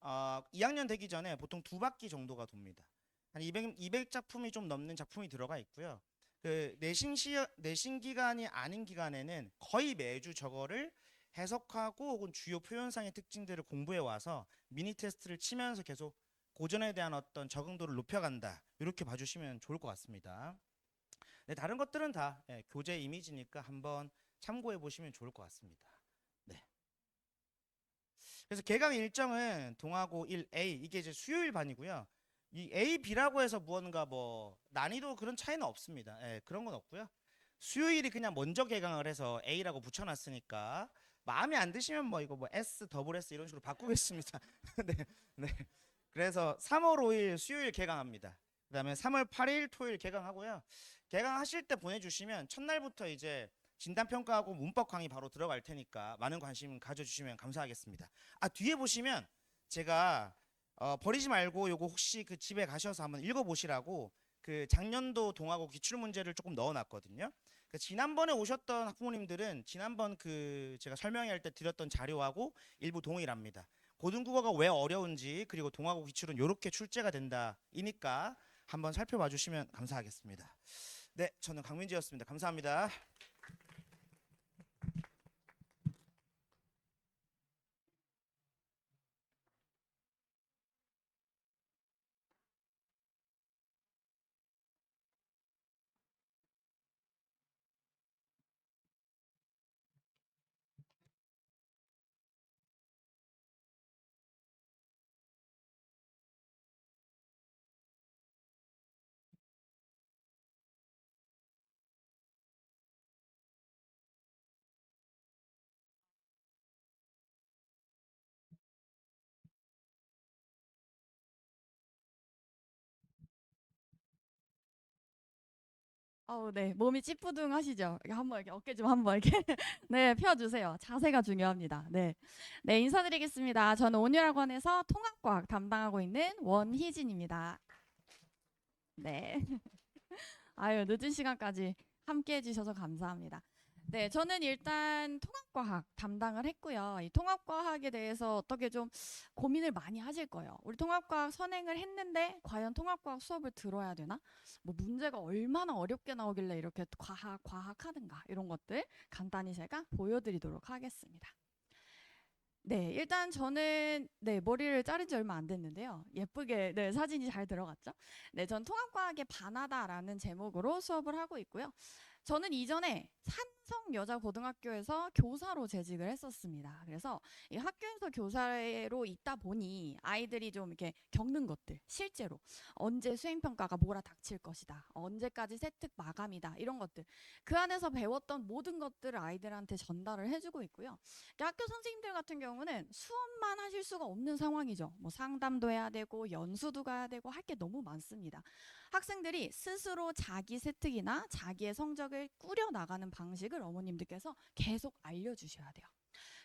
2학년 되기 전에 보통 2바퀴 정도가 돕니다. 한 200작품이 좀 넘는 작품이 들어가 있고요. 그 내신 기간이 아닌 기간에는 거의 매주 저거를 해석하고 혹은 주요 표현상의 특징들을 공부해 와서 미니 테스트를 치면서 계속 고전에 대한 어떤 적응도를 높여간다. 이렇게 봐주시면 좋을 것 같습니다. 네, 다른 것들은 다 교재 이미지니까 한번 참고해 보시면 좋을 것 같습니다. 네. 그래서 개강 일정은 동아고 1A 이게 이제 수요일 반이고요. 이 A, B라고 해서 무언가 뭐 난이도 그런 차이는 없습니다. 그런 건 없고요. 수요일이 그냥 먼저 개강을 해서 A라고 붙여놨으니까 마음에 안 드시면 뭐 이거 뭐 S, 더블 S 이런 식으로 바꾸겠습니다. 네, 네. 그래서 3월 5일 수요일 개강합니다. 그다음에 3월 8일 토요일 개강하고요. 개강하실 때 보내주시면 첫날부터 이제 진단평가하고 문법 강의 바로 들어갈 테니까 많은 관심 가져주시면 감사하겠습니다. 뒤에 보시면 제가 버리지 말고 요거 혹시 그 집에 가셔서 한번 읽어보시라고 그 작년도 동아고 기출문제를 조금 넣어놨거든요. 지난번에 오셨던 학부모님들은 지난번 그 제가 설명회 때 드렸던 자료하고 일부 동일합니다. 고등국어가 왜 어려운지 그리고 동아고 기출은 이렇게 출제가 된다이니까 한번 살펴봐 주시면 감사하겠습니다. 네, 저는 강민지였습니다. 감사합니다. 네. 몸이 찌뿌둥하시죠? 이렇게 한번 이렇게 어깨 좀 한번 이렇게 네, 펴주세요. 자세가 중요합니다. 네. 네, 인사드리겠습니다. 저는 온유학원에서 통합과학 담당하고 있는 원희진입니다. 네. 아유, 늦은 시간까지 함께 해주셔서 감사합니다. 네, 저는 일단 통합과학 담당을 했고요. 이 통합과학에 대해서 어떻게 좀 고민을 많이 하실 거예요. 우리 통합과학 선행을 했는데 과연 통합과학 수업을 들어야 되나? 뭐 문제가 얼마나 어렵게 나오길래 이렇게 과학하는가 이런 것들 간단히 제가 보여드리도록 하겠습니다. 네, 일단 저는 머리를 자른 지 얼마 안 됐는데요. 예쁘게 사진이 잘 들어갔죠? 네, 전 통합과학에 반하다라는 제목으로 수업을 하고 있고요. 저는 이전에 산성여자고등학교에서 교사로 재직을 했었습니다. 그래서 이 학교에서 교사로 있다 보니 아이들이 좀 이렇게 겪는 것들, 실제로 언제 수행평가가 몰아닥칠 것이다, 언제까지 세특 마감이다, 이런 것들 그 안에서 배웠던 모든 것들을 아이들한테 전달을 해주고 있고요. 학교 선생님들 같은 경우는 수업만 하실 수가 없는 상황이죠. 뭐 상담도 해야 되고 연수도 가야 되고 할 게 너무 많습니다. 학생들이 스스로 자기 세특이나 자기의 성적을 꾸려나가는 방식을 어머님들께서 계속 알려주셔야 돼요.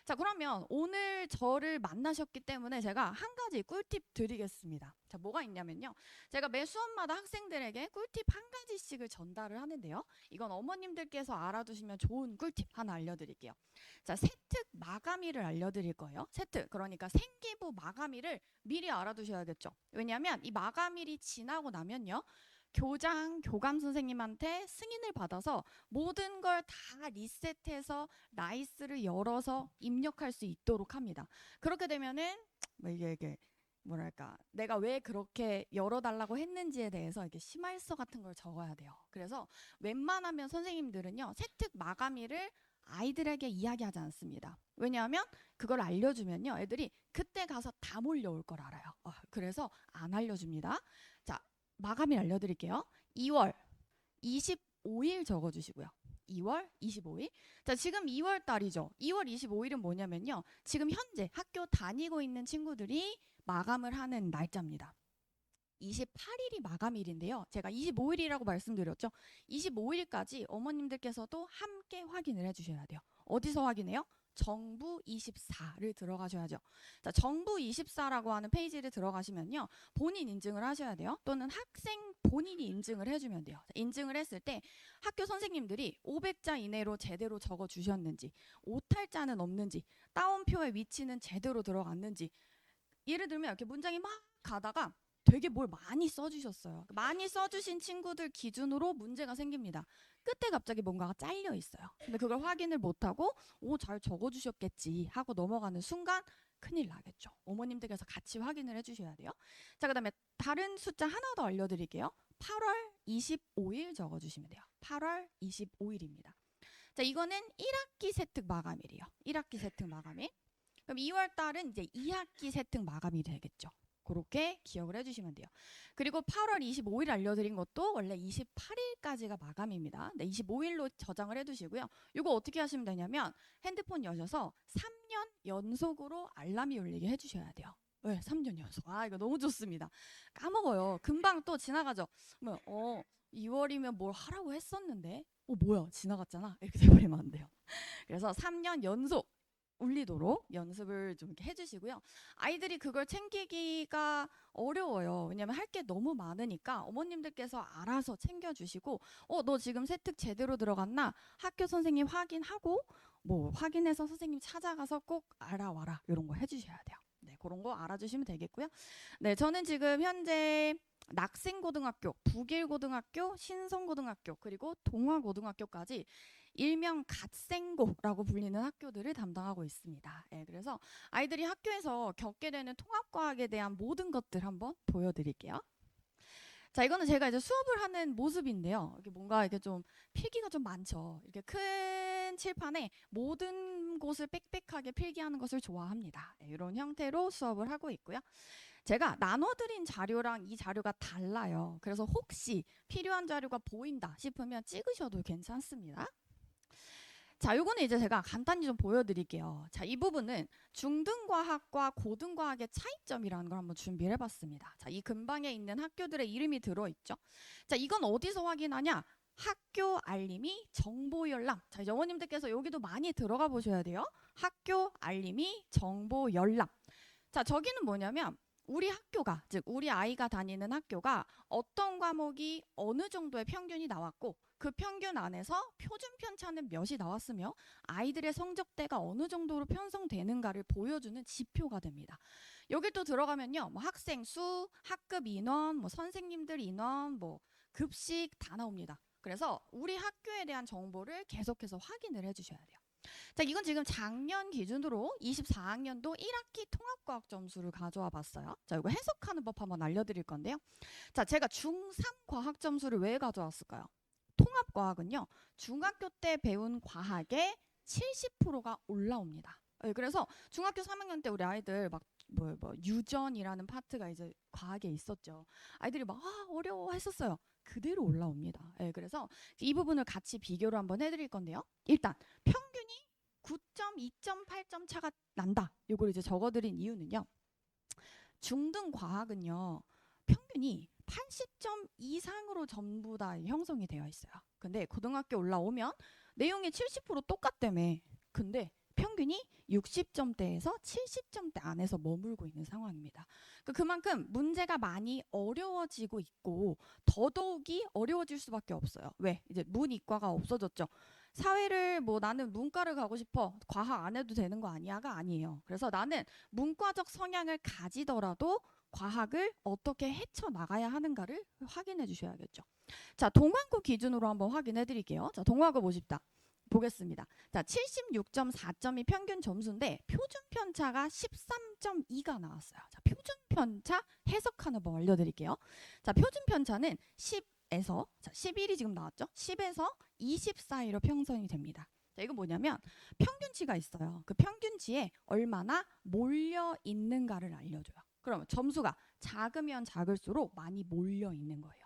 자, 그러면 오늘 저를 만나셨기 때문에 제가 한 가지 꿀팁 드리겠습니다. 자, 뭐가 있냐면요. 제가 매 수업마다 학생들에게 꿀팁 한 가지씩 방식을 전달을 하는데요. 이건 어머님들께서 알아두시면 좋은 꿀팁 하나 알려드릴게요. 자, 세특 마감일을 알려드릴 거예요. 세특, 그러니까 생기부 마감일을 미리 알아두셔야겠죠. 왜냐하면 이 마감일이 지나고 나면요, 교장, 교감 선생님한테 승인을 받아서 모든 걸 다 리셋해서 라이스를 열어서 입력할 수 있도록 합니다. 그렇게 되면은 뭐 이게 뭐랄까, 내가 왜 그렇게 열어달라고 했는지에 대해서 이렇게 심할서 같은 걸 적어야 돼요. 그래서 웬만하면 선생님들은요, 세특 마감일을 아이들에게 이야기하지 않습니다. 왜냐하면 그걸 알려주면요, 애들이 그때 가서 다 몰려올 걸 알아요. 그래서 안 알려줍니다. 자, 마감일 알려드릴게요. 2월 25일 적어주시고요. 2월 25일. 자, 지금 2월 달이죠. 2월 25일은 뭐냐면요, 지금 현재 학교 다니고 있는 친구들이 마감을 하는 날짜입니다. 28일이 마감일인데요. 제가 25일이라고 말씀드렸죠. 25일까지 어머님들께서도 함께 확인을 해주셔야 돼요. 어디서 확인해요? 정부 24를 들어가셔야죠. 자, 정부 24라고 하는 페이지를 들어가시면요, 본인 인증을 하셔야 돼요. 또는 학생 본인이 인증을 해주면 돼요. 자, 인증을 했을 때 학교 선생님들이 500자 이내로 제대로 적어 주셨는지, 오탈자는 없는지, 따옴표의 위치는 제대로 들어갔는지. 예를 들면 이렇게 문장이 막 가다가 되게 뭘 많이 써주셨어요. 많이 써주신 친구들 기준으로 문제가 생깁니다. 끝에 갑자기 뭔가가 잘려 있어요. 근데 그걸 확인을 못하고 잘 적어주셨겠지 하고 넘어가는 순간 큰일 나겠죠. 어머님들께서 같이 확인을 해주셔야 돼요. 자, 그다음에 다른 숫자 하나 더 알려드릴게요. 8월 25일 적어주시면 돼요. 8월 25일입니다. 자, 이거는 1학기 세특 마감일이에요. 1학기 세특 마감일. 그럼 2월 달은 이제 2학기 세특 마감일이 되겠죠. 그렇게 기억을 해주시면 돼요. 그리고 8월 25일 알려드린 것도 원래 28일까지가 마감입니다. 네, 25일로 저장을 해두시고요. 이거 어떻게 하시면 되냐면 핸드폰 여셔서 3년 연속으로 알람이 울리게 해주셔야 돼요. 네, 3년 연속. 이거 너무 좋습니다. 까먹어요. 금방 또 지나가죠. 2월이면 뭘 하라고 했었는데 뭐야, 지나갔잖아. 이렇게 돼버리면 안 돼요. 그래서 3년 연속 울리도록 연습을 좀 이렇게 해주시고요. 아이들이 그걸 챙기기가 어려워요. 왜냐하면 할 게 너무 많으니까 어머님들께서 알아서 챙겨주시고, 너 지금 세특 제대로 들어갔나? 학교 선생님 확인하고, 확인해서 선생님 찾아가서 꼭 알아와라. 이런 거 해주셔야 돼요. 네, 그런 거 알아주시면 되겠고요. 네, 저는 지금 현재 낙생고등학교, 북일고등학교, 신성고등학교, 그리고 동화고등학교까지 일명 갓생고라고 불리는 학교들을 담당하고 있습니다. 그래서 아이들이 학교에서 겪게 되는 통합과학에 대한 모든 것들 한번 보여드릴게요. 자, 이거는 제가 이제 수업을 하는 모습인데요. 이게 뭔가 이렇게 좀 필기가 좀 많죠. 이렇게 큰 칠판에 모든 곳을 빽빽하게 필기하는 것을 좋아합니다. 이런 형태로 수업을 하고 있고요. 제가 나눠드린 자료랑 이 자료가 달라요. 그래서 혹시 필요한 자료가 보인다 싶으면 찍으셔도 괜찮습니다. 자, 요거는 이제 제가 간단히 좀 보여드릴게요. 자, 이 부분은 중등과학과 고등과학의 차이점이라는 걸 한번 준비를 해봤습니다. 자, 이 근방에 있는 학교들의 이름이 들어있죠. 자, 이건 어디서 확인하냐? 학교 알림이 정보 열람. 자, 이제 어머님들께서 여기도 많이 들어가 보셔야 돼요. 학교 알림이 정보 열람. 자, 저기는 뭐냐면 우리 학교가, 즉 우리 아이가 다니는 학교가 어떤 과목이 어느 정도의 평균이 나왔고, 그 평균 안에서 표준 편차는 몇이 나왔으며 아이들의 성적대가 어느 정도로 편성되는가를 보여주는 지표가 됩니다. 여기 또 들어가면요, 학생 수, 학급 인원, 선생님들 인원, 급식 다 나옵니다. 그래서 우리 학교에 대한 정보를 계속해서 확인을 해주셔야 돼요. 자, 이건 지금 작년 기준으로 24학년도 1학기 통합과학 점수를 가져와 봤어요. 자, 이거 해석하는 법 한번 알려드릴 건데요. 자, 제가 중3 과학 점수를 왜 가져왔을까요? 통합과학은요, 중학교 때 배운 과학의 70%가 올라옵니다. 그래서 중학교 3학년 때 우리 아이들 유전이라는 파트가 이제 과학에 있었죠. 아이들이 어려워 했었어요. 그대로 올라옵니다. 그래서 이 부분을 같이 비교를 한번 해드릴 건데요. 일단 평균이 9점, 2.8점 차가 난다. 이걸 이제 적어드린 이유는요. 중등 과학은요, 평균이 80점 이상으로 전부 다 형성이 되어 있어요. 근데 고등학교 올라오면 내용이 70% 똑같다며. 근데 평균 평균이 60점대에서 70점대 안에서 머물고 있는 상황입니다. 그만큼 문제가 많이 어려워지고 있고 더더욱이 어려워질 수밖에 없어요. 왜? 이제 문이과가 없어졌죠. 사회를 뭐 나는 문과를 가고 싶어. 과학 안 해도 되는 거 아니야가 아니에요. 그래서 나는 문과적 성향을 가지더라도 과학을 어떻게 헤쳐나가야 하는가를 확인해 주셔야겠죠. 자, 동아고 기준으로 한번 확인해 드릴게요. 자, 동아고 보겠습니다. 자, 76.4점이 평균 점수인데 표준 편차가 13.2가 나왔어요. 자, 표준 편차 해석하는 법 알려드릴게요. 자, 표준 편차는 10에서 11이 지금 나왔죠? 10에서 20 사이로 형성이 됩니다. 자, 이건 뭐냐면 평균치가 있어요. 그 평균치에 얼마나 몰려 있는가를 알려줘요. 그러면 점수가 작으면 작을수록 많이 몰려 있는 거예요.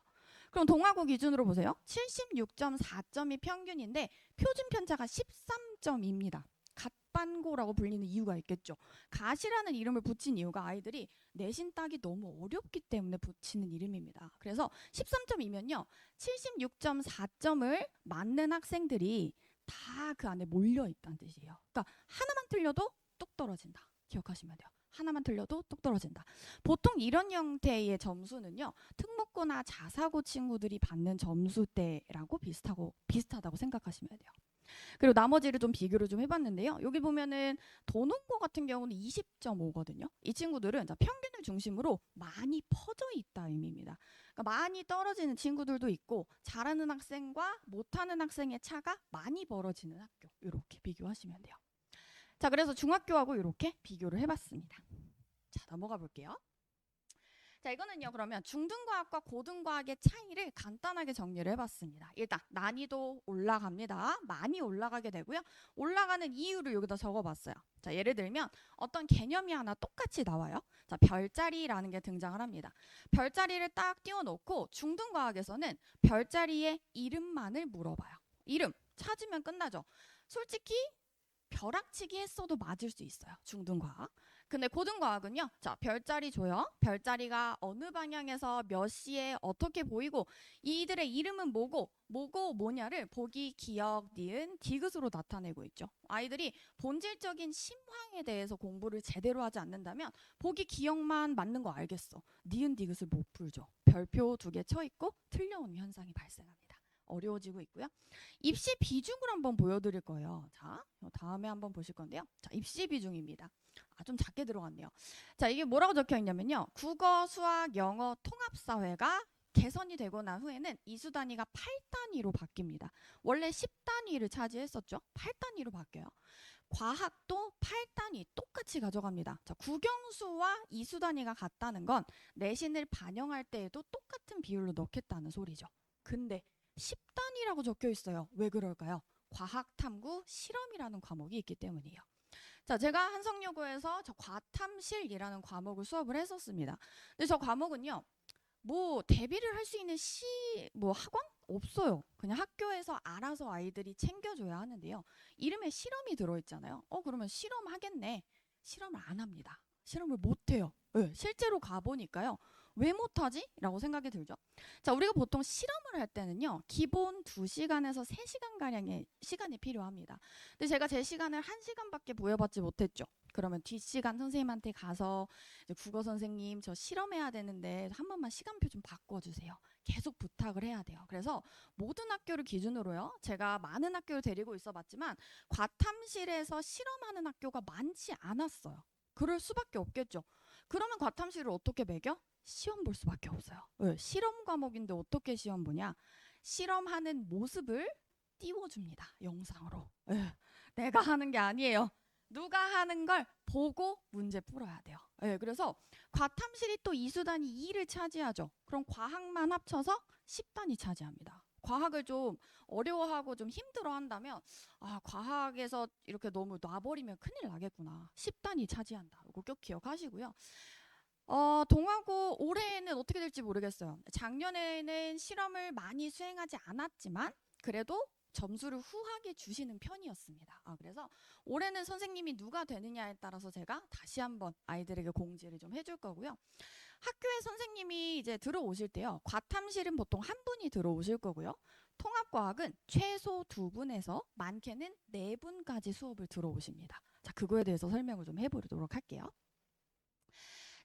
그럼 동아고 기준으로 보세요. 76.4점이 평균인데 표준 편차가 13점입니다. 갓반고라고 불리는 이유가 있겠죠. 갓이라는 이름을 붙인 이유가 아이들이 내신 따기 너무 어렵기 때문에 붙이는 이름입니다. 그래서 13점이면요. 76.4점을 맞는 학생들이 다 그 안에 몰려 있다는 뜻이에요. 그러니까 하나만 틀려도 뚝 떨어진다. 기억하시면 돼요. 하나만 틀려도 뚝 떨어진다. 보통 이런 형태의 점수는요. 특목고나 자사고 친구들이 받는 점수대라고 비슷하다고 생각하시면 돼요. 그리고 나머지를 좀 비교를 좀 해봤는데요. 여기 보면은 도농고 같은 경우는 20.5거든요. 이 친구들은 평균을 중심으로 많이 퍼져 있다 의미입니다. 그러니까 많이 떨어지는 친구들도 있고 잘하는 학생과 못하는 학생의 차가 많이 벌어지는 학교. 이렇게 비교하시면 돼요. 자, 그래서 중학교하고 이렇게 비교를 해봤습니다. 자, 넘어가 볼게요. 자, 이거는요, 그러면 중등과학과 고등과학의 차이를 간단하게 정리를 해봤습니다. 일단 난이도 올라갑니다. 많이 올라가게 되고요. 올라가는 이유를 여기다 적어봤어요. 자, 예를 들면 어떤 개념이 하나 똑같이 나와요. 자, 별자리라는 게 등장을 합니다. 별자리를 딱 띄워놓고 중등과학에서는 별자리의 이름만을 물어봐요. 이름 찾으면 끝나죠. 솔직히 벼락치기 했어도 맞을 수 있어요. 중등과학. 근데 고등과학은요. 자, 별자리 줘요. 별자리가 어느 방향에서 몇 시에 어떻게 보이고 이들의 이름은 뭐냐를 보기, 기억, 니은, 디귿으로 나타내고 있죠. 아이들이 본질적인 심화에 대해서 공부를 제대로 하지 않는다면 보기, 기억만 맞는 거 알겠어. 니은, 디귿을 못 풀죠. 별표 2개 쳐 있고 틀려오는 현상이 발생합니다. 어려워지고 있고요. 입시 비중을 한번 보여드릴 거예요. 자, 다음에 한번 보실 건데요. 자, 입시 비중입니다. 좀 작게 들어갔네요. 자, 이게 뭐라고 적혀 있냐면요. 국어, 수학, 영어, 통합사회가 개선이 되고 난 후에는 이수 단위가 8단위로 바뀝니다. 원래 10단위를 차지했었죠. 8단위로 바뀌어요. 과학도 8단위 똑같이 가져갑니다. 자, 국영수와 이수 단위가 같다는 건 내신을 반영할 때에도 똑같은 비율로 넣겠다는 소리죠. 근데 10단위라고 적혀 있어요. 왜 그럴까요? 과학, 탐구, 실험이라는 과목이 있기 때문이에요. 자, 제가 한성여고에서 저 과탐실이라는 과목을 수업을 했었습니다. 근데 저 과목은요, 뭐 대비를 할 수 있는 학원 없어요. 그냥 학교에서 알아서 아이들이 챙겨줘야 하는데요. 이름에 실험이 들어있잖아요. 그러면 실험하겠네. 실험을 안 합니다. 실험을 못 해요. 네, 실제로 가보니까요. 왜 못하지? 라고 생각이 들죠. 자, 우리가 보통 실험을 할 때는요. 기본 2시간에서 3시간가량의 시간이 필요합니다. 근데 제가 제 시간을 1시간밖에 보여받지 못했죠. 그러면 뒷시간 선생님한테 가서 국어 선생님 저 실험해야 되는데 한 번만 시간표 좀 바꿔주세요. 계속 부탁을 해야 돼요. 그래서 모든 학교를 기준으로요. 제가 많은 학교를 데리고 있어봤지만 과탐실에서 실험하는 학교가 많지 않았어요. 그럴 수밖에 없겠죠. 그러면 과탐실을 어떻게 매겨? 시험 볼 수밖에 없어요. 왜? 실험 과목인데 어떻게 시험 보냐? 실험하는 모습을 띄워줍니다. 영상으로. 내가 하는 게 아니에요. 누가 하는 걸 보고 문제 풀어야 돼요. 그래서 과탐실이 또 이수단위 2를 차지하죠. 그럼 과학만 합쳐서 10단위 차지합니다. 과학을 좀 어려워하고 좀 힘들어 한다면 과학에서 이렇게 너무 놔버리면 큰일 나겠구나. 10단위 차지한다. 이거 꼭 기억하시고요. 동아고 올해는 어떻게 될지 모르겠어요. 작년에는 실험을 많이 수행하지 않았지만 그래도 점수를 후하게 주시는 편이었습니다. 그래서 올해는 선생님이 누가 되느냐에 따라서 제가 다시 한번 아이들에게 공지를 좀 해줄 거고요. 학교에 선생님이 이제 들어오실 때요. 과탐실은 보통 한 분이 들어오실 거고요. 통합과학은 최소 2분에서 많게는 4분까지 수업을 들어오십니다. 자, 자, 그거에 대해서 설명을 좀 해보도록 할게요.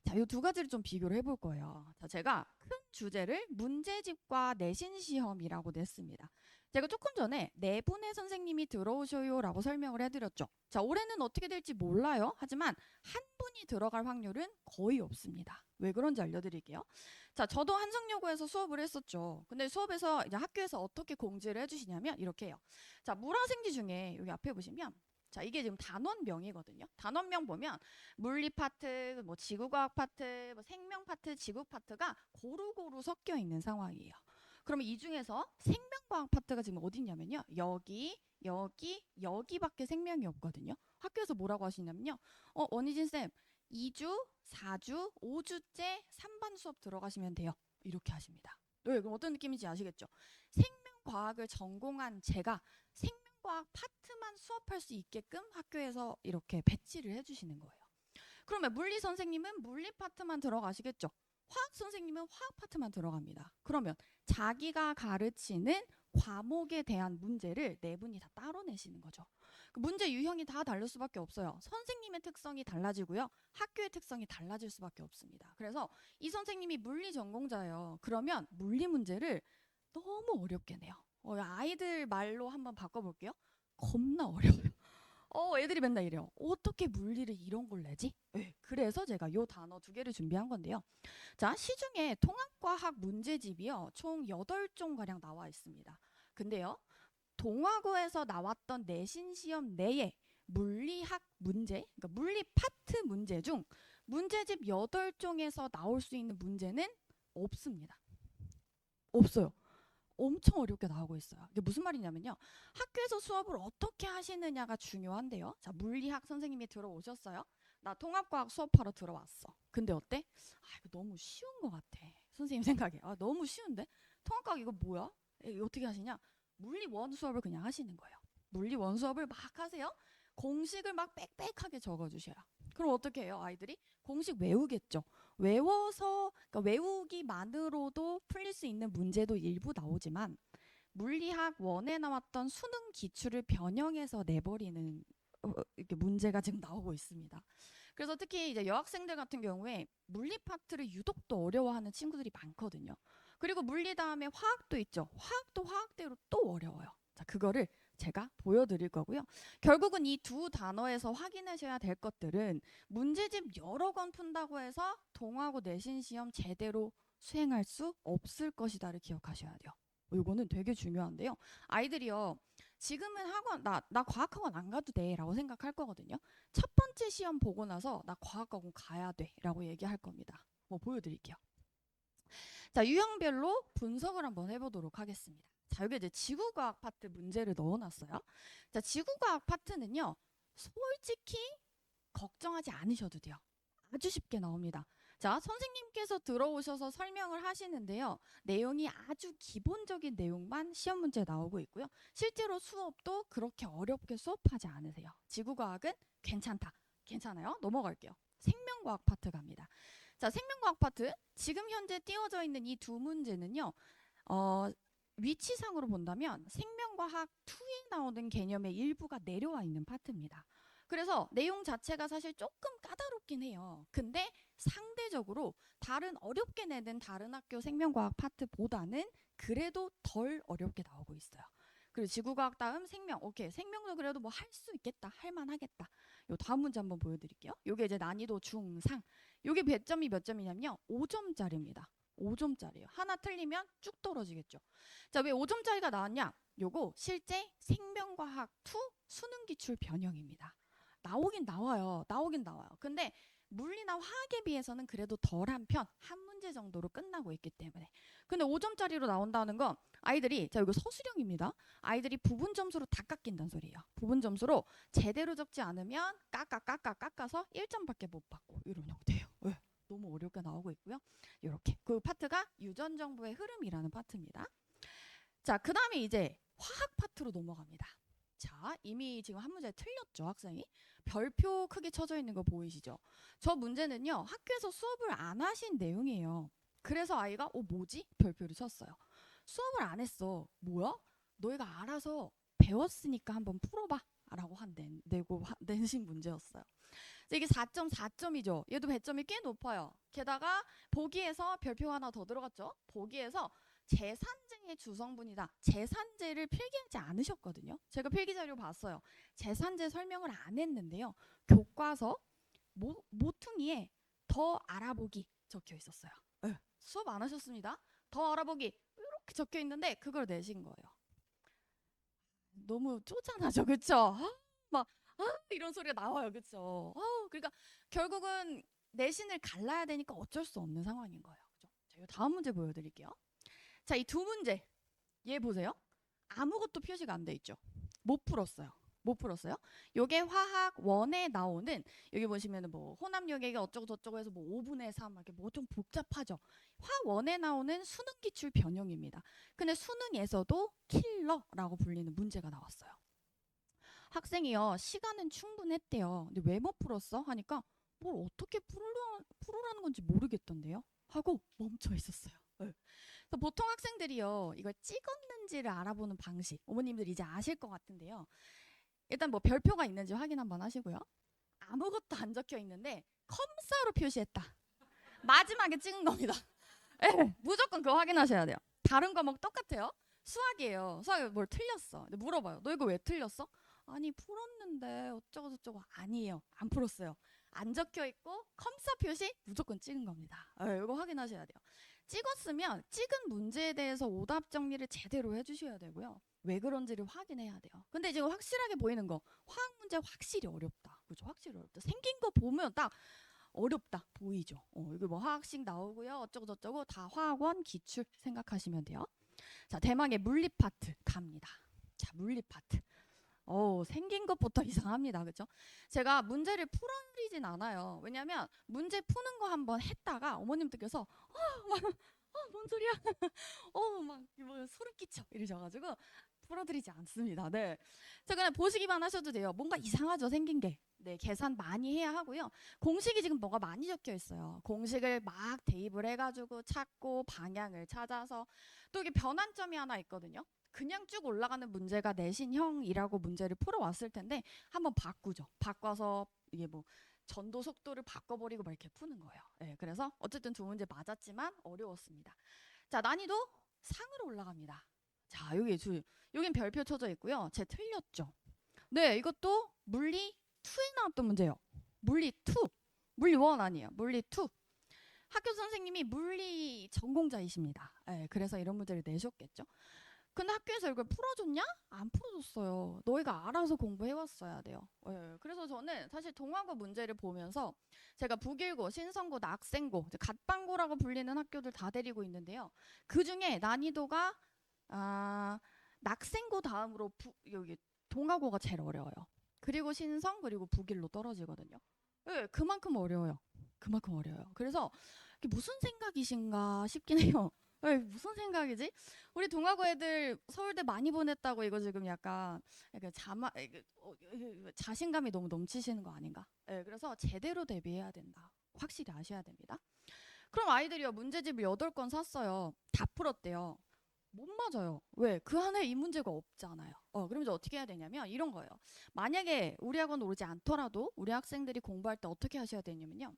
자, 이 두 가지를 좀 비교를 해볼 거예요. 자, 제가 큰 주제를 문제집과 내신 시험이라고 냈습니다. 제가 조금 전에 네 분의 선생님이 들어오셔요라고 설명을 해드렸죠. 자, 올해는 어떻게 될지 몰라요. 하지만 한 분이 들어갈 확률은 거의 없습니다. 왜 그런지 알려드릴게요. 자, 저도 한성여고에서 수업을 했었죠. 근데 수업에서 이제 학교에서 어떻게 공지를 해주시냐면 이렇게 해요. 자, 물화생지 중에 여기 앞에 보시면 자, 이게 지금 단원명이거든요. 단원명 보면 물리 파트, 뭐 지구과학 파트, 뭐 생명 파트, 지구 파트가 고루고루 섞여 있는 상황이에요. 그러면 이 중에서 생명과학 파트가 지금 어디 있냐면요. 여기, 여기, 여기밖에 생명이 없거든요. 학교에서 뭐라고 하시냐면요. 원희진 쌤, 2주, 4주, 5주째 3반 수업 들어가시면 돼요. 이렇게 하십니다. 네, 그럼 어떤 느낌인지 아시겠죠? 생명과학을 전공한 제가 생명과학 파트만 수업할 수 있게끔 학교에서 이렇게 배치를 해주시는 거예요. 그러면 물리 선생님은 물리 파트만 들어가시겠죠? 화학 선생님은 화학 파트만 들어갑니다. 그러면 자기가 가르치는 과목에 대한 문제를 네 분이 다 따로 내시는 거죠. 그 문제 유형이 다 다를 수밖에 없어요. 선생님의 특성이 달라지고요. 학교의 특성이 달라질 수밖에 없습니다. 그래서 이 선생님이 물리 전공자예요. 그러면 물리 문제를 너무 어렵게 내요. 아이들 말로 한번 바꿔볼게요. 겁나 어려워요. 애들이 맨날 이래요. 어떻게 물리를 이런 걸 내지? 네, 그래서 제가 요 단어 두 개를 준비한 건데요. 자, 시중에 통합과학 문제집이요. 총 8종가량 나와 있습니다. 근데요. 동아고에서 나왔던 내신 시험 내에 물리학 문제, 그러니까 물리 파트 문제 중 문제집 8종에서 나올 수 있는 문제는 없습니다. 없어요. 엄청 어렵게 나오고 있어요. 이게 무슨 말이냐면요. 학교에서 수업을 어떻게 하시느냐가 중요한데요. 자, 물리학 선생님이 들어오셨어요. 나 통합과학 수업하러 들어왔어. 근데 어때? 이거 너무 쉬운 것 같아. 선생님 생각에. 너무 쉬운데? 통합과학 이거 뭐야? 어떻게 하시냐? 물리 원 수업을 그냥 하시는 거예요. 물리 원 수업을 막 하세요. 공식을 막 빽빽하게 적어주셔요. 그럼 어떻게 해요? 아이들이 공식 외우겠죠. 외워서 그러니까 외우기만으로도 풀릴 수 있는 문제도 일부 나오지만 물리학 원에 나왔던 수능 기출을 변형해서 내버리는 이렇게 문제가 지금 나오고 있습니다. 그래서 특히 이제 여학생들 같은 경우에 물리 파트를 유독 또 어려워하는 친구들이 많거든요. 그리고 물리 다음에 화학도 있죠. 화학도 화학대로 또 어려워요. 자, 그거를 제가 보여드릴 거고요. 결국은 이 두 단어에서 확인하셔야 될 것들은 문제집 여러 권 푼다고 해서 동아고 내신 시험 제대로 수행할 수 없을 것이다를 기억하셔야 돼요. 이거는 되게 중요한데요. 아이들이요. 지금은 학원 나 과학학원 안 가도 돼 라고 생각할 거거든요. 첫 번째 시험 보고 나서 나 과학학원 가야 돼 라고 얘기할 겁니다. 보여드릴게요. 자, 유형별로 분석을 한번 해보도록 하겠습니다. 자, 여기 이제 지구과학 파트 문제를 넣어놨어요. 자, 지구과학 파트는요. 솔직히 걱정하지 않으셔도 돼요. 아주 쉽게 나옵니다. 자, 선생님께서 들어오셔서 설명을 하시는데요. 내용이 아주 기본적인 내용만 시험 문제에 나오고 있고요. 실제로 수업도 그렇게 어렵게 수업하지 않으세요. 지구과학은 괜찮다. 괜찮아요? 넘어갈게요. 생명과학 파트 갑니다. 자, 생명과학 파트. 지금 현재 띄워져 있는 이 두 문제는요. 위치상으로 본다면 생명과학 2에 나오는 개념의 일부가 내려와 있는 파트입니다. 그래서 내용 자체가 사실 조금 까다롭긴 해요. 근데 상대적으로 다른 어렵게 내는 다른 학교 생명과학 파트보다는 그래도 덜 어렵게 나오고 있어요. 그리고 지구과학 다음 생명. 오케이. 생명도 그래도 뭐 할 수 있겠다. 할 만하겠다. 요 다음 문제 한번 보여드릴게요. 요게 이제 난이도 중상. 요게 배점이 몇 점이냐면요. 5점짜리입니다. 5점짜리예요. 하나 틀리면 쭉 떨어지겠죠. 자, 왜 5점짜리가 나왔냐? 요거 실제 생명과학 2 수능 기출 변형입니다. 나오긴 나와요. 근데 물리나 화학에 비해서는 그래도 덜한 편, 한 문제 정도로 끝나고 있기 때문에. 근데 5점짜리로 나온다는 건 아이들이, 자, 이거 서술형입니다. 아이들이 부분 점수로 다 깎인다는 소리예요. 부분 점수로 제대로 적지 않으면 깎아서 1점밖에 못 받고 이런 형태예요. 왜? 너무 어렵게 나오고 있고요. 이렇게 그 파트가 유전정보의 흐름이라는 파트입니다. 자, 그 다음에 이제 화학 파트로 넘어갑니다. 자, 이미 지금 한 문제 틀렸죠, 학생이? 별표 크게 쳐져 있는 거 보이시죠? 저 문제는요, 학교에서 수업을 안 하신 내용이에요. 그래서 아이가 뭐지? 별표를 쳤어요. 수업을 안 했어. 뭐야? 너희가 알아서 배웠으니까 한번 풀어봐. 있다라고 내신 문제였어요. 그래서 이게 4.4점이죠. 얘도 배점이 꽤 높아요. 게다가 보기에서 별표가 하나 더 들어갔죠. 보기에서 제산제의 주성분이다. 제산제를 필기하지 않으셨거든요. 제가 필기자료 봤어요. 제산제 설명을 안 했는데요. 교과서 모퉁이에 더 알아보기 적혀 있었어요. 네, 수업 안 하셨습니다. 더 알아보기 이렇게 적혀 있는데 그걸 내신 거예요. 너무 쪼잔하죠, 그렇죠? 막 이런 소리가 나와요, 그렇죠? 그러니까 결국은 내신을 갈라야 되니까 어쩔 수 없는 상황인 거예요. 그죠? 제가 다음 문제 보여드릴게요. 자, 이 두 문제 얘 보세요. 아무것도 표시가 안 돼 있죠. 못 풀었어요. 요게 화학 원에 나오는 여기 보시면은 뭐 혼합력액이 어쩌고 저쩌고 해서 뭐 5분의 3 이렇게 뭐 좀 복잡하죠. 화학 원에 나오는 수능 기출 변형입니다. 근데 수능에서도 킬러라고 불리는 문제가 나왔어요. 학생이요, 시간은 충분했대요. 근데 왜 못 풀었어? 하니까 뭘 어떻게 풀으라는 건지 모르겠던데요. 하고 멈춰 있었어요. 네. 그래서 보통 학생들이요, 이걸 찍었는지를 알아보는 방식, 어머님들 이제 아실 것 같은데요. 일단 뭐 별표가 있는지 확인 한번 하시고요. 아무것도 안 적혀 있는데 컴사로 표시했다. 마지막에 찍은 겁니다. 네, 무조건 그거 확인하셔야 돼요. 다른 과목 똑같아요. 수학이에요. 수학에 뭘 틀렸어. 근데 물어봐요. 너 이거 왜 틀렸어? 아니 풀었는데 어쩌고 저쩌고. 아니에요. 안 풀었어요. 안 적혀 있고 컴사 표시 무조건 찍은 겁니다. 이거 확인하셔야 돼요. 찍었으면 찍은 문제에 대해서 오답 정리를 제대로 해주셔야 되고요. 왜 그런지를 확인해야 돼요. 근데 지금 확실하게 보이는 거, 화학 문제 확실히 어렵다. 그죠? 확실히 어렵다. 생긴 거 보면 딱 어렵다 보이죠. 이거 뭐 화학식 나오고요. 어쩌고 저쩌고 다 화학원 기출 생각하시면 돼요. 자, 대망의 물리 파트 갑니다. 자, 물리 파트. 생긴 것부터 이상합니다. 그렇죠? 제가 문제를 풀어드리진 않아요. 왜냐면 문제 푸는 거 한번 했다가 어머님들께서 뭔 소리야? 막 뭐 소름 끼쳐 이러셔가지고 풀어드리지 않습니다. 네, 자, 그냥 보시기만 하셔도 돼요. 뭔가 이상하죠, 생긴 게. 네, 계산 많이 해야 하고요. 공식이 지금 뭐가 많이 적혀 있어요. 공식을 막 대입을 해가지고 찾고 방향을 찾아서 또 이게 변환점이 하나 있거든요. 그냥 쭉 올라가는 문제가 내신형이라고 문제를 풀어왔을 텐데 한번 바꾸죠. 바꿔서 이게 뭐 전도 속도를 바꿔버리고 막 이렇게 푸는 거예요. 네, 그래서 어쨌든 두 문제 맞았지만 어려웠습니다. 자, 난이도 상으로 올라갑니다. 자, 여긴 별표 쳐져 있고요. 제 틀렸죠. 네, 이것도 물리 2에 나왔던 문제예요. 물리 2, 물리 1 아니에요. 물리 2. 학교 선생님이 물리 전공자이십니다. 네, 그래서 이런 문제를 내셨겠죠. 근데 학교에서 이걸 풀어줬냐? 안 풀어줬어요. 너희가 알아서 공부해왔어야 돼요. 네, 그래서 저는 사실 동아고 문제를 보면서 제가 북일고, 신성고, 낙생고, 갓방고라고 불리는 학교들 다 데리고 있는데요. 그 중에 난이도가 낙생고 다음으로 여기 동아고가 제일 어려워요. 그리고 신성, 그리고 북일로 떨어지거든요. 네, 그만큼 어려워요. 그래서 이게 무슨 생각이신가 싶긴 해요. 네, 무슨 생각이지? 우리 동아고 애들 서울대 많이 보냈다고 이거 지금 약간 자신감이 너무 넘치시는 거 아닌가? 네, 그래서 제대로 대비해야 된다. 확실히 아셔야 됩니다. 그럼 아이들이요, 문제집을 8권 샀어요. 다 풀었대요. 못 맞아요. 왜? 그 안에 이 문제가 없잖아요. 그럼 이제 어떻게 해야 되냐면 이런 거예요. 만약에 우리 학원 오지 않더라도 우리 학생들이 공부할 때 어떻게 하셔야 되냐면요.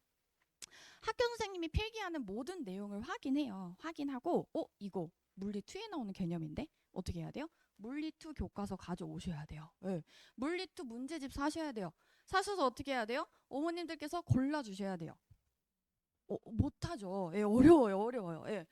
학교 선생님이 필기하는 모든 내용을 확인해요. 확인하고 이거 물리 2에 나오는 개념인데 어떻게 해야 돼요? 물리 2 교과서 가져오셔야 돼요. 네. 물리 2 문제집 사셔야 돼요. 사셔서 어떻게 해야 돼요? 어머님들께서 골라주셔야 돼요. 못하죠. 예, 어려워요. 예.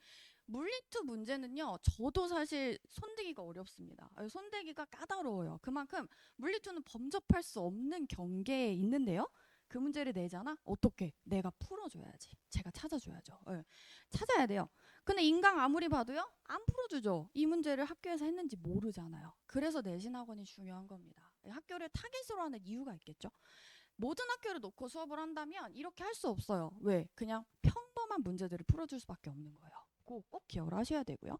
물리 2 문제는요, 저도 사실 손대기가 어렵습니다. 손대기가 까다로워요. 그만큼 물리 2는 범접할 수 없는 경계에 있는데요. 그 문제를 내잖아? 어떻게? 내가 풀어줘야지. 제가 찾아줘야죠. 네. 찾아야 돼요. 근데 인강 아무리 봐도요, 안 풀어주죠. 이 문제를 학교에서 했는지 모르잖아요. 그래서 내신학원이 중요한 겁니다. 학교를 타깃으로 하는 이유가 있겠죠. 모든 학교를 놓고 수업을 한다면 이렇게 할 수 없어요. 왜? 그냥 평범한 문제들을 풀어줄 수밖에 없는 거예요. 꼭 기억을 하셔야 되고요.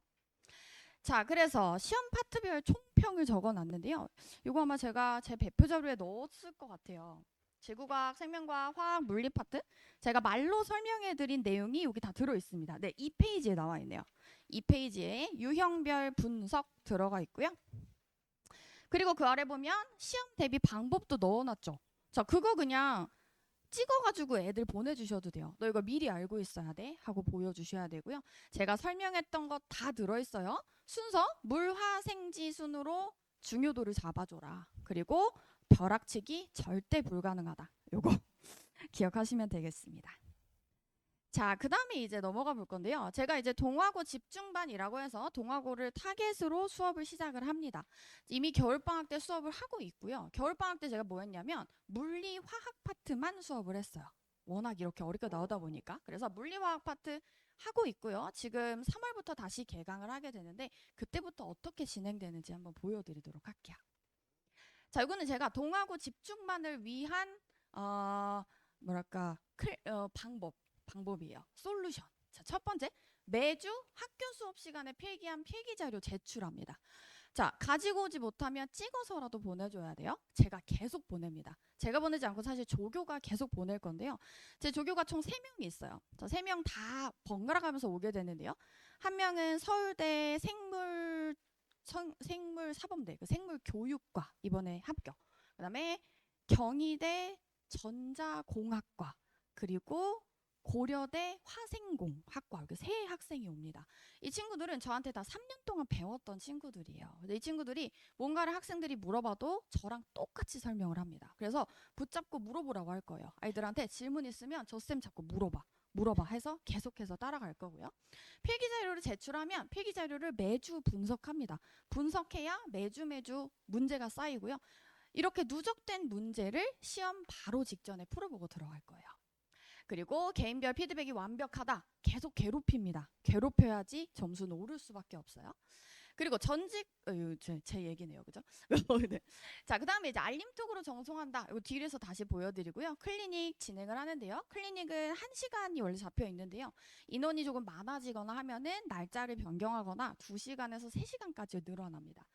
자, 그래서 시험 파트별 총평을 적어놨는데요. 이거 아마 제가 제 배표 자료에 넣었을 것 같아요. 지구과학, 생명과학, 화학, 물리 파트 제가 말로 설명해드린 내용이 여기 다 들어있습니다. 네, 2페이지에 나와 있네요. 2페이지에 유형별 분석 들어가 있고요. 그리고 그 아래 보면 시험 대비 방법도 넣어놨죠. 자, 그거 그냥 찍어가지고 애들 보내주셔도 돼요. 너 이거 미리 알고 있어야 돼 하고 보여주셔야 되고요. 제가 설명했던 거 다 들어있어요. 순서 물화생지 순으로 중요도를 잡아줘라. 그리고 벼락치기 절대 불가능하다. 요거 기억하시면 되겠습니다. 자, 그 다음에 이제 넘어가 볼 건데요. 제가 이제 동화고 집중반이라고 해서 동화고를 타겟으로 수업을 시작을 합니다. 이미 겨울방학 때 수업을 하고 있고요. 겨울방학 때 제가 뭐 했냐면 물리, 화학 파트만 수업을 했어요. 워낙 이렇게 어렵게 나오다 보니까. 그래서 물리, 화학 파트 하고 있고요. 지금 3월부터 다시 개강을 하게 되는데 그때부터 어떻게 진행되는지 한번 보여드리도록 할게요. 자, 이거는 제가 동화고 집중반을 위한 방법이에요. 솔루션. 자, 첫 번째, 매주 학교 수업 시간에 필기한 필기 자료 제출합니다. 자, 가지고 오지 못하면 찍어서라도 보내줘야 돼요. 제가 계속 보냅니다. 제가 보내지 않고 사실 조교가 계속 보낼 건데요. 제 조교가 총 3명이 있어요. 자, 3명 다 번갈아 가면서 오게 되는데요. 한 명은 서울대 생물사범대, 그 생물교육과 이번에 합격. 그 다음에 경희대 전자공학과, 그리고 고려대 화생공학과, 이렇게 3학생이 옵니다. 이 친구들은 저한테 다 3년 동안 배웠던 친구들이에요. 근데 이 친구들이 뭔가를 학생들이 물어봐도 저랑 똑같이 설명을 합니다. 그래서 붙잡고 물어보라고 할 거예요. 아이들한테 질문 있으면 저 쌤 자꾸 물어봐 해서 계속해서 따라갈 거고요. 필기 자료를 제출하면 필기 자료를 매주 분석합니다. 분석해야 매주 문제가 쌓이고요. 이렇게 누적된 문제를 시험 바로 직전에 풀어보고 들어갈 거예요. 그리고 개인별 피드백이 완벽하다. 계속 괴롭힙니다. 괴롭혀야지 점수는 오를 수밖에 없어요. 그리고 제 얘기네요, 그죠? 네. 자, 그 다음에 이제 알림톡으로 정송한다. 이거 뒤에서 다시 보여드리고요. 클리닉 진행을 하는데요. 클리닉은 1시간이 원래 잡혀 있는데요. 인원이 조금 많아지거나 하면은 날짜를 변경하거나 2시간에서 3시간까지 늘어납니다.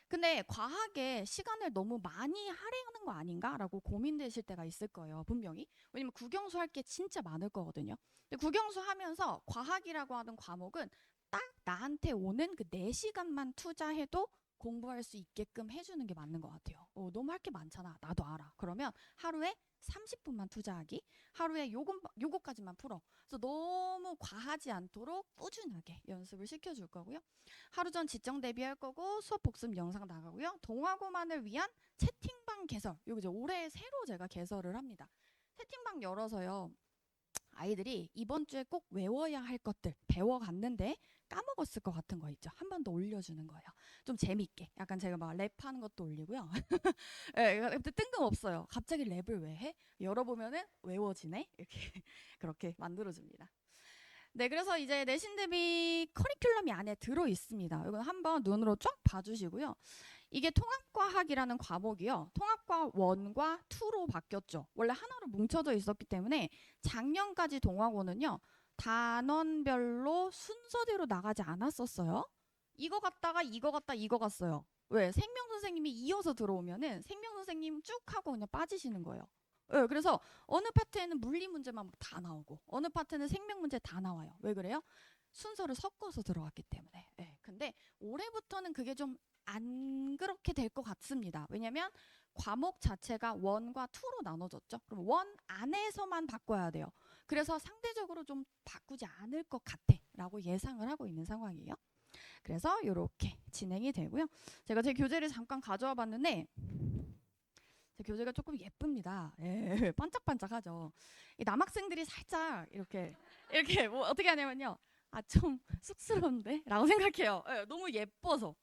근데 과하게 시간을 너무 많이 할애하는 거 아닌가라고 고민되실 때가 있을 거예요. 분명히. 왜냐면 국영수 할 게 진짜 많을 거거든요. 근데 국영수 하면서 과학이라고 하는 과목은 딱 나한테 오는 그 4시간만 투자해도 공부할 수 있게끔 해주는 게 맞는 것 같아요. 너무 할 게 많잖아. 나도 알아. 그러면 하루에 30분만 투자하기, 하루에 요거까지만 풀어. 그래서 너무 과하지 않도록 꾸준하게 연습을 시켜줄 거고요. 하루 전 지정 대비할 거고 수업 복습 영상 나가고요. 동화고만을 위한 채팅방 개설. 이거 이제 올해 새로 제가 개설을 합니다. 채팅방 열어서요. 아이들이 이번 주에 꼭 외워야 할 것들 배워갔는데 까먹었을 것 같은 거 있죠. 한 번 더 올려주는 거예요. 좀 재밌게. 약간 제가 막 랩하는 것도 올리고요. 네, 뜬금없어요. 갑자기 랩을 왜 해? 열어보면은 외워지네? 이렇게 그렇게 만들어줍니다. 네, 그래서 이제 내신 대비 커리큘럼이 안에 들어 있습니다. 이건 한번 눈으로 쫙 봐주시고요. 이게 통합과학이라는 과목이요. 통합과 1과 2로 바뀌었죠. 원래 하나로 뭉쳐져 있었기 때문에 작년까지 동화고는요. 단원별로 순서대로 나가지 않았었어요. 이거 갔다가 이거 갔다 이거 갔어요. 왜? 생명 선생님이 이어서 들어오면은 생명 선생님 쭉 하고 그냥 빠지시는 거예요. 네, 그래서 어느 파트에는 물리 문제만 다 나오고 어느 파트는 생명 문제 다 나와요. 왜 그래요? 순서를 섞어서 들어갔기 때문에. 네, 근데 올해부터는 그게 좀 안 그렇게 될 것 같습니다. 왜냐면 과목 자체가 1과 2로 나눠졌죠. 그럼 1 안에서만 바꿔야 돼요. 그래서 상대적으로 좀 바꾸지 않을 것 같아 라고 예상을 하고 있는 상황이에요. 그래서 이렇게 진행이 되고요. 제가 제 교재를 잠깐 가져와 봤는데 제 교재가 조금 예쁩니다. 예, 반짝반짝하죠. 이 남학생들이 살짝 이렇게 뭐 어떻게 하냐면요. 좀 쑥스러운데? 라고 생각해요. 예, 너무 예뻐서.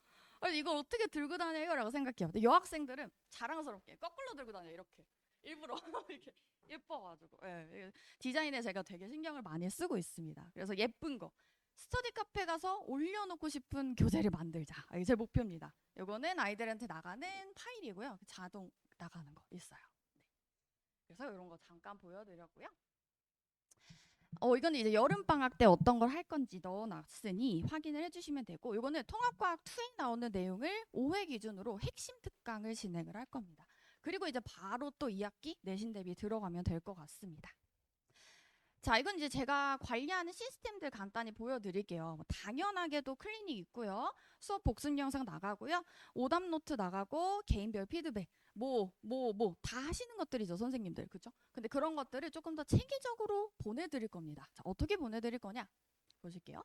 이걸 어떻게 들고 다녀요? 라고 생각해요. 근데 여학생들은 자랑스럽게 거꾸로 들고 다녀요. 이렇게. 일부러 이렇게 예뻐가지고. 예, 디자인에 제가 되게 신경을 많이 쓰고 있습니다. 그래서 예쁜 거. 스터디 카페 가서 올려놓고 싶은 교재를 만들자. 이게 제 목표입니다. 이거는 아이들한테 나가는 파일이고요. 자동 나가는 거 있어요. 네. 그래서 이런 거 잠깐 보여드렸고요. 이거는 이제 여름방학 때 어떤 걸 할 건지 넣어놨으니 확인을 해주시면 되고, 이거는 통합과학 2에 나오는 내용을 5회 기준으로 핵심 특강을 진행을 할 겁니다. 그리고 이제 바로 또 2학기 내신 대비 들어가면 될 것 같습니다. 자, 이건 이제 제가 관리하는 시스템들 간단히 보여드릴게요. 뭐 당연하게도 클리닉 있고요. 수업 복습 영상 나가고요. 오답 노트 나가고 개인별 피드백 다 하시는 것들이죠, 선생님들. 그죠? 근데 그런 것들을 조금 더 체계적으로 보내드릴 겁니다. 자, 어떻게 보내드릴 거냐? 보실게요.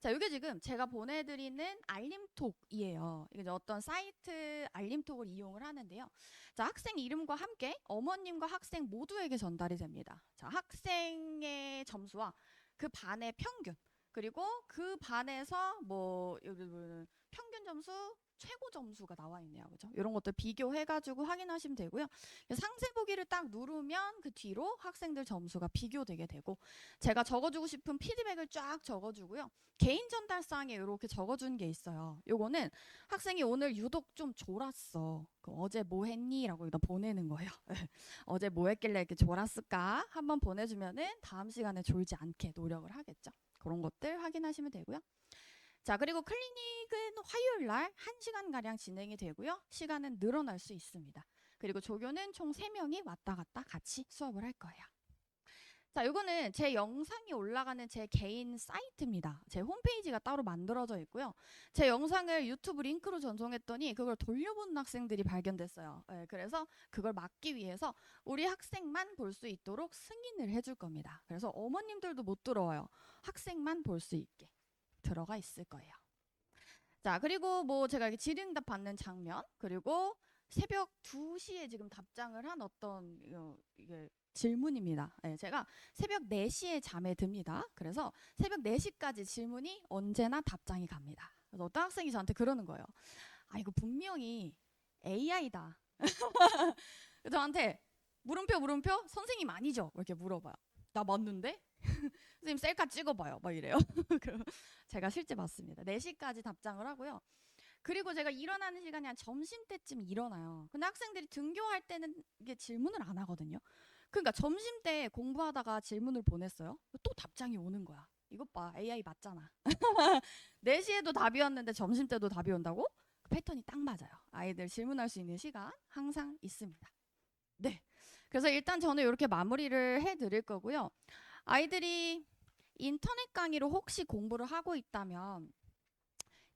자, 이게 지금 제가 보내드리는 알림톡이에요. 이게 어떤 사이트 알림톡을 이용을 하는데요. 자, 학생 이름과 함께 어머님과 학생 모두에게 전달이 됩니다. 자, 학생의 점수와 그 반의 평균, 그리고 그 반에서 뭐 여기 보면 평균 점수, 최고 점수가 나와 있네요. 그죠? 이런 것들 비교해가지고 확인하시면 되고요. 상세 보기를 딱 누르면 그 뒤로 학생들 점수가 비교되게 되고, 제가 적어주고 싶은 피드백을 쫙 적어주고요. 개인 전달사항에 이렇게 적어주는 게 있어요. 요거는 학생이 오늘 유독 좀 졸았어. 어제 뭐 했니? 라고 여기다 보내는 거예요. 어제 뭐 했길래 이렇게 졸았을까? 한번 보내주면은 다음 시간에 졸지 않게 노력을 하겠죠. 그런 것들 확인하시면 되고요. 자, 그리고 클리닉은 화요일 날 1시간가량 진행이 되고요. 시간은 늘어날 수 있습니다. 그리고 조교는 총 3명이 왔다 갔다 같이 수업을 할 거예요. 자, 요거는 제 영상이 올라가는 제 개인 사이트입니다. 제 홈페이지가 따로 만들어져 있고요. 제 영상을 유튜브 링크로 전송했더니 그걸 돌려보는 학생들이 발견됐어요. 네, 그래서 그걸 막기 위해서 우리 학생만 볼 수 있도록 승인을 해줄 겁니다. 그래서 어머님들도 못 들어와요. 학생만 볼 수 있게 들어가 있을 거예요. 자, 그리고 뭐 제가 이렇게 질의응답 받는 장면, 그리고 새벽 2시에 지금 답장을 한 어떤 이게 질문입니다. 네, 제가 새벽 4시에 잠에 듭니다. 그래서 새벽 4시까지 질문이 언제나 답장이 갑니다. 그래서 어떤 학생이 저한테 그러는 거예요. 아, 이거 분명히 AI다. 저한테 물음표 선생님 아니죠? 이렇게 물어봐요. 나 맞는데? 선생님 셀카 찍어봐요. 막 이래요. 그럼 제가 실제 맞습니다. 4시까지 답장을 하고요. 그리고 제가 일어나는 시간이 한 점심때쯤 일어나요. 근데 학생들이 등교할 때는 이게 질문을 안 하거든요. 그러니까 점심때 공부하다가 질문을 보냈어요. 또 답장이 오는 거야. 이것 봐, AI 맞잖아. 4시에도 답이 왔는데 점심때도 답이 온다고? 그 패턴이 딱 맞아요. 아이들 질문할 수 있는 시간 항상 있습니다. 네. 그래서 일단 저는 이렇게 마무리를 해드릴 거고요. 아이들이 인터넷 강의로 혹시 공부를 하고 있다면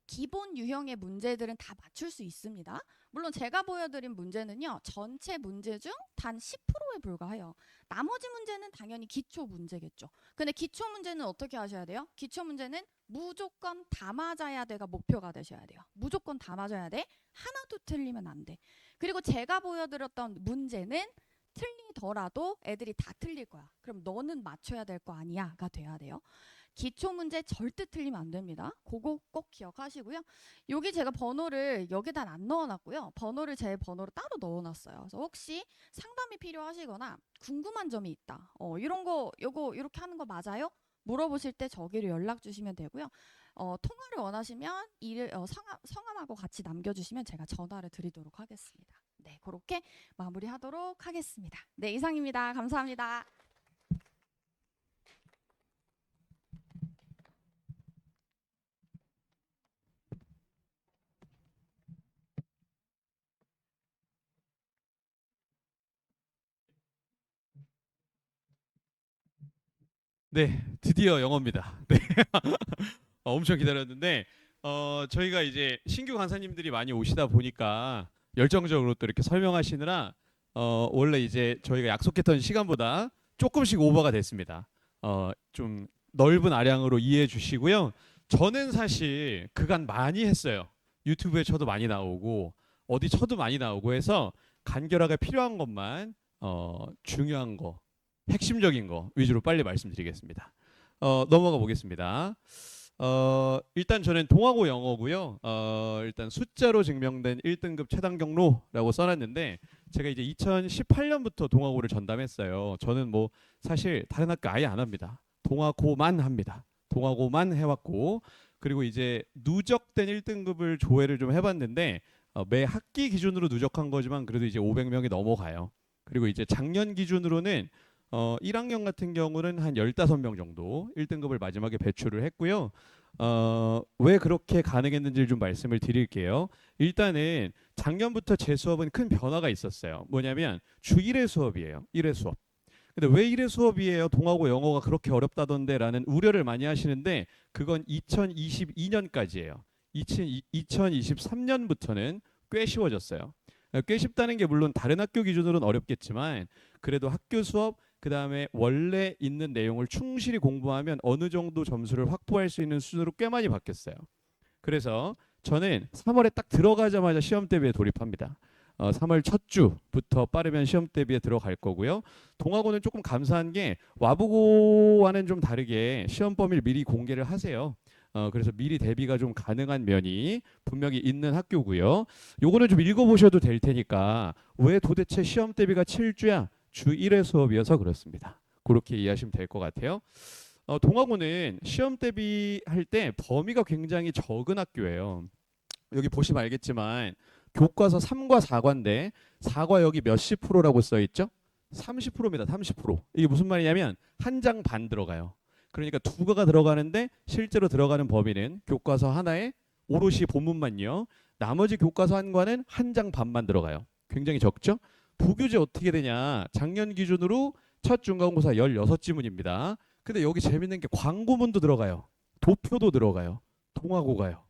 기본 유형의 문제들은 다 맞출 수 있습니다. 물론 제가 보여드린 문제는요, 전체 문제 중 단 10%에 불과해요. 나머지 문제는 당연히 기초 문제겠죠. 근데 기초 문제는 어떻게 하셔야 돼요? 기초 문제는 무조건 다 맞아야 돼가 목표가 되셔야 돼요. 무조건 다 맞아야 돼. 하나도 틀리면 안 돼. 그리고 제가 보여드렸던 문제는 틀리더라도 애들이 다 틀릴 거야. 그럼 너는 맞춰야 될 거 아니야가 돼야 돼요. 기초 문제 절대 틀리면 안 됩니다. 그거 꼭 기억하시고요. 여기 제가 번호를 여기다 안 넣어놨고요. 번호를 제 번호로 따로 넣어놨어요. 그래서 혹시 상담이 필요하시거나 궁금한 점이 있다. 이런 거 요거 이렇게 하는 거 맞아요? 물어보실 때 저기로 연락 주시면 되고요. 통화를 원하시면 성함하고 같이 남겨주시면 제가 전화를 드리도록 하겠습니다. 네, 그렇게 마무리하도록 하겠습니다. 네, 이상입니다. 감사합니다. 네, 드디어 영어입니다. 네. 엄청 기다렸는데 저희가 이제 신규 강사님들이 많이 오시다 보니까 열정적으로 또 이렇게 설명하시느라 원래 이제 저희가 약속했던 시간보다 조금씩 오버가 됐습니다. 좀 넓은 아량으로 이해해 주시고요. 저는 사실 그간 많이 했어요. 유튜브에 쳐도 많이 나오고 어디 쳐도 많이 나오고 해서 간결하게 필요한 것만 중요한 거, 핵심적인 거 위주로 빨리 말씀드리겠습니다. 넘어가 보겠습니다. 일단 저는 동아고 영어고요. 일단 숫자로 증명된 1등급 최단 경로라고 써놨는데 제가 이제 2018년부터 동아고를 전담했어요. 저는 뭐 사실 다른 학교 아예 안 합니다. 동아고만 합니다. 동아고만 해왔고, 그리고 이제 누적된 1등급을 조회를 좀 해봤는데 매 학기 기준으로 누적한 거지만 그래도 이제 500명이 넘어가요. 그리고 이제 작년 기준으로는 1학년 같은 경우는 한 15명 정도 1등급을 마지막에 배출을 했고요. 왜 그렇게 가능했는지를 좀 말씀을 드릴게요. 일단은 작년부터 제 수업은 큰 변화가 있었어요. 뭐냐면 주 1회 수업이에요. 1회 수업. 근데 왜 이래 수업이에요? 동하고 영어가 그렇게 어렵다던데라는 우려를 많이 하시는데 그건 2022년까지예요. 2023년부터는 꽤 쉬워졌어요. 꽤 쉽다는 게 물론 다른 학교 기준으로는 어렵겠지만 그래도 학교 수업 그다음에 원래 있는 내용을 충실히 공부하면 어느 정도 점수를 확보할 수 있는 수준으로 꽤 많이 바뀌었어요. 그래서 저는 3월에 딱 들어가자마자 시험 대비에 돌입합니다. 3월 첫 주부터 빠르면 시험 대비에 들어갈 거고요. 동학원은 조금 감사한 게 와부고와는 좀 다르게 시험 범위를 미리 공개를 하세요. 그래서 미리 대비가 좀 가능한 면이 분명히 있는 학교고요. 요거는 좀 읽어보셔도 될 테니까 왜 도대체 시험 대비가 7주야? 주 1회 수업이어서 그렇습니다. 그렇게 이해하시면 될 것 같아요. 동학원은 시험 대비할 때 범위가 굉장히 적은 학교예요. 여기 보시면 알겠지만 교과서 3과 4과인데 4과 여기 몇십 프로라고 써 있죠? 30%입니다. 30%. 이게 무슨 말이냐면 한 장 반 들어가요. 그러니까 두 과가 들어가는데 실제로 들어가는 범위는 교과서 하나에 오롯이 본문만요. 나머지 교과서 한 과는 한 장 반만 들어가요. 굉장히 적죠? 부교재 어떻게 되냐? 작년 기준으로 첫 중간고사 16지문입니다. 근데 여기 재밌는 게 광고문도 들어가요. 도표도 들어가요. 동화고가요.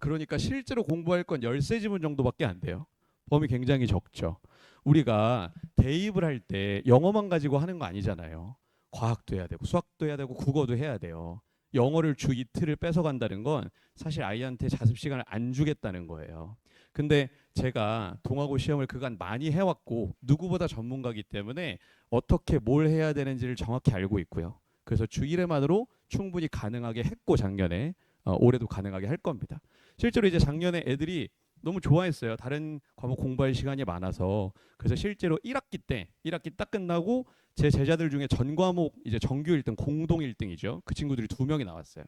그러니까 실제로 공부할 건 13지문 정도밖에 안 돼요. 범위 굉장히 적죠. 우리가 대입을 할 때 영어만 가지고 하는 거 아니잖아요. 과학도 해야 되고 수학도 해야 되고 국어도 해야 돼요. 영어를 주 이틀을 뺏어간다는 건 사실 아이한테 자습 시간을 안 주겠다는 거예요. 근데 제가 동아고 시험을 그간 많이 해왔고 누구보다 전문가이기 때문에 어떻게 뭘 해야 되는지를 정확히 알고 있고요. 그래서 주 1회만으로 충분히 가능하게 했고 작년에 올해도 가능하게 할 겁니다. 실제로 이제 작년에 애들이 너무 좋아했어요. 다른 과목 공부할 시간이 많아서. 그래서 실제로 1학기 때 1학기 딱 끝나고 제 제자들 중에 전 과목 이제 정규 1등 공동 1등이죠. 그 친구들이 2명이 나왔어요.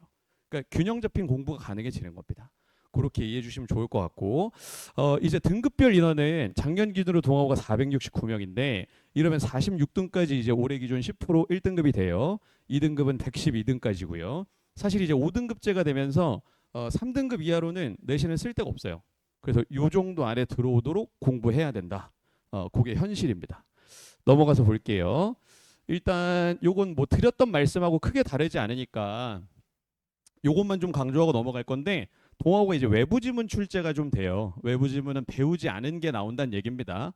그러니까 균형 잡힌 공부가 가능해지는 겁니다. 그렇게 이해해 주시면 좋을 것 같고 이제 등급별 인원은 작년 기준으로 동아호가 469명인데 이러면 46등까지 이제 올해 기준 10% 1등급이 돼요. 2등급은 112등까지고요. 사실 이제 5등급제가 되면서 3등급 이하로는 내신을 쓸 데가 없어요. 그래서 요 정도 안에 들어오도록 공부해야 된다. 그게 현실입니다. 넘어가서 볼게요. 일단 요건 뭐 드렸던 말씀하고 크게 다르지 않으니까 요것만 좀 강조하고 넘어갈 건데 동아호가 이제 외부 지문 출제가 좀 돼요. 외부 지문은 배우지 않은 게 나온다는 얘기입니다.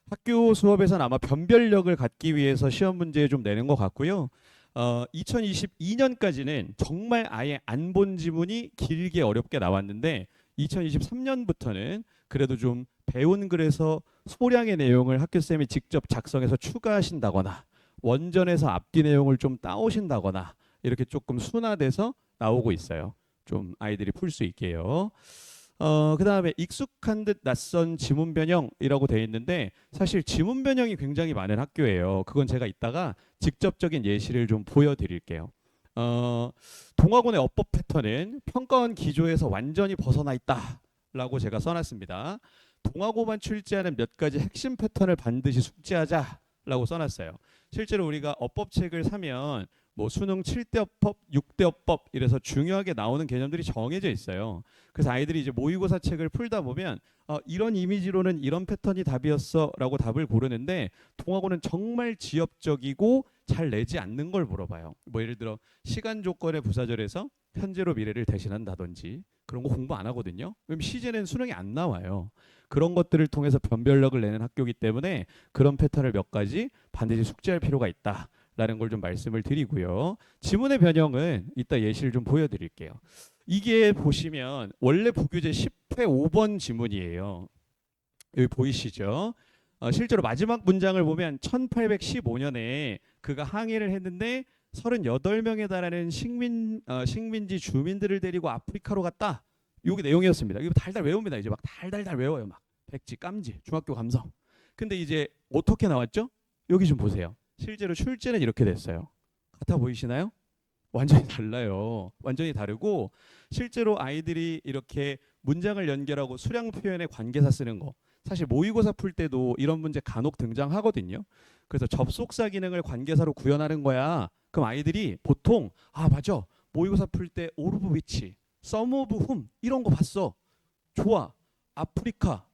학교 수업에서는 아마 변별력을 갖기 위해서 시험 문제 좀 내는 것 같고요. 2022년까지는 정말 아예 안 본 지문이 길게 어렵게 나왔는데 2023년부터는 그래도 좀 배운 글에서 소량의 내용을 학교쌤이 직접 작성해서 추가하신다거나 원전에서 앞뒤 내용을 좀 따오신다거나 이렇게 조금 순화돼서 나오고 있어요. 좀 아이들이 풀 수 있게요. 그 다음에 익숙한 듯 낯선 지문 변형이라고 되어 있는데 사실 지문 변형이 굉장히 많은 학교예요. 그건 제가 이따가 직접적인 예시를 좀 보여드릴게요. 동학원의 어법 패턴은 평가원 기조에서 완전히 벗어나 있다라고 제가 써놨습니다. 동학원만 출제하는 몇 가지 핵심 패턴을 반드시 숙지하자라고 써놨어요. 실제로 우리가 어법책을 사면 뭐 수능 7대 어법, 6대 어법 이래서 중요하게 나오는 개념들이 정해져 있어요. 그래서 아이들이 이제 모의고사 책을 풀다 보면 이런 이미지로는 이런 패턴이 답이었어라고 답을 고르는데 동학원은 정말 지엽적이고 잘 내지 않는 걸 물어봐요. 뭐 예를 들어 시간 조건의 부사절에서 현재로 미래를 대신한다든지 그런 거 공부 안 하거든요. 왜냐면 시제는 수능에 안 나와요. 그런 것들을 통해서 변별력을 내는 학교이기 때문에 그런 패턴을 몇 가지 반드시 숙지할 필요가 있다. 라는 걸 좀 말씀을 드리고요. 지문의 변형은 이따 예시를 좀 보여드릴게요. 이게 보시면 원래 부교재 10회 5번 지문이에요. 여기 보이시죠? 실제로 마지막 문장을 보면 1815년에 그가 항해를 했는데 38명에 달하는 식민지 주민들을 데리고 아프리카로 갔다. 요게 내용이었습니다. 이거 달달 외웁니다. 이제 막 달달달 외워요. 막 백지, 깜지, 중학교 감성. 근데 이제 어떻게 나왔죠? 여기 좀 보세요. 실제로 출제는 이렇게 됐어요. 같아 보이시나요? 완전히 달라요. 완전히 다르고 실제로 아이들이 이렇게 문장을 연결하고 수량 표현에 관계사 쓰는 거 사실 모의고사 풀 때도 이런 문제 간혹 등장하거든요. 그래서 접속사 기능을 관계사로 구현하는 거야. 그럼 아이들이 보통 맞아. 모의고사 풀 때 all of which, some of whom 이런 거 봤어. 좋아. 아프리카.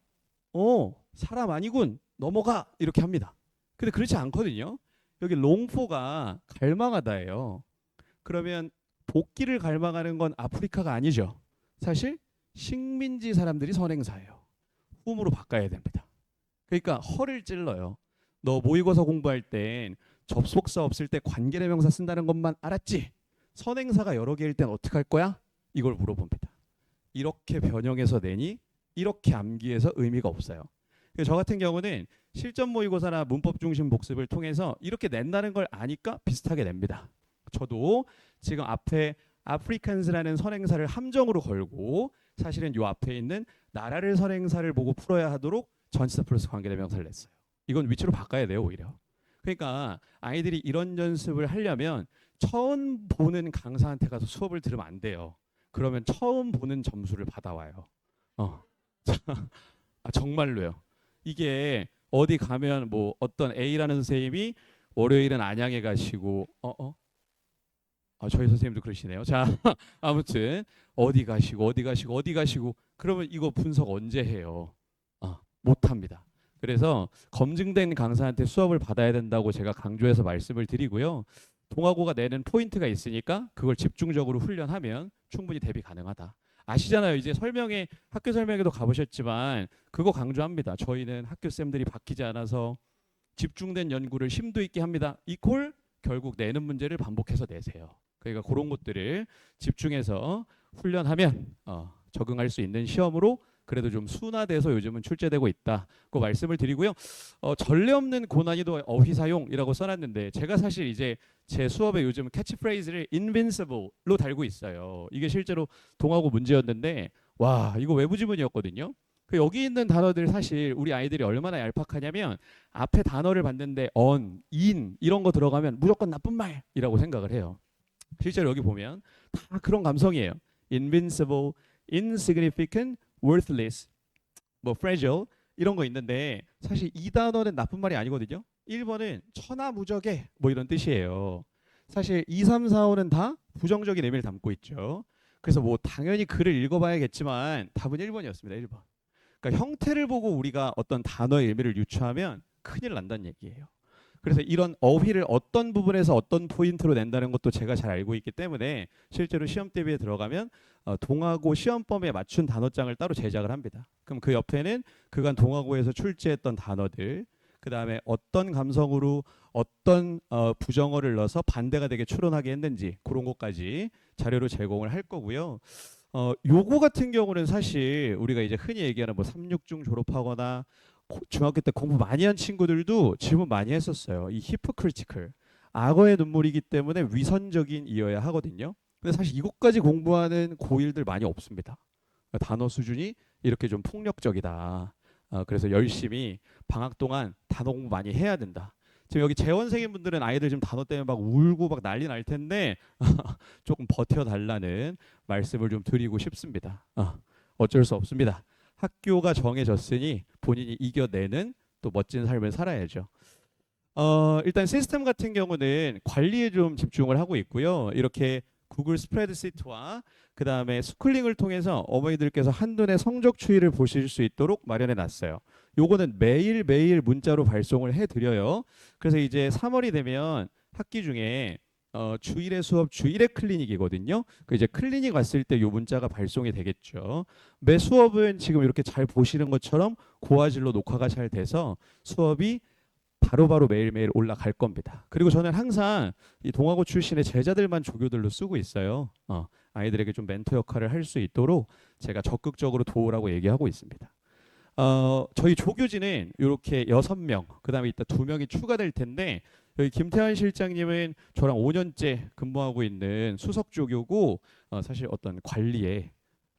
사람 아니군. 넘어가. 이렇게 합니다. 근데 그렇지 않거든요. 여기 롱포가 갈망하다예요. 그러면 복귀를 갈망하는 건 아프리카가 아니죠. 사실 식민지 사람들이 선행사예요. 훔으로 바꿔야 됩니다. 그러니까 허를 찔러요. 너 모의고사 공부할 땐 접속사 없을 때 관계대명사 쓴다는 것만 알았지? 선행사가 여러 개일 땐 어떻게 할 거야? 이걸 물어봅니다. 이렇게 변형해서 내니 이렇게 암기해서 의미가 없어요. 그래서 저 같은 경우는 실전 모의고사나 문법 중심 복습을 통해서 이렇게 낸다는 걸 아니까 비슷하게 냅니다. 저도 지금 앞에 아프리칸스라는 선행사를 함정으로 걸고 사실은 요 앞에 있는 나라를 선행사를 보고 풀어야 하도록 전치사 플러스 관계대명사를 냈어요. 이건 위치로 바꿔야 돼요, 오히려. 그러니까 아이들이 이런 연습을 하려면 처음 보는 강사한테 가서 수업을 들으면 안 돼요. 그러면 처음 보는 점수를 받아와요. 정말로요. 이게 어디 가면 뭐 어떤 A라는 선생님이 월요일은 안양에 가시고 저희 선생님도 그러시네요. 자, 아무튼 어디 가시고 그러면 이거 분석 언제 해요? 못 합니다. 그래서 검증된 강사한테 수업을 받아야 된다고 제가 강조해서 말씀을 드리고요. 동아고가 내는 포인트가 있으니까 그걸 집중적으로 훈련하면 충분히 대비 가능하다. 아시잖아요. 이제 설명회, 학교 설명회도 가보셨지만 그거 강조합니다. 저희는 학교 쌤들이 바뀌지 않아서 집중된 연구를 심도 있게 합니다. 이퀄 결국 내는 문제를 반복해서 내세요. 그러니까 그런 것들을 집중해서 훈련하면 적응할 수 있는 시험으로 그래도 좀 순화돼서 요즘은 출제되고 있다고 말씀을 드리고요. 전례 없는 고난이도 어휘 사용이라고 써놨는데 제가 사실 이제 제 수업에 요즘 캐치프레이즈를 invincible로 달고 있어요. 이게 실제로 동아고 문제였는데 와 이거 외부 지문이었거든요. 여기 있는 단어들 사실 우리 아이들이 얼마나 얄팍하냐면 앞에 단어를 봤는데 on, in 이런 거 들어가면 무조건 나쁜 말이라고 생각을 해요. 실제로 여기 보면 다 그런 감성이에요. invincible, insignificant, worthless, 뭐 fragile 이런 거 있는데 사실 이 단어는 나쁜 말이 아니거든요. 1번은 천하무적에 뭐 이런 뜻이에요. 사실 2, 3, 4, 5는 다 부정적인 의미를 담고 있죠. 그래서 뭐 당연히 글을 읽어봐야겠지만 답은 1번이었습니다. 1번. 그러니까 형태를 보고 우리가 어떤 단어의 의미를 유추하면 큰일 난다는 얘기예요. 그래서 이런 어휘를 어떤 부분에서 어떤 포인트로 낸다는 것도 제가 잘 알고 있기 때문에 실제로 시험 대비에 들어가면 동아고 시험범에 맞춘 단어장을 따로 제작을 합니다. 그럼 그 옆에는 그간 동아고에서 출제했던 단어들, 그 다음에 어떤 감성으로 어떤 부정어를 넣어서 반대가 되게 추론하게 했는지 그런 것까지 자료로 제공을 할 거고요. 요거 같은 경우는 사실 우리가 이제 흔히 얘기하는 뭐 3,6중 졸업하거나 중학교 때 공부 많이 한 친구들도 질문 많이 했었어요. 이 hypocritical, 악어의 눈물이기 때문에 위선적인이어야 하거든요. 근데 사실 이것까지 공부하는 고1들 많이 없습니다. 단어 수준이 이렇게 좀 폭력적이다. 그래서 열심히 방학 동안 단어 공부 많이 해야 된다. 지금 여기 재원생인 분들은 아이들 지금 단어 때문에 막 울고 막 난리 날 텐데 조금 버텨달라는 말씀을 좀 드리고 싶습니다. 어쩔 수 없습니다. 학교가 정해졌으니 본인이 이겨내는 또 멋진 삶을 살아야죠. 일단 시스템 같은 경우는 관리에 좀 집중을 하고 있고요. 이렇게 구글 스프레드시트와 그 다음에 스쿨링을 통해서 어머니들께서 한눈에 성적 추이를 보실 수 있도록 마련해 놨어요. 요거는 매일매일 문자로 발송을 해드려요. 그래서 이제 3월이 되면 학기 중에 주일에 수업, 주일에 클리닉이거든요. 그 이제 클리닉 왔을 때 요 문자가 발송이 되겠죠. 매 수업은 지금 이렇게 잘 보시는 것처럼 고화질로 녹화가 잘 돼서 수업이 바로바로 매일매일 올라갈 겁니다. 그리고 저는 항상 이 동아고 출신의 제자들만 조교들로 쓰고 있어요. 아이들에게 좀 멘토 역할을 할 수 있도록 제가 적극적으로 도우라고 얘기하고 있습니다. 저희 조교진은 이렇게 6명, 그 다음에 이따 2명이 추가될 텐데 여기 김태환 실장님은 저랑 5년째 근무하고 있는 수석 조교고 사실 어떤 관리에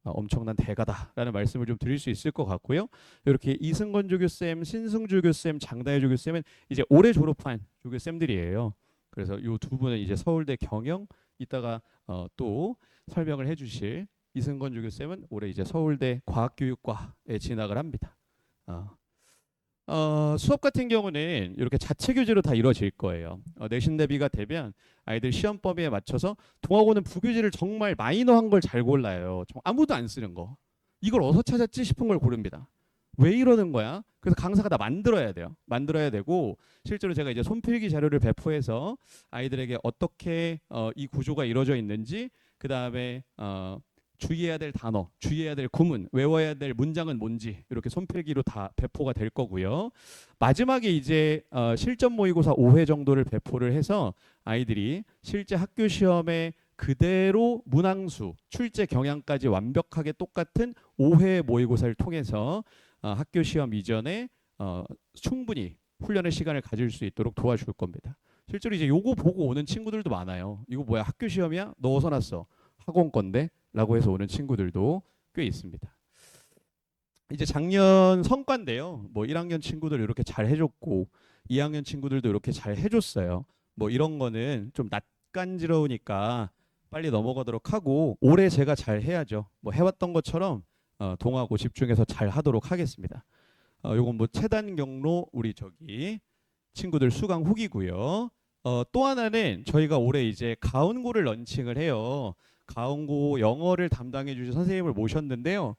엄청난 대가다라는 말씀을 좀 드릴 수 있을 것 같고요. 이렇게 이승건 조교쌤, 신승 조교쌤, 장다혜 조교쌤은 이제 올해 졸업한 조교쌤들이에요. 그래서 이 두 분은 이제 서울대 경영 이따가 또 설명을 해주실 이승건 조교쌤은 올해 이제 서울대 과학교육과에 진학을 합니다. 수업 같은 경우는 이렇게 자체 교재로 다 이루어질 거예요. 내신 대비가 되면 아이들 시험 범위에 맞춰서 동아고는 부교재를 정말 마이너한 걸 잘 골라요. 아무도 안 쓰는 거. 이걸 어디서 찾았지 싶은 걸 고릅니다. 왜 이러는 거야? 그래서 강사가 다 만들어야 돼요. 만들어야 되고 실제로 제가 이제 손필기 자료를 배포해서 아이들에게 어떻게 이 구조가 이루어져 있는지 그 다음에 주의해야 될 단어, 주의해야 될 구문, 외워야 될 문장은 뭔지 이렇게 손필기로 다 배포가 될 거고요. 마지막에 이제 실전 모의고사 5회 정도를 배포를 해서 아이들이 실제 학교 시험에 그대로 문항수, 출제 경향까지 완벽하게 똑같은 5회 모의고사를 통해서 학교 시험 이전에 충분히 훈련의 시간을 가질 수 있도록 도와줄 겁니다. 실제로 이제 요거 보고 오는 친구들도 많아요. 이거 뭐야? 학교 시험이야? 너 어디서 났어? 학원 건데? 라고 해서 오는 친구들도 꽤 있습니다. 이제 작년 성과인데요. 뭐 1학년 친구들 이렇게 잘 해줬고 2학년 친구들도 이렇게 잘 해줬어요. 뭐 이런 거는 좀 낯간지러우니까 빨리 넘어가도록 하고 올해 제가 잘 해야죠. 뭐 해왔던 것처럼 동하고 집중해서 잘 하도록 하겠습니다. 요건 뭐 최단 경로 우리 저기 친구들 수강 후기고요. 또 하나는 저희가 올해 이제 가운고를 런칭을 해요. 가운고 영어를 담당해 주신 선생님을 모셨는데요.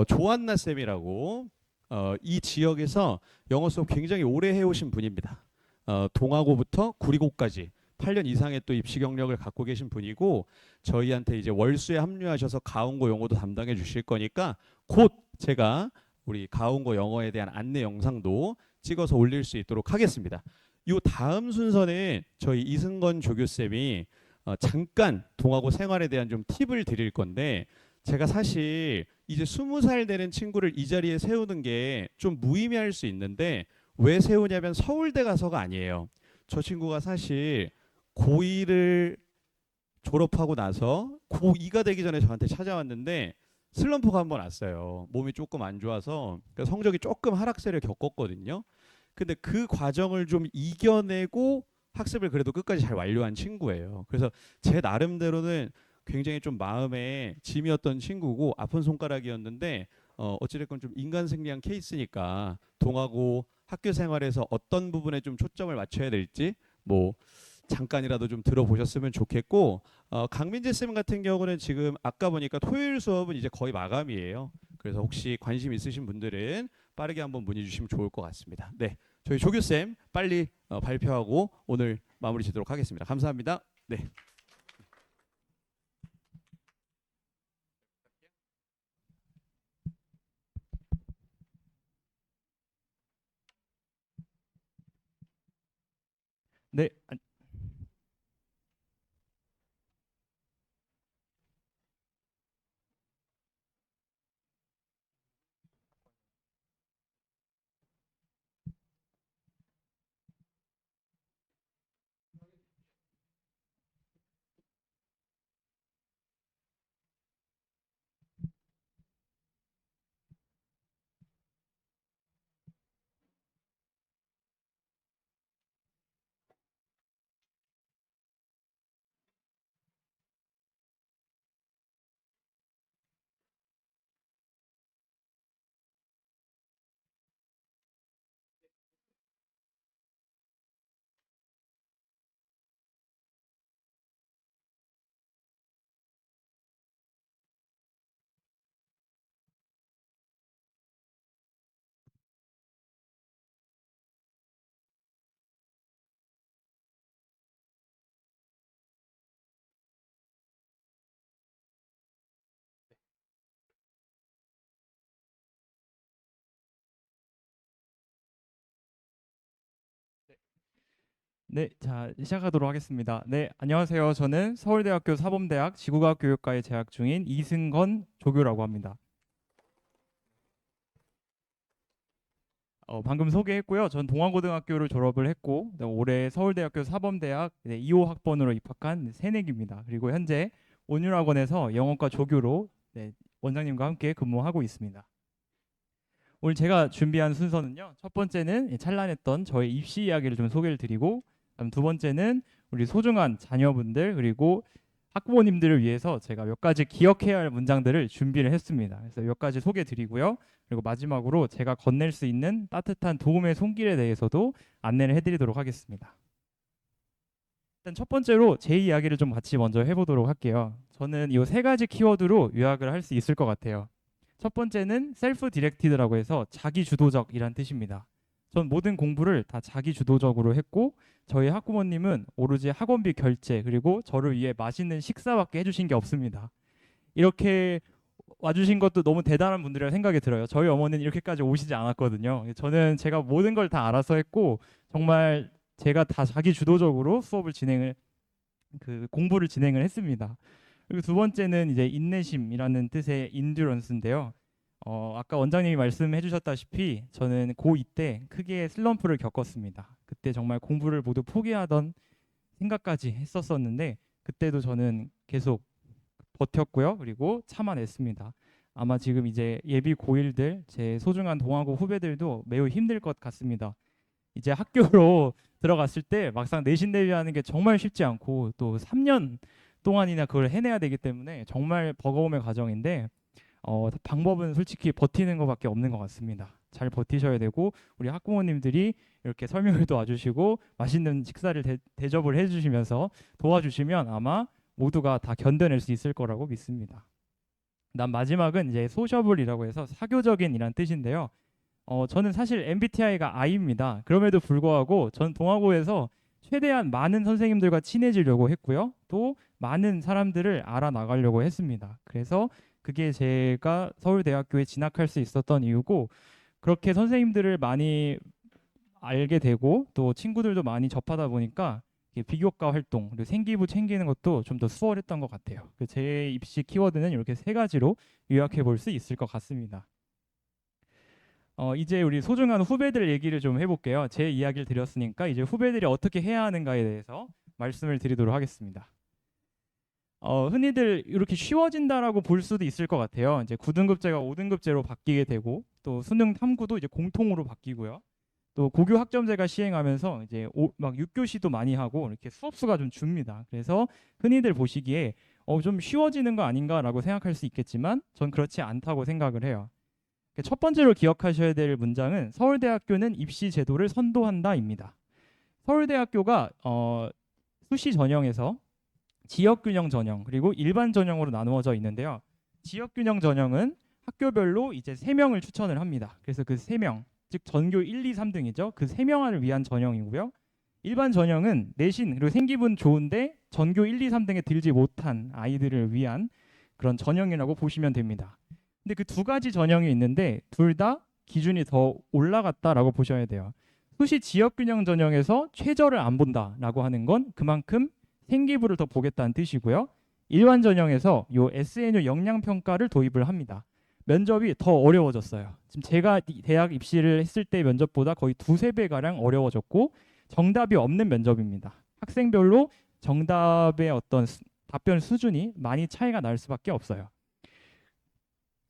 조한나 쌤이라고 이 지역에서 영어 수업 굉장히 오래 해오신 분입니다. 동아고부터 구리고까지 8년 이상의 또 입시 경력을 갖고 계신 분이고 저희한테 이제 월수에 합류하셔서 가운고 영어도 담당해 주실 거니까 곧 제가 우리 가운고 영어에 대한 안내 영상도 찍어서 올릴 수 있도록 하겠습니다. 요 다음 순서는 저희 이승건 조교쌤이 잠깐 동아고 생활에 대한 좀 팁을 드릴 건데 제가 사실 이제 20살 되는 친구를 이 자리에 세우는 게 좀 무의미할 수 있는데 왜 세우냐면 서울대 가서가 아니에요. 저 친구가 사실 고1을 졸업하고 나서 고2가 되기 전에 저한테 찾아왔는데 슬럼프가 한번 왔어요. 몸이 조금 안 좋아서 성적이 조금 하락세를 겪었거든요. 근데 그 과정을 좀 이겨내고 학습을 그래도 끝까지 잘 완료한 친구예요. 그래서 제 나름대로는 굉장히 좀 마음에 짐이었던 친구고 아픈 손가락이었는데 어찌됐건 좀 인간 승리한 케이스니까 동하고 학교 생활에서 어떤 부분에 좀 초점을 맞춰야 될지 뭐 잠깐이라도 좀 들어보셨으면 좋겠고 강민재 쌤 같은 경우는 지금 아까 보니까 토요일 수업은 이제 거의 마감이에요. 그래서 혹시 관심 있으신 분들은 빠르게 한번 문의 주시면 좋을 것 같습니다. 네, 저희 조교 쌤 빨리 발표하고 오늘 마무리 짓도록 하겠습니다. 감사합니다. 네. 네, 네, 자 시작하도록 하겠습니다. 네, 안녕하세요. 저는 서울대학교 사범대학 지구과학 교육과에 재학 중인 이승건 조교라고 합니다. 방금 소개했고요. 전 동아고등학교를 졸업을 했고 올해 서울대학교 사범대학 2호 학번으로 입학한 새내기입니다. 그리고 현재 온율학원에서 영어과 조교로 원장님과 함께 근무하고 있습니다. 오늘 제가 준비한 순서는요. 첫 번째는 찬란했던 저의 입시 이야기를 좀 소개를 드리고 다음 두 번째는 우리 소중한 자녀분들 그리고 학부모님들을 위해서 제가 몇 가지 기억해야 할 문장들을 준비를 했습니다. 그래서 몇 가지 소개해 드리고요. 그리고 마지막으로 제가 건넬 수 있는 따뜻한 도움의 손길에 대해서도 안내를 해드리도록 하겠습니다. 일단 첫 번째로 제 이야기를 좀 같이 먼저 해보도록 할게요. 저는 이 세 가지 키워드로 요약을 할 수 있을 것 같아요. 첫 번째는 셀프 디렉티드라고 해서 자기 주도적이란 뜻입니다. 전 모든 공부를 다 자기 주도적으로 했고 저희 학부모님은 오로지 학원비 결제 그리고 저를 위해 맛있는 식사밖에 해주신 게 없습니다. 이렇게 와주신 것도 너무 대단한 분들이라 생각이 들어요. 저희 어머니는 이렇게까지 오시지 않았거든요. 저는 제가 모든 걸 다 알아서 했고 정말 제가 다 자기 주도적으로 공부를 진행을 했습니다. 그리고 두 번째는 이제 인내심이라는 뜻의 인듀런스인데요. 아까 원장님이 말씀해 주셨다시피 저는 고2 때 크게 슬럼프를 겪었습니다. 그때 정말 공부를 모두 포기하던 생각까지 했었었는데 그때도 저는 계속 버텼고요. 그리고 참아냈습니다. 아마 지금 이제 예비 고1들 제 소중한 동아고 후배들도 매우 힘들 것 같습니다. 이제 학교로 들어갔을 때 막상 내신 대비하는 게 정말 쉽지 않고 또 3년 동안이나 그걸 해내야 되기 때문에 정말 버거움의 과정인데 방법은 솔직히 버티는 것밖에 없는 것 같습니다. 잘 버티셔야 되고 우리 학부모님들이 이렇게 설명을 도와주시고 맛있는 식사를 대접을 해주시면서 도와주시면 아마 모두가 다 견뎌낼 수 있을 거라고 믿습니다. 난 마지막은 이제 소셔블이라고 해서 사교적인이란 뜻인데요. 저는 사실 MBTI가 I입니다. 그럼에도 불구하고 전 동아고에서 최대한 많은 선생님들과 친해지려고 했고요. 또 많은 사람들을 알아나가려고 했습니다. 그래서 그게 제가 서울대학교에 진학할 수 있었던 이유고 그렇게 선생님들을 많이 알게 되고 또 친구들도 많이 접하다 보니까 비교과 활동 그리고 생기부 챙기는 것도 좀 더 수월했던 것 같아요. 제 입시 키워드는 이렇게 세 가지로 요약해 볼 수 있을 것 같습니다. 이제 우리 소중한 후배들 얘기를 좀 해볼게요. 제 이야기를 드렸으니까 이제 후배들이 어떻게 해야 하는가에 대해서 말씀을 드리도록 하겠습니다. 흔히들 이렇게 쉬워진다라고 볼 수도 있을 것 같아요. 이제 9등급제가 5등급제로 바뀌게 되고 또 수능 탐구도 이제 공통으로 바뀌고요. 또 고교 학점제가 시행하면서 이제 막 6교시도 많이 하고 이렇게 수업 수가 좀 줍니다. 그래서 흔히들 보시기에 좀 쉬워지는 거 아닌가라고 생각할 수 있겠지만 전 그렇지 않다고 생각을 해요. 첫 번째로 기억하셔야 될 문장은 서울대학교는 입시 제도를 선도한다입니다. 서울대학교가 수시 전형에서 지역균형 전형 그리고 일반 전형으로 나누어져 있는데요. 지역균형 전형은 학교별로 이제 3명을 추천을 합니다. 그래서 그 3명, 즉 전교 1, 2, 3등이죠. 그 3명을 위한 전형이고요. 일반 전형은 내신 그리고 생기분 좋은데 전교 1, 2, 3등에 들지 못한 아이들을 위한 그런 전형이라고 보시면 됩니다. 근데 그 두 가지 전형이 있는데 둘 다 기준이 더 올라갔다라고 보셔야 돼요. 수시 지역균형 전형에서 최저를 안 본다라고 하는 건 그만큼 생기부를 더 보겠다는 뜻이고요. 일반 전형에서 요 SNU 역량평가를 도입을 합니다. 면접이 더 어려워졌어요. 지금 제가 대학 입시를 했을 때 면접보다 거의 2~3배 가량 어려워졌고 정답이 없는 면접입니다. 학생별로 정답의 어떤 답변 수준이 많이 차이가 날 수밖에 없어요.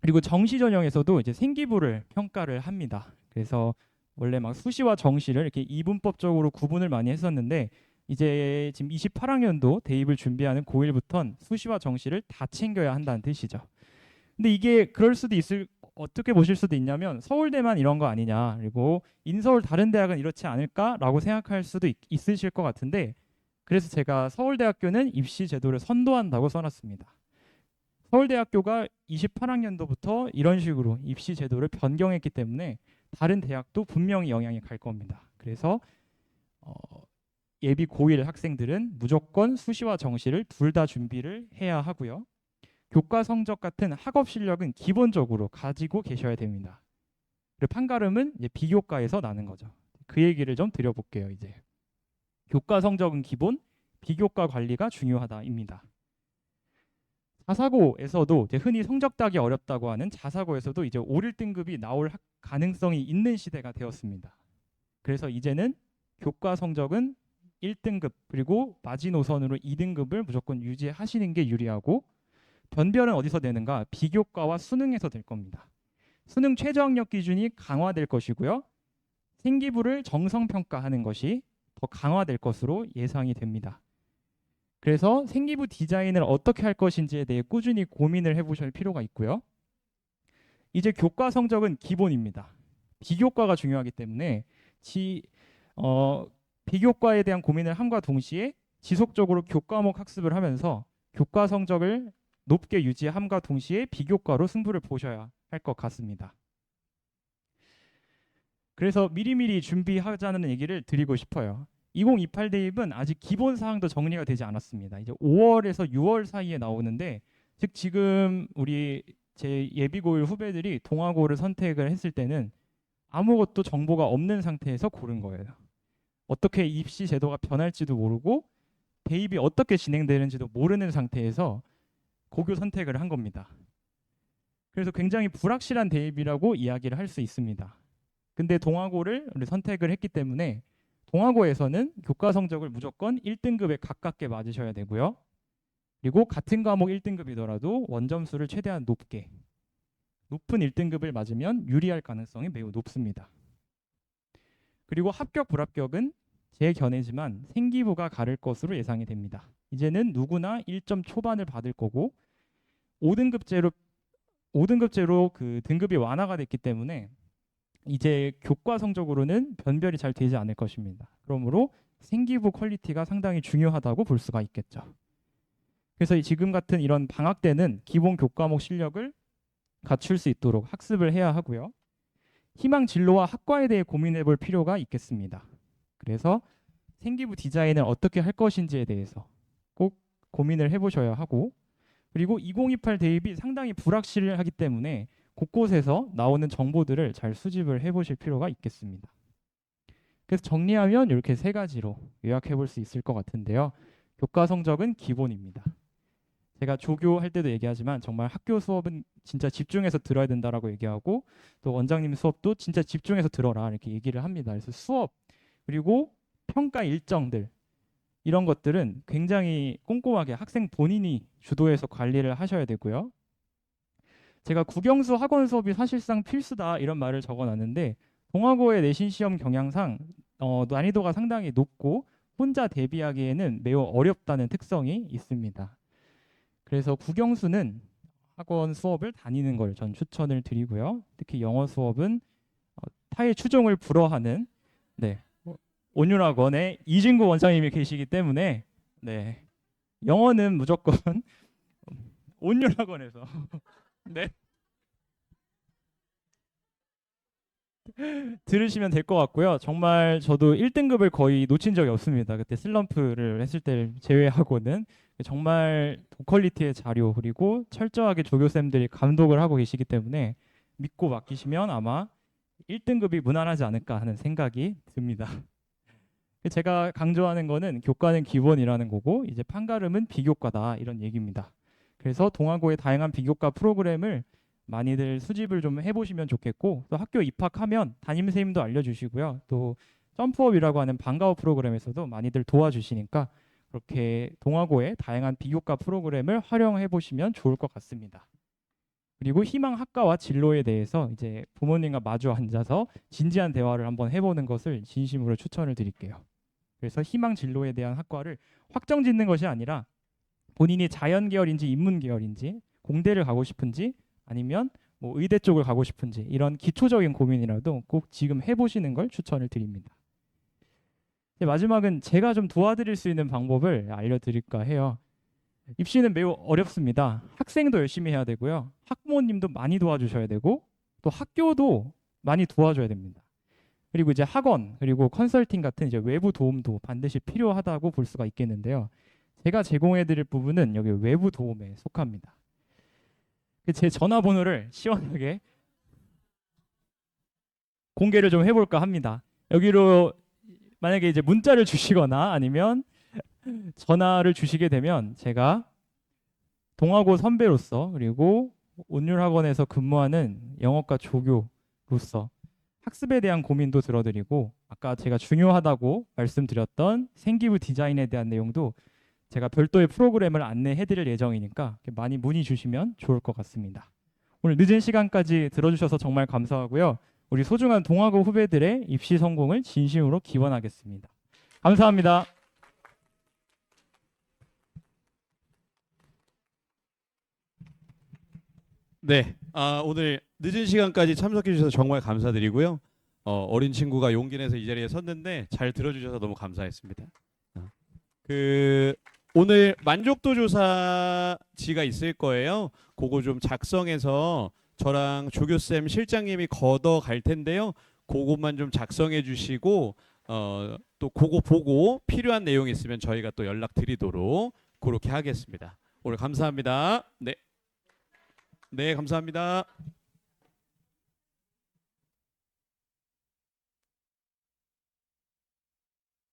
그리고 정시 전형에서도 이제 생기부를 평가를 합니다. 그래서 원래 막 수시와 정시를 이렇게 이분법적으로 구분을 많이 했었는데 이제 지금 28학년도 대입을 준비하는 고1부터는 수시와 정시를 다 챙겨야 한다는 뜻이죠. 근데 이게 그럴 수도 어떻게 보실 수도 있냐면 서울대만 이런 거 아니냐 그리고 인서울 다른 대학은 이렇지 않을까라고 생각할 수도 있으실 것 같은데 그래서 제가 서울대학교는 입시 제도를 선도한다고 써놨습니다. 서울대학교가 28학년도부터 이런 식으로 입시 제도를 변경했기 때문에 다른 대학도 분명히 영향이 갈 겁니다. 그래서 예비 고1 학생들은 무조건 수시와 정시를 둘 다 준비를 해야 하고요. 교과 성적 같은 학업 실력은 기본적으로 가지고 계셔야 됩니다. 그리고 판가름은 이제 비교과에서 나는 거죠. 그 얘기를 좀 드려볼게요. 이제 교과 성적은 기본, 비교과 관리가 중요하다입니다. 자사고에서도 이제 흔히 성적 따기 어렵다고 하는 자사고에서도 이제 5, 1등급이 나올 가능성이 있는 시대가 되었습니다. 그래서 이제는 교과 성적은 1등급 그리고 마지노선으로 2등급을 무조건 유지하시는 게 유리하고 변별은 어디서 되는가? 비교과와 수능에서 될 겁니다. 수능 최저학력 기준이 강화될 것이고요. 생기부를 정성평가하는 것이 더 강화될 것으로 예상이 됩니다. 그래서 생기부 디자인을 어떻게 할 것인지에 대해 꾸준히 고민을 해보실 필요가 있고요. 이제 교과 성적은 기본입니다. 비교과가 중요하기 때문에 비교과에 대한 고민을 함과 동시에 지속적으로 교과목 학습을 하면서 교과 성적을 높게 유지함과 동시에 비교과로 승부를 보셔야 할 것 같습니다. 그래서 미리미리 준비하자는 얘기를 드리고 싶어요. 2028 대입은 아직 기본 사항도 정리가 되지 않았습니다. 이제 5월에서 6월 사이에 나오는데, 즉 지금 우리 제 예비고일 후배들이 동아고를 선택을 했을 때는 아무것도 정보가 없는 상태에서 고른 거예요. 어떻게 입시 제도가 변할지도 모르고 대입이 어떻게 진행되는지도 모르는 상태에서 고교 선택을 한 겁니다. 그래서 굉장히 불확실한 대입이라고 이야기를 할 수 있습니다. 근데 동아고를 우리 선택을 했기 때문에 동아고에서는 교과 성적을 무조건 1등급에 가깝게 맞으셔야 되고요. 그리고 같은 과목 1등급이더라도 원점수를 최대한 높은 1등급을 맞으면 유리할 가능성이 매우 높습니다. 그리고 합격 불합격은 제 견해지만 생기부가 가를 것으로 예상이 됩니다. 이제는 누구나 1점 초반을 받을 거고 5등급제로 그 등급이 완화가 됐기 때문에 이제 교과 성적으로는 변별이 잘 되지 않을 것입니다. 그러므로 생기부 퀄리티가 상당히 중요하다고 볼 수가 있겠죠. 그래서 지금 같은 이런 방학 때는 기본 교과목 실력을 갖출 수 있도록 학습을 해야 하고요. 희망 진로와 학과에 대해 고민해 볼 필요가 있겠습니다. 그래서 생기부 디자인을 어떻게 할 것인지에 대해서 꼭 고민을 해보셔야 하고, 그리고 2028 대입이 상당히 불확실하기 때문에 곳곳에서 나오는 정보들을 잘 수집을 해보실 필요가 있겠습니다. 그래서 정리하면 이렇게 세 가지로 요약해 볼 수 있을 것 같은데요. 교과 성적은 기본입니다. 제가 조교할 때도 얘기하지만 정말 학교 수업은 진짜 집중해서 들어야 된다라고 얘기하고, 또 원장님 수업도 진짜 집중해서 들어라 이렇게 얘기를 합니다. 그래서 수업 그리고 평가 일정들 이런 것들은 굉장히 꼼꼼하게 학생 본인이 주도해서 관리를 하셔야 되고요. 제가 국영수 학원 수업이 사실상 필수다 이런 말을 적어놨는데, 동아고의 내신 시험 경향상 난이도가 상당히 높고 혼자 대비하기에는 매우 어렵다는 특성이 있습니다. 그래서 국영수는 학원 수업을 다니는 걸 전 추천을 드리고요. 특히 영어 수업은 타의 추종을 불허하는 온율학원의 이진구 원장님이 계시기 때문에 영어는 무조건 온율학원에서 들으시면 될 것 같고요. 정말 저도 1등급을 거의 놓친 적이 없습니다. 그때 슬럼프를 했을 때를 제외하고는 정말 고퀄리티의 자료 그리고 철저하게 조교쌤들이 감독을 하고 계시기 때문에 믿고 맡기시면 아마 1등급이 무난하지 않을까 하는 생각이 듭니다. 제가 강조하는 거는 교과는 기본이라는 거고 이제 판가름은 비교과다 이런 얘기입니다. 그래서 동아고의 다양한 비교과 프로그램을 많이들 수집을 좀 해보시면 좋겠고, 또 학교 입학하면 담임선생님도 알려주시고요. 또 점프업이라고 하는 방과후 프로그램에서도 많이들 도와주시니까 그렇게 동아고의 다양한 비교과 프로그램을 활용해 보시면 좋을 것 같습니다. 그리고 희망 학과와 진로에 대해서 이제 부모님과 마주 앉아서 진지한 대화를 한번 해보는 것을 진심으로 추천을 드릴게요. 그래서 희망 진로에 대한 학과를 확정 짓는 것이 아니라 본인이 자연 계열인지 인문 계열인지 공대를 가고 싶은지 아니면 뭐 의대 쪽을 가고 싶은지 이런 기초적인 고민이라도 꼭 지금 해보시는 걸 추천을 드립니다. 마지막은 제가 좀 도와드릴 수 있는 방법을 알려드릴까 해요. 입시는 매우 어렵습니다. 학생도 열심히 해야 되고요. 학부모님도 많이 도와주셔야 되고 또 학교도 많이 도와줘야 됩니다. 그리고 이제 학원 그리고 컨설팅 같은 이제 외부 도움도 반드시 필요하다고 볼 수가 있겠는데요. 제가 제공해드릴 부분은 여기 외부 도움에 속합니다. 제 전화번호를 시원하게 공개를 좀 해볼까 합니다. 여기로 만약에 이제 문자를 주시거나 아니면 전화를 주시게 되면 제가 동아고 선배로서 그리고 온율학원에서 근무하는 영어과 조교로서 학습에 대한 고민도 들어드리고 아까 제가 중요하다고 말씀드렸던 생기부 디자인에 대한 내용도 제가 별도의 프로그램을 안내해드릴 예정이니까 많이 문의 주시면 좋을 것 같습니다. 오늘 늦은 시간까지 들어주셔서 정말 감사하고요. 우리 소중한 동아고 후배들의 입시 성공을 진심으로 기원하겠습니다. 감사합니다. 네, 오늘 늦은 시간까지 참석해 주셔서 정말 감사드리고요. 어린 친구가 용기 내서 이 자리에 섰는데 잘 들어주셔서 너무 감사했습니다. 오늘 만족도 조사지가 있을 거예요. 그거 좀 작성해서 저랑 조교쌤 실장님이 걷어 갈 텐데요. 그것만 좀 작성해 주시고 또 그거 보고 필요한 내용 있으면 저희가 또 연락드리도록 그렇게 하겠습니다. 오늘 감사합니다. 네. 네, 감사합니다.